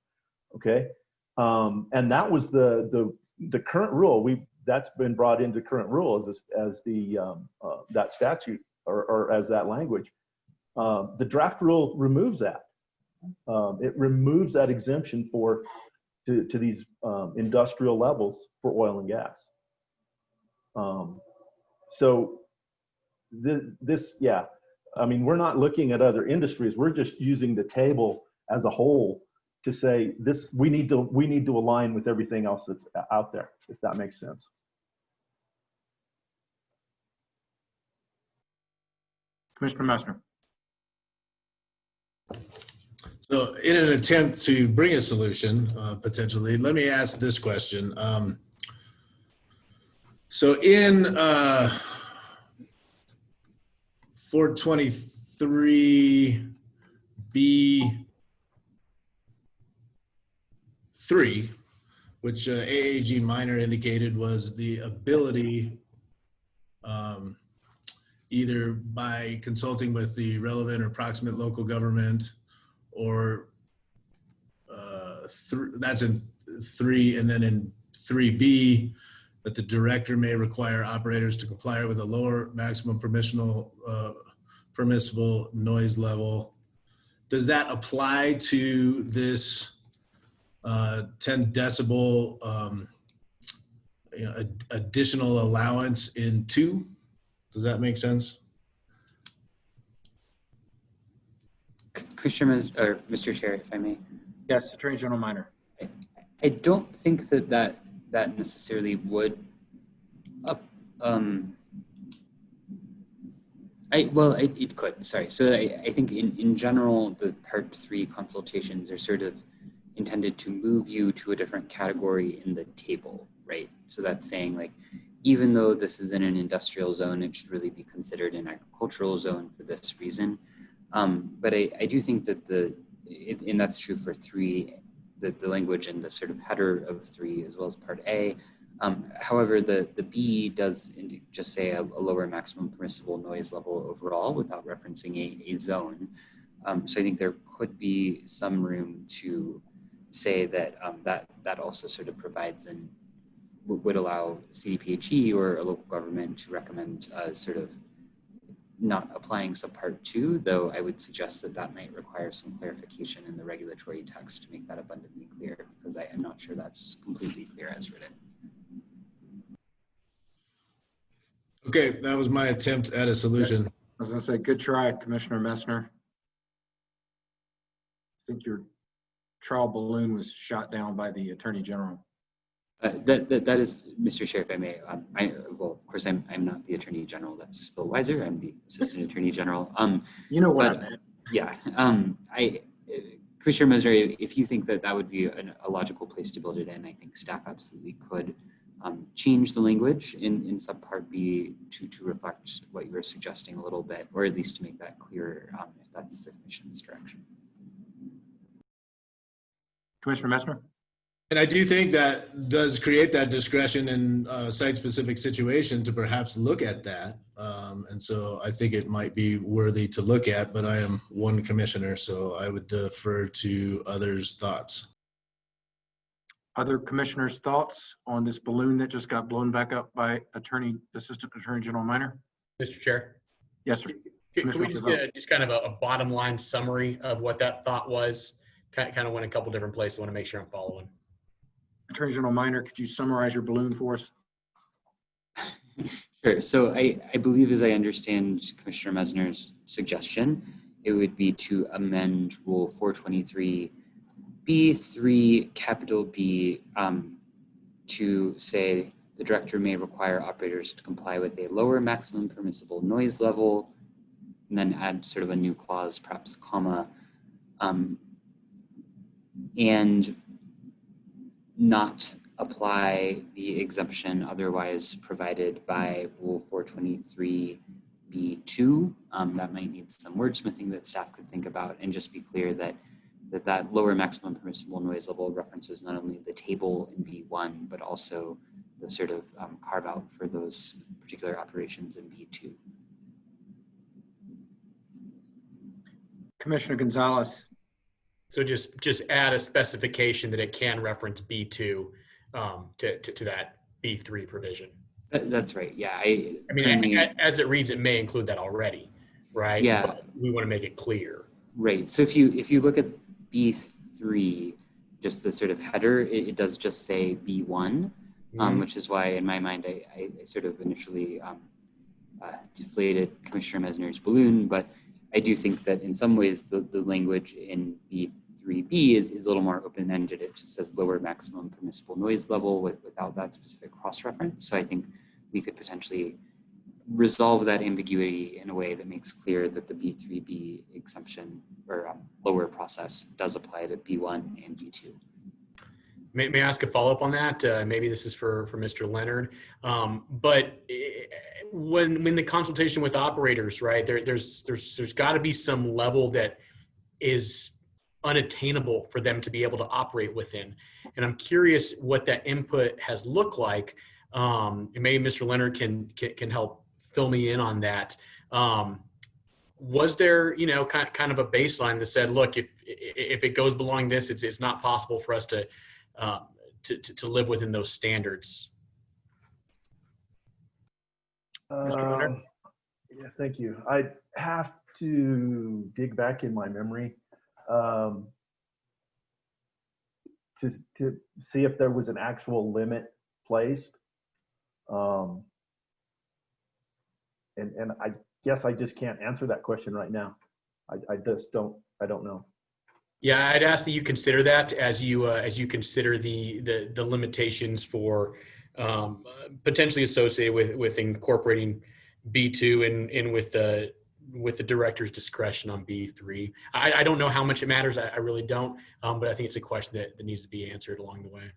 okay? And that was the current rule. That's been brought into current rule as that statute or as that language. The draft rule removes that. It removes that exemption to these industrial levels for oil and gas. So we're not looking at other industries. We're just using the table as a whole to say this. We need to align with everything else that's out there, if that makes sense. Commissioner Messner. So in an attempt to bring a solution, potentially, let me ask this question. So in 423B3, which AAG minor indicated was the ability, either by consulting with the relevant or proximate local government, or that's in 3, and then in 3B, that the director may require operators to comply with a lower maximum permissible noise level. Does that apply to this 10 decibel additional allowance in 2? Does that make sense? Commissioner, or Mr. Chair, if I may. Yes, Attorney General Minor. I don't think that necessarily would it could, sorry. So I think in general, the Part 3 consultations are sort of intended to move you to a different category in the table, right? So that's saying, like, even though this is in an industrial zone, it should really be considered an agricultural zone for this reason. But I do think that and that's true for 3, the language and the sort of header of 3 as well as Part A. However, the B does just say a lower maximum permissible noise level overall without referencing a zone. So I think there could be some room to say that that also sort of provides and would allow CDPHE or a local government to recommend sort of not applying subpart 2, though I would suggest that might require some clarification in the regulatory text to make that abundantly clear, because I am not sure that's completely clear as written. Okay, that was my attempt at a solution. I was going to say, good try, Commissioner Messner. I think your trial balloon was shot down by the Attorney General. That is, Mr. Chair, if I may, well, of course, I'm not the Attorney General. That's Phil Weiser. I'm the Assistant Attorney General. You know what I meant. Yeah. Commissioner Mesner, if you think that would be a logical place to build it in, I think staff absolutely could change the language in subpart B to reflect what you were suggesting a little bit, or at least to make that clearer if that's the Commission's direction. Commissioner Messner? And I do think that does create that discretion in site-specific situation to perhaps look at that. And so I think it might be worthy to look at, but I am one commissioner, so I would defer to others' thoughts. Other commissioners' thoughts on this balloon that just got blown back up by Assistant Attorney General Minor? Mr. Chair? Yes, sir. Can we just get just kind of a bottom line summary of what that thought was? Kind of went a couple different places. I want to make sure I'm following. Attorney General Minor, could you summarize your balloon for us? Sure. So I believe, as I understand Commissioner Mesner's suggestion, it would be to amend Rule 423B3 capital B to say the director may require operators to comply with a lower maximum permissible noise level, and then add sort of a new clause, perhaps comma, and not apply the exemption otherwise provided by Rule 423B2. That might need some wordsmithing that staff could think about, and just be clear that that lower maximum permissible noise level references not only the table in B1, but also the sort of carve out for those particular operations in B2. Commissioner Gonzalez. So just add a specification that it can reference B2 to that B3 provision. That's right. Yeah. I mean, as it reads, it may include that already, right? Yeah. But we want to make it clear. Right. So if you look at B3, just the sort of header, it does just say B1, which is why in my mind I sort of initially deflated Commissioner Mesner's balloon, but I do think that in some ways the language in B3B is a little more open-ended. It just says lower maximum permissible noise level without that specific cross-reference. So I think we could potentially resolve that ambiguity in a way that makes clear that the B3B exemption or lower process does apply to B1 and B2. May I ask a follow-up on that? Maybe this is for Mr. Leonard. But when the consultation with operators, right, there's got to be some level that is unattainable for them to be able to operate within. And I'm curious what that input has looked like. And maybe Mr. Leonard can help fill me in on that. Was there, kind of a baseline that said, look, if it goes below this, it's not possible for us to live within those standards? Mr. Leonard? Yeah, thank you. I have to dig back in my memory to see if there was an actual limit placed. And I guess I just can't answer that question right now. I don't know. Yeah, I'd ask that you consider that as you consider the limitations for potentially associated with incorporating B2 and with the director's discretion on B3. I don't know how much it matters. I really don't. But I think it's a question that needs to be answered along the way.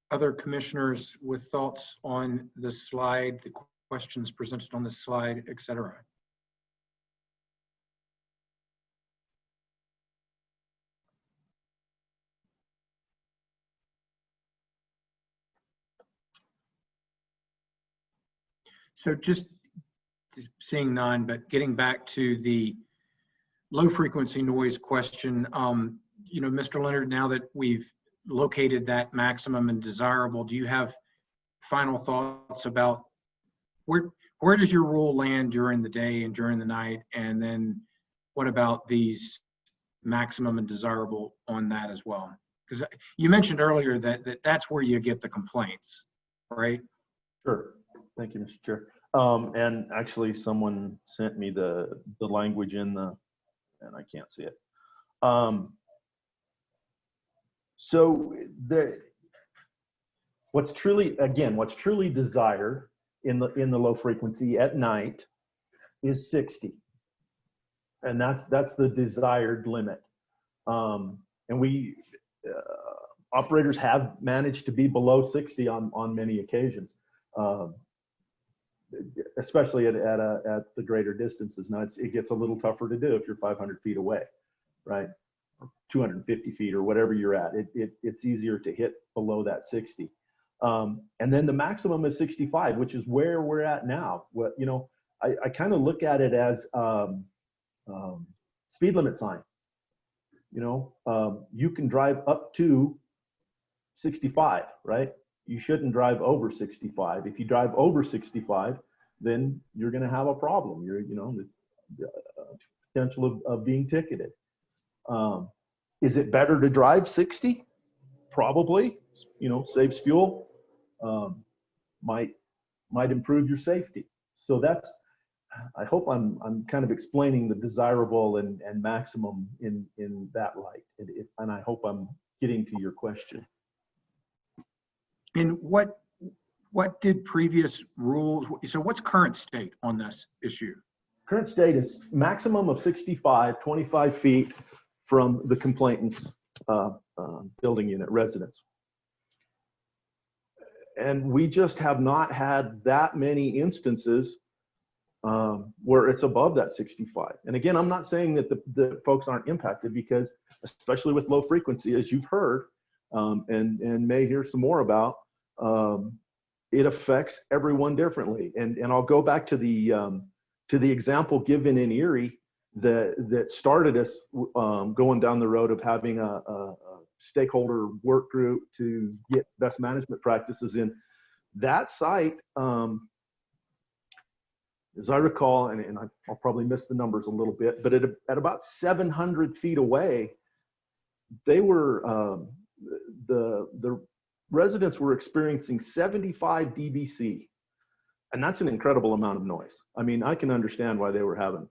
Other commissioners with thoughts on the slide, the questions presented on the slide, et cetera? So just seeing none, but getting back to the low frequency noise question, Mr. Leonard, now that we've located that maximum and desirable, do you have final thoughts about where does your rule land during the day and during the night? And then what about these maximum and desirable on that as well? Because you mentioned earlier that's where you get the complaints, right? Sure. Thank you, Mr. Chair. And actually someone sent me the language and I can't see it. So what's truly desired in the low frequency at night is 60. And that's the desired limit. And we operators have managed to be below 60 on many occasions. Especially at the greater distances. Now it gets a little tougher to do if you're 500 feet away, right? Or 250 feet or whatever you're at. It's easier to hit below that 60. And then the maximum is 65, which is where we're at now. I kind of look at it as speed limit sign. You can drive up to 65, right? You shouldn't drive over 65. If you drive over 65, then you're going to have a problem. The potential of being ticketed. Is it better to drive 60? Probably. Saves fuel. Might improve your safety. So I hope I'm kind of explaining the desirable and maximum in that light. And I hope I'm getting to your question. And what did previous rules, so what's current state on this issue? Current state is maximum of 65, 25 feet from the complainant's building unit residence. And we just have not had that many instances where it's above that 65. And again, I'm not saying that the folks aren't impacted, because especially with low frequency, as you've heard, and may hear some more about, it affects everyone differently. And I'll go back to the example given in Erie that started us going down the road of having a stakeholder work group to get best management practices in. That site, as I recall, and I'll probably miss the numbers a little bit, but at about 700 feet away, they were, the residents were experiencing 75 dBc. And that's an incredible amount of noise. I mean, I can understand why they were having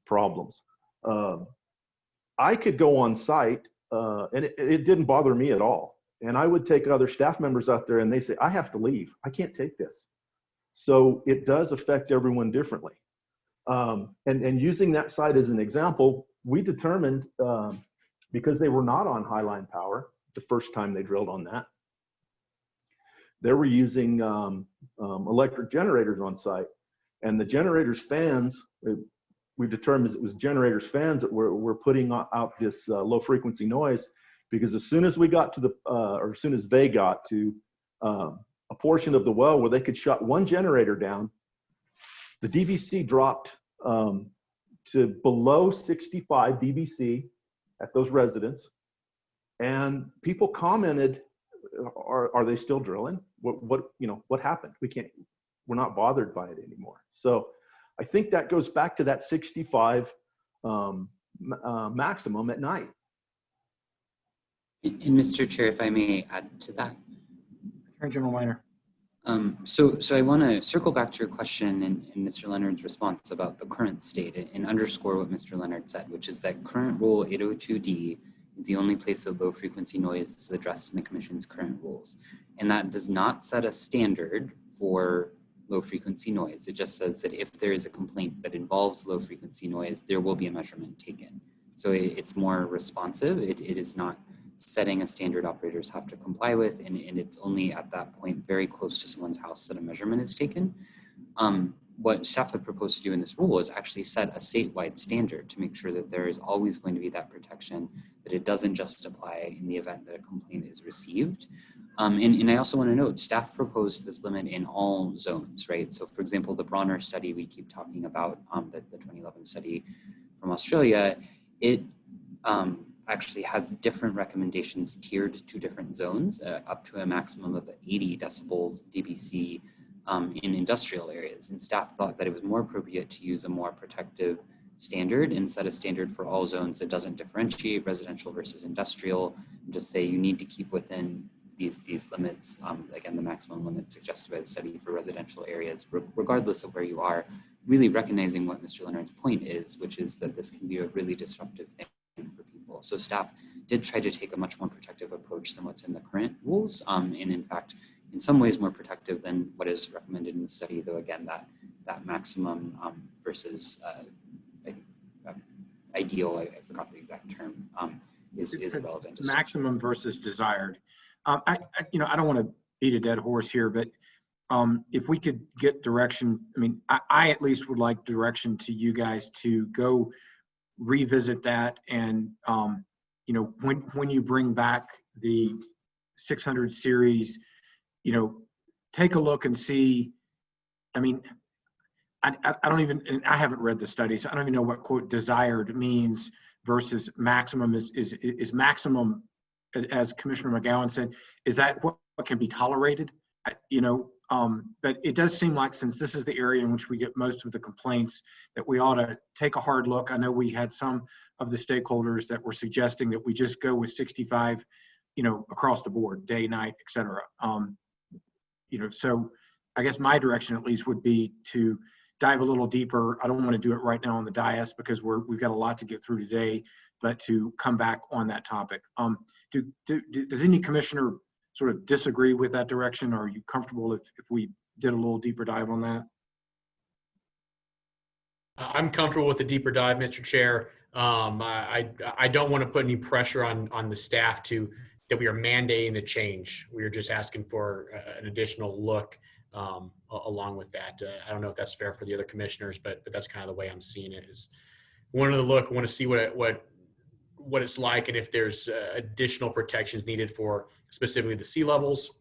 problems. I could go on site, and it didn't bother me at all. And I would take other staff members out there and they say, I have to leave. I can't take this. So it does affect everyone differently. And using that site as an example, we determined, because they were not on highline power the first time they drilled on that, they were using electric generators on site. And the generators fans, we determined it was generators fans that were putting out this low frequency noise, because as soon as we got to or as soon as they got to a portion of the well where they could shut one generator down, the dBc dropped to below 65 dBc at those residents. And people commented, are they still drilling? What happened? We're not bothered by it anymore. So I think that goes back to that 65 maximum at night. And Mr. Chair, if I may add to that. Attorney General Weiner. So I want to circle back to your question and Mr. Leonard's response about the current state and underscore what Mr. Leonard said, which is that current Rule 802D is the only place that low frequency noise is addressed in the Commission's current rules. And that does not set a standard for low frequency noise. It just says that if there is a complaint that involves low frequency noise, there will be a measurement taken. So it's more responsive. It is not setting a standard operators have to comply with, and it's only at that point very close to someone's house that a measurement is taken. What staff have proposed to do in this rule is actually set a statewide standard to make sure that there is always going to be that protection, that it doesn't just apply in the event that a complaint is received. And I also want to note, staff proposed this limit in all zones, right? So for example, the Bronner study we keep talking about, the 2011 study from Australia, it actually has different recommendations tiered to different zones, up to a maximum of 80 decibels dBc in industrial areas. And staff thought that it was more appropriate to use a more protective standard and set a standard for all zones that doesn't differentiate residential versus industrial, and just say you need to keep within these limits, again, the maximum limit suggested by the study for residential areas, regardless of where you are, really recognizing what Mr. Leonard's point is, which is that this can be a really disruptive thing for people. So staff did try to take a much more protective approach than what's in the current rules, and in fact, in some ways more protective than what is recommended in the study, though again, that maximum versus ideal, I forgot the exact term, is relevant. Maximum versus desired. I don't want to beat a dead horse here, but if we could get direction, I mean, I at least would like direction to you guys to go revisit that, and when you bring back the 600 series, take a look and see. I mean, I don't even, and I haven't read the study, so I don't even know what quote desired means versus maximum. Is maximum, as Commissioner McGowan said, is that what can be tolerated? But it does seem like, since this is the area in which we get most of the complaints, that we ought to take a hard look. I know we had some of the stakeholders that were suggesting that we just go with 65, across the board, day, night, et cetera. So I guess my direction at least would be to dive a little deeper. I don't want to do it right now on the dais because we've got a lot to get through today, but to come back on that topic. Does any commissioner sort of disagree with that direction? Are you comfortable if we did a little deeper dive on that? I'm comfortable with a deeper dive, Mr. Chair. I don't want to put any pressure on the staff that we are mandating the change. We are just asking for an additional look along with that. I don't know if that's fair for the other commissioners, but that's kind of the way I'm seeing it. Is want to look, want to see what it's like, and if there's additional protections needed for specifically the sea levels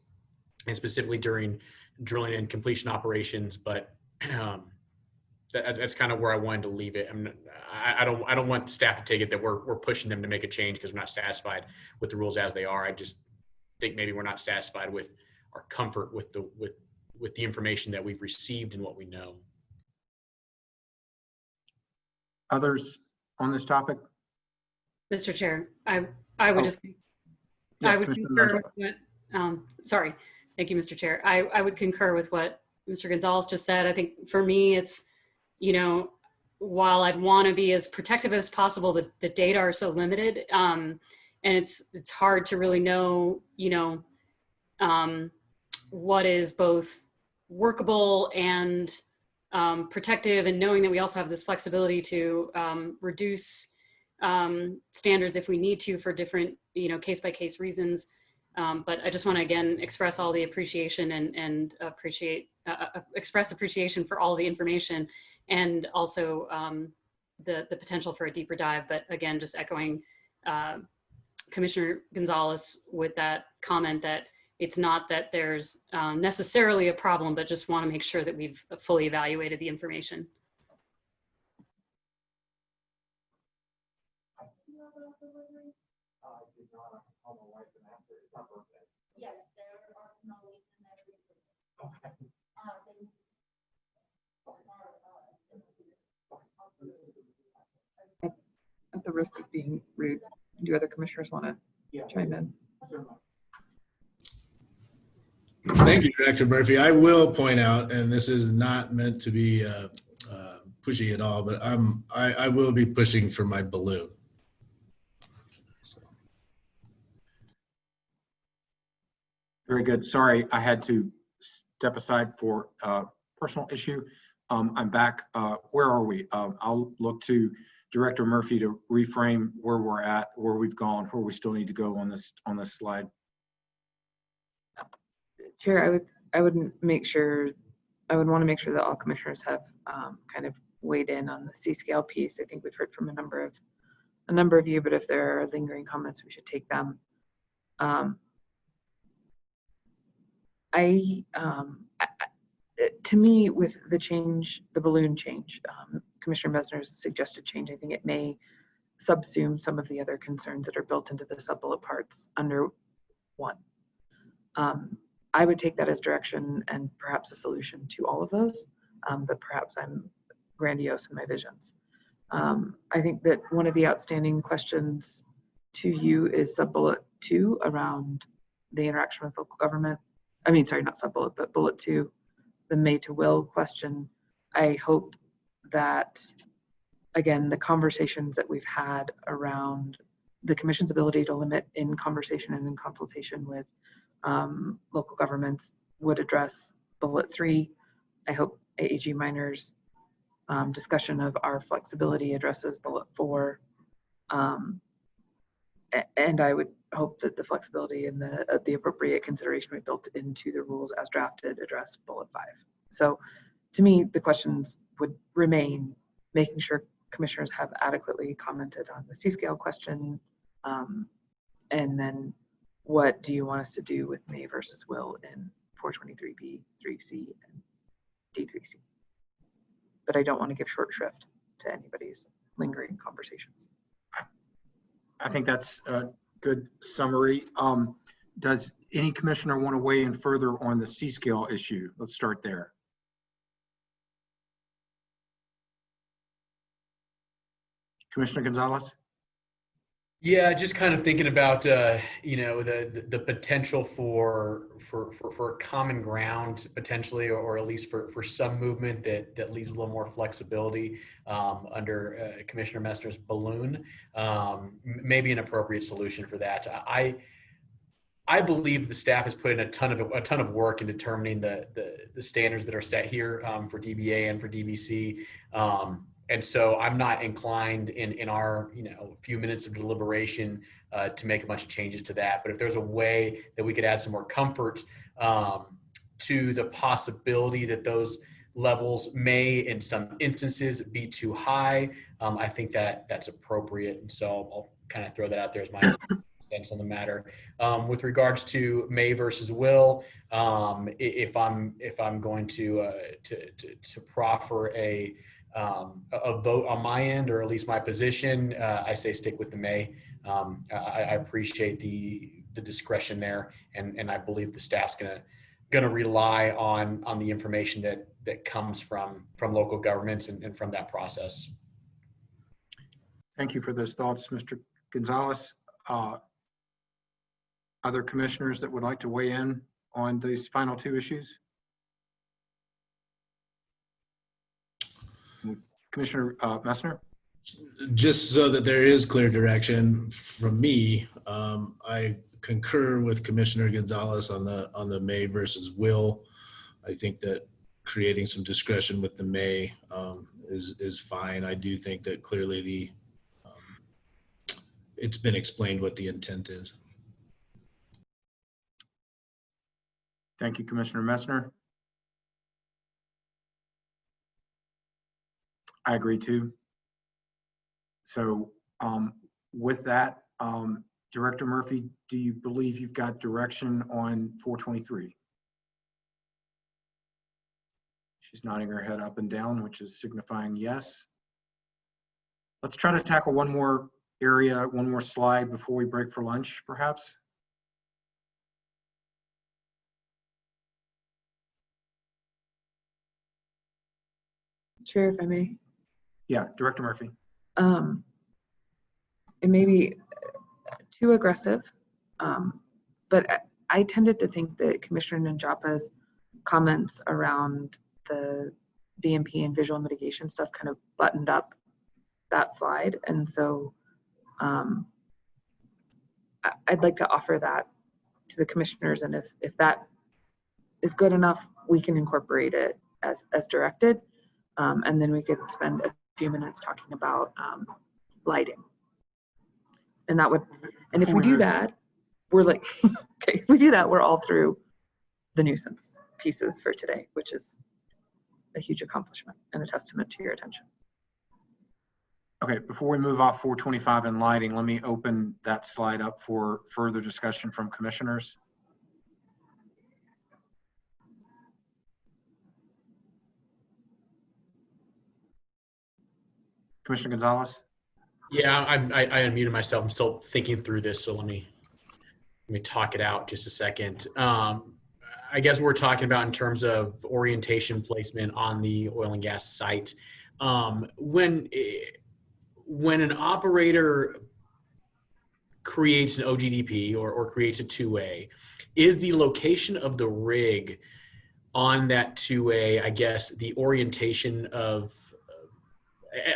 and specifically during drilling and completion operations. But that's kind of where I wanted to leave it. I don't want the staff to take it that we're pushing them to make a change because we're not satisfied with the rules as they are. I just think maybe we're not satisfied with our comfort with the information that we've received and what we know. Others on this topic? Mr. Chair, I would just, Yes, I would Commissioner concur Mentor. with what, sorry, thank you, Mr. Chair. I would concur with what Mr. Gonzalez just said. I think for me, it's, while I'd want to be as protective as possible, the data are so limited, and it's hard to really know, what is both workable and protective, and knowing that we also have this flexibility to reduce standards if we need to for different, case-by-case reasons. But I just want to again express all the appreciation and express appreciation for all the information, and also the potential for a deeper dive. But again, just echoing Commissioner Gonzalez with that comment that it's not that there's necessarily a problem, but just want to make sure that we've fully evaluated the information. At the risk of being rude, do other commissioners want to chime in? Thank you, Director Murphy. I will point out, and this is not meant to be pushy at all, but I will be pushing for my balloon. Very good. Sorry, I had to step aside for a personal issue. I'm back. Where are we? I'll look to Director Murphy to reframe where we're at, where we've gone, where we still need to go on this slide. Chair, I would want to make sure that all commissioners have kind of weighed in on the C-scale piece. I think we've heard from a number of you, but if there are lingering comments, we should take them. To me, with the change, the balloon change, Commissioner Mesner's suggested change, I think it may subsume some of the other concerns that are built into the sub-bullet parts under one. I would take that as direction and perhaps a solution to all of those, but perhaps I'm grandiose in my visions. I think that one of the outstanding questions to you is sub-bullet 2 around the interaction with local government. I mean, sorry, not sub-bullet, but bullet 2, the may to will question. I hope that, again, the conversations that we've had around the Commission's ability to limit in conversation and in consultation with local governments would address bullet 3. I hope AAG Miners' discussion of our flexibility addresses bullet 4. And I would hope that the flexibility and the appropriate consideration we built into the rules as drafted address bullet 5. So to me, the questions would remain making sure commissioners have adequately commented on the C-scale question, and then what do you want us to do with may versus will in 423B, 3C, and D3C? But I don't want to give short shrift to anybody's lingering conversations. I think that's a good summary. Does any commissioner want to weigh in further on the C-scale issue? Let's start there. Commissioner Gonzalez? Yeah, just kind of thinking about the potential for common ground potentially, or at least for some movement that leaves a little more flexibility under Commissioner Messner's balloon. Maybe an appropriate solution for that. I believe the staff has put in a ton of work in determining the standards that are set here for DBA and for DBC. And so I'm not inclined in our few minutes of deliberation to make a bunch of changes to that. But if there's a way that we could add some more comfort to the possibility that those levels may, in some instances, be too high, I think that's appropriate. And so I'll kind of throw that out there as my sense on the matter. With regards to may versus will, if I'm going to proffer a vote on my end, or at least my position, I say stick with the may. I appreciate the discretion there, and I believe the staff's gonna rely on the information that comes from local governments and from that process. Thank you for those thoughts, Mr. Gonzalez. Other commissioners that would like to weigh in on these final two issues? Commissioner Messner? Just so that there is clear direction from me, I concur with Commissioner Gonzalez on the may versus will. I think that creating some discretion with the may is fine. I do think that clearly it's been explained what the intent is. Thank you, Commissioner Messner. I agree too. So with that, Director Murphy, do you believe you've got direction on 423? She's nodding her head up and down, which is signifying yes. Let's try to tackle one more area, one more slide before we break for lunch, perhaps. Chair, if I may. Yeah, Director Murphy. It may be too aggressive, but I tended to think that Commissioner Nanjapa's comments around the BMP and visual mitigation stuff kind of buttoned up that slide. And so I'd like to offer that to the commissioners. And if that is good enough, we can incorporate it as directed. And then we could spend a few minutes talking about lighting. And that would, and if we do that, we're like, okay, if we do that, we're all through the nuisance pieces for today, which is a huge accomplishment and a testament to your attention. Okay, before we move off 425 and lighting, let me open that slide up for further discussion from commissioners. Commissioner Gonzalez? Yeah, I unmuted myself. I'm still thinking through this, so let me talk it out just a second. I guess we're talking about in terms of orientation placement on the oil and gas site. When an operator creates an OGDP or creates a 2A, is the location of the rig on that 2A, I guess, the orientation of,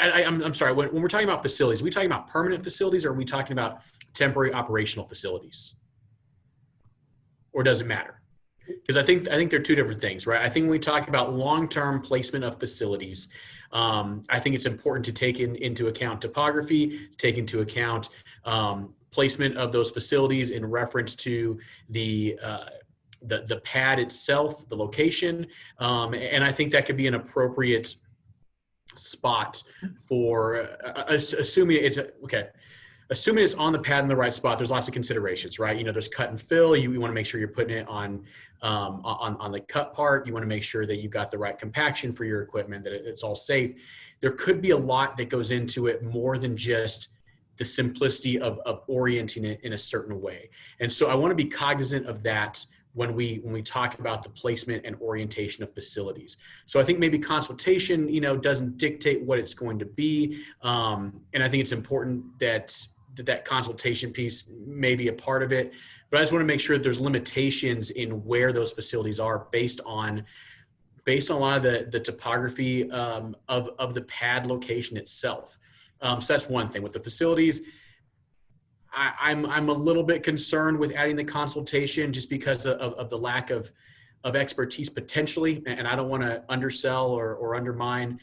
I'm sorry, when we're talking about facilities, are we talking about permanent facilities, or are we talking about temporary operational facilities? Or does it matter? Because I think they're two different things, right? I think when we talk about long-term placement of facilities, I think it's important to take into account topography, take into account placement of those facilities in reference to the pad itself, the location, and I think that could be an appropriate spot for assuming it's okay. Assuming it's on the pad in the right spot, there's lots of considerations, right? You know, there's cut and fill. You want to make sure you're putting it on the cut part. You want to make sure that you've got the right compaction for your equipment, that it's all safe. There could be a lot that goes into it, more than just the simplicity of orienting it in a certain way. And so I want to be cognizant of that when we talk about the placement and orientation of facilities. So I think maybe consultation, doesn't dictate what it's going to be. And I think it's important that that consultation piece may be a part of it, but I just want to make sure that there's limitations in where those facilities are based on a lot of the topography of the pad location itself. So that's one thing with the facilities. I'm a little bit concerned with adding the consultation just because of the lack of expertise potentially, and I don't want to undersell or undermine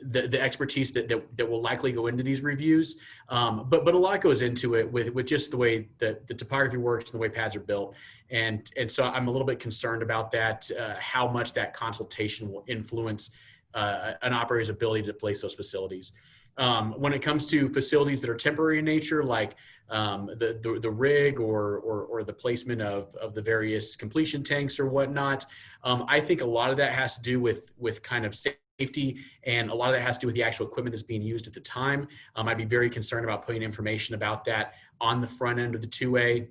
the expertise that will likely go into these reviews. But a lot goes into it with just the way that the topography works and the way pads are built. And so I'm a little bit concerned about that, how much that consultation will influence an operator's ability to place those facilities. When it comes to facilities that are temporary in nature, like the rig or the placement of the various completion tanks or whatnot, I think a lot of that has to do with kind of safety, and a lot of that has to do with the actual equipment that's being used at the time. I'd be very concerned about putting information about that on the front end of the 2A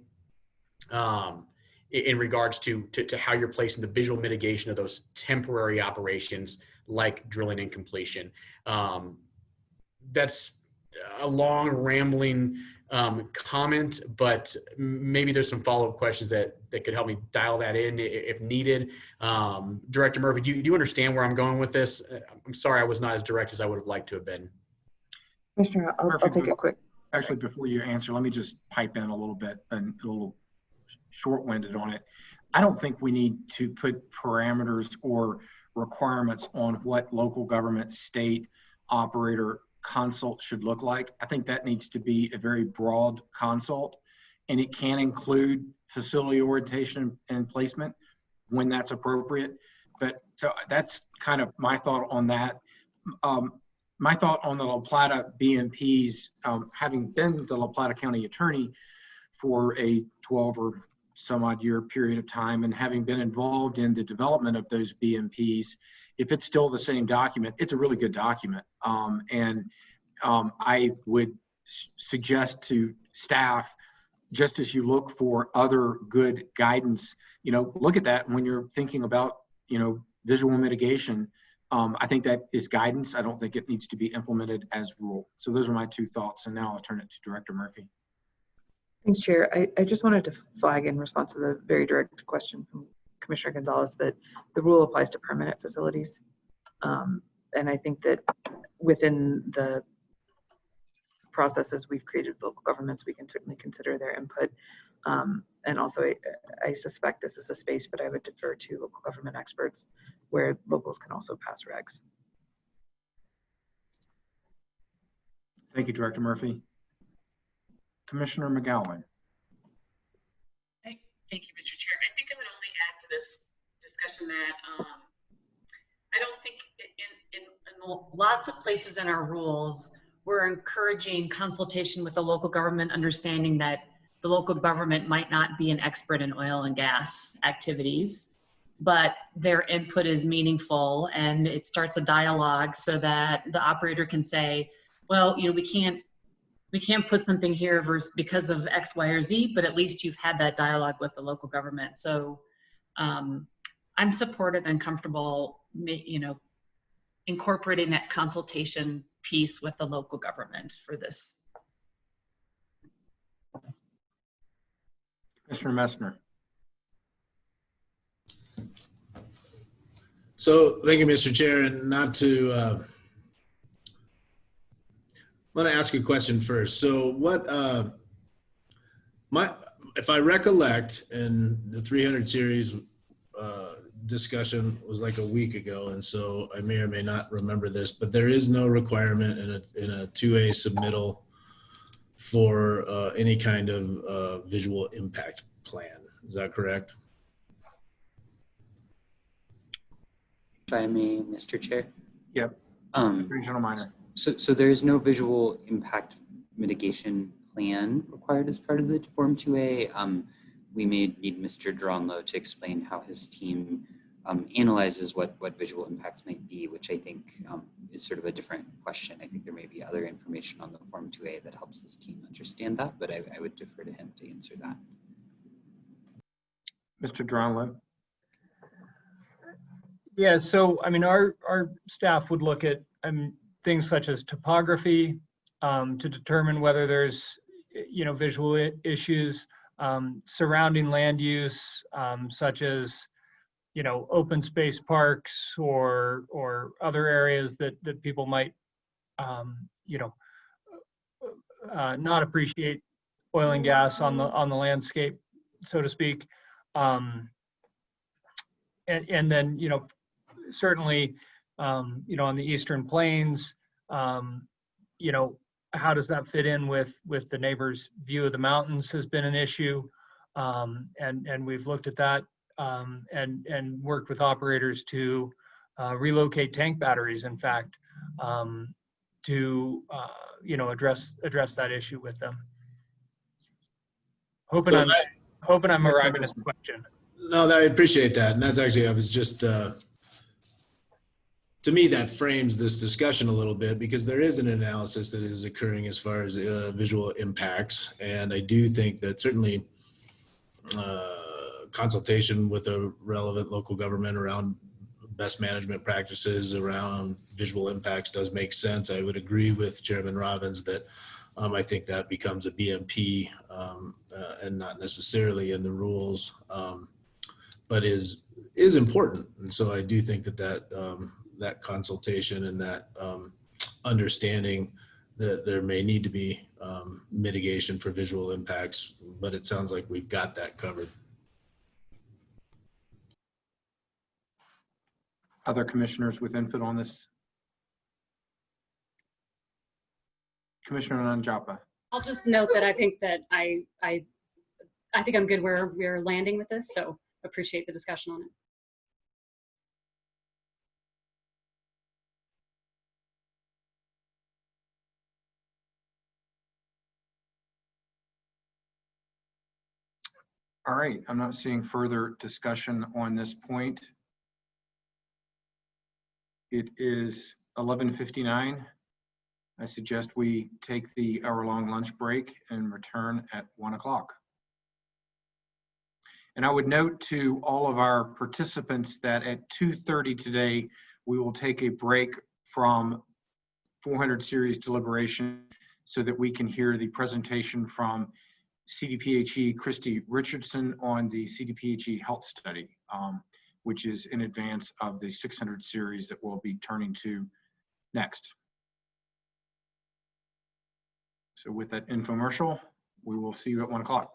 in regards to how you're placing the visual mitigation of those temporary operations like drilling and completion. That's a long rambling comment, but maybe there's some follow-up questions that could help me dial that in if needed. Director Murphy, do you understand where I'm going with this? I'm sorry I was not as direct as I would have liked to have been. Commissioner, I'll take it quick. Actually, before you answer, let me just pipe in a little bit and a little short-winded on it. I don't think we need to put parameters or requirements on what local government, state, operator consult should look like. I think that needs to be a very broad consult, and it can include facility orientation and placement when that's appropriate. But so that's kind of my thought on that. My thought on the La Plata BMPs, having been the La Plata County attorney for a 12 or some odd year period of time, and having been involved in the development of those BMPs, if it's still the same document, it's a really good document. I would suggest to staff, just as you look for other good guidance, look at that when you're thinking about, visual mitigation. I think that is guidance. I don't think it needs to be implemented as rule. So those are my two thoughts. And now I'll turn it to Director Murphy. Thanks, Chair. I just wanted to flag in response to the very direct question from Commissioner Gonzalez that the rule applies to permanent facilities. And I think that within the processes we've created with local governments, we can certainly consider their input. And also, I suspect this is a space, but I would defer to local government experts where locals can also pass regs. Thank you, Director Murphy. Commissioner McGowan. Thank you, Mr. Chair. I think I would only add to this discussion that I don't think in lots of places in our rules, we're encouraging consultation with the local government, understanding that the local government might not be an expert in oil and gas activities, but their input is meaningful, and it starts a dialogue so that the operator can say, well, we can't put something here because of X, Y, or Z, but at least you've had that dialogue with the local government. So I'm supportive and comfortable, incorporating that consultation piece with the local government for this. Commissioner Messner. So thank you, Mr. Chair, and not to, I want to ask a question first. So what, if I recollect, and the 300 series discussion was like a week ago, and so I may or may not remember this, but there is no requirement in a 2A submittal for any kind of visual impact plan. Is that correct? If I may, Mr. Chair. Yep. Regional minor. So there is no visual impact mitigation plan required as part of the Form 2A. We may need Mr. Dronlow to explain how his team analyzes what visual impacts might be, which I think is sort of a different question. I think there may be other information on the Form 2A that helps his team understand that, but I would defer to him to answer that. Mr. Dronlow. Yeah, so I mean, our staff would look at things such as topography, to determine whether there's, visual issues surrounding land use, such as, open space parks or other areas that people might, not appreciate oil and gas on the landscape, so to speak. And then, certainly, on the Eastern Plains, how does that fit in with the neighbor's view of the mountains has been an issue. And we've looked at that and worked with operators to relocate tank batteries, in fact, to address that issue with them. Hoping I'm arriving at the question. No, I appreciate that. And that's actually, I was just, to me, that frames this discussion a little bit, because there is an analysis that is occurring as far as visual impacts. And I do think that certainly consultation with a relevant local government around best management practices around visual impacts does make sense. I would agree with Chairman Robbins that I think that becomes a BMP and not necessarily in the rules, but is important. And so I do think that consultation and that understanding that there may need to be mitigation for visual impacts, but it sounds like we've got that covered. Other commissioners with input on this? Commissioner Nanjapa. I'll just note that I think that I think I'm good where we're landing with this, so appreciate the discussion on it. All right, I'm not seeing further discussion on this point. It is 11:59. I suggest we take the hour-long lunch break and return at 1 o'clock. And I would note to all of our participants that at 2:30 today, we will take a break from 400 series deliberation so that we can hear the presentation from CDPHE Christy Richardson on the CDPHE health study, which is in advance of the 600 series that we'll be turning to next. So with that infomercial, we will see you at 1 o'clock.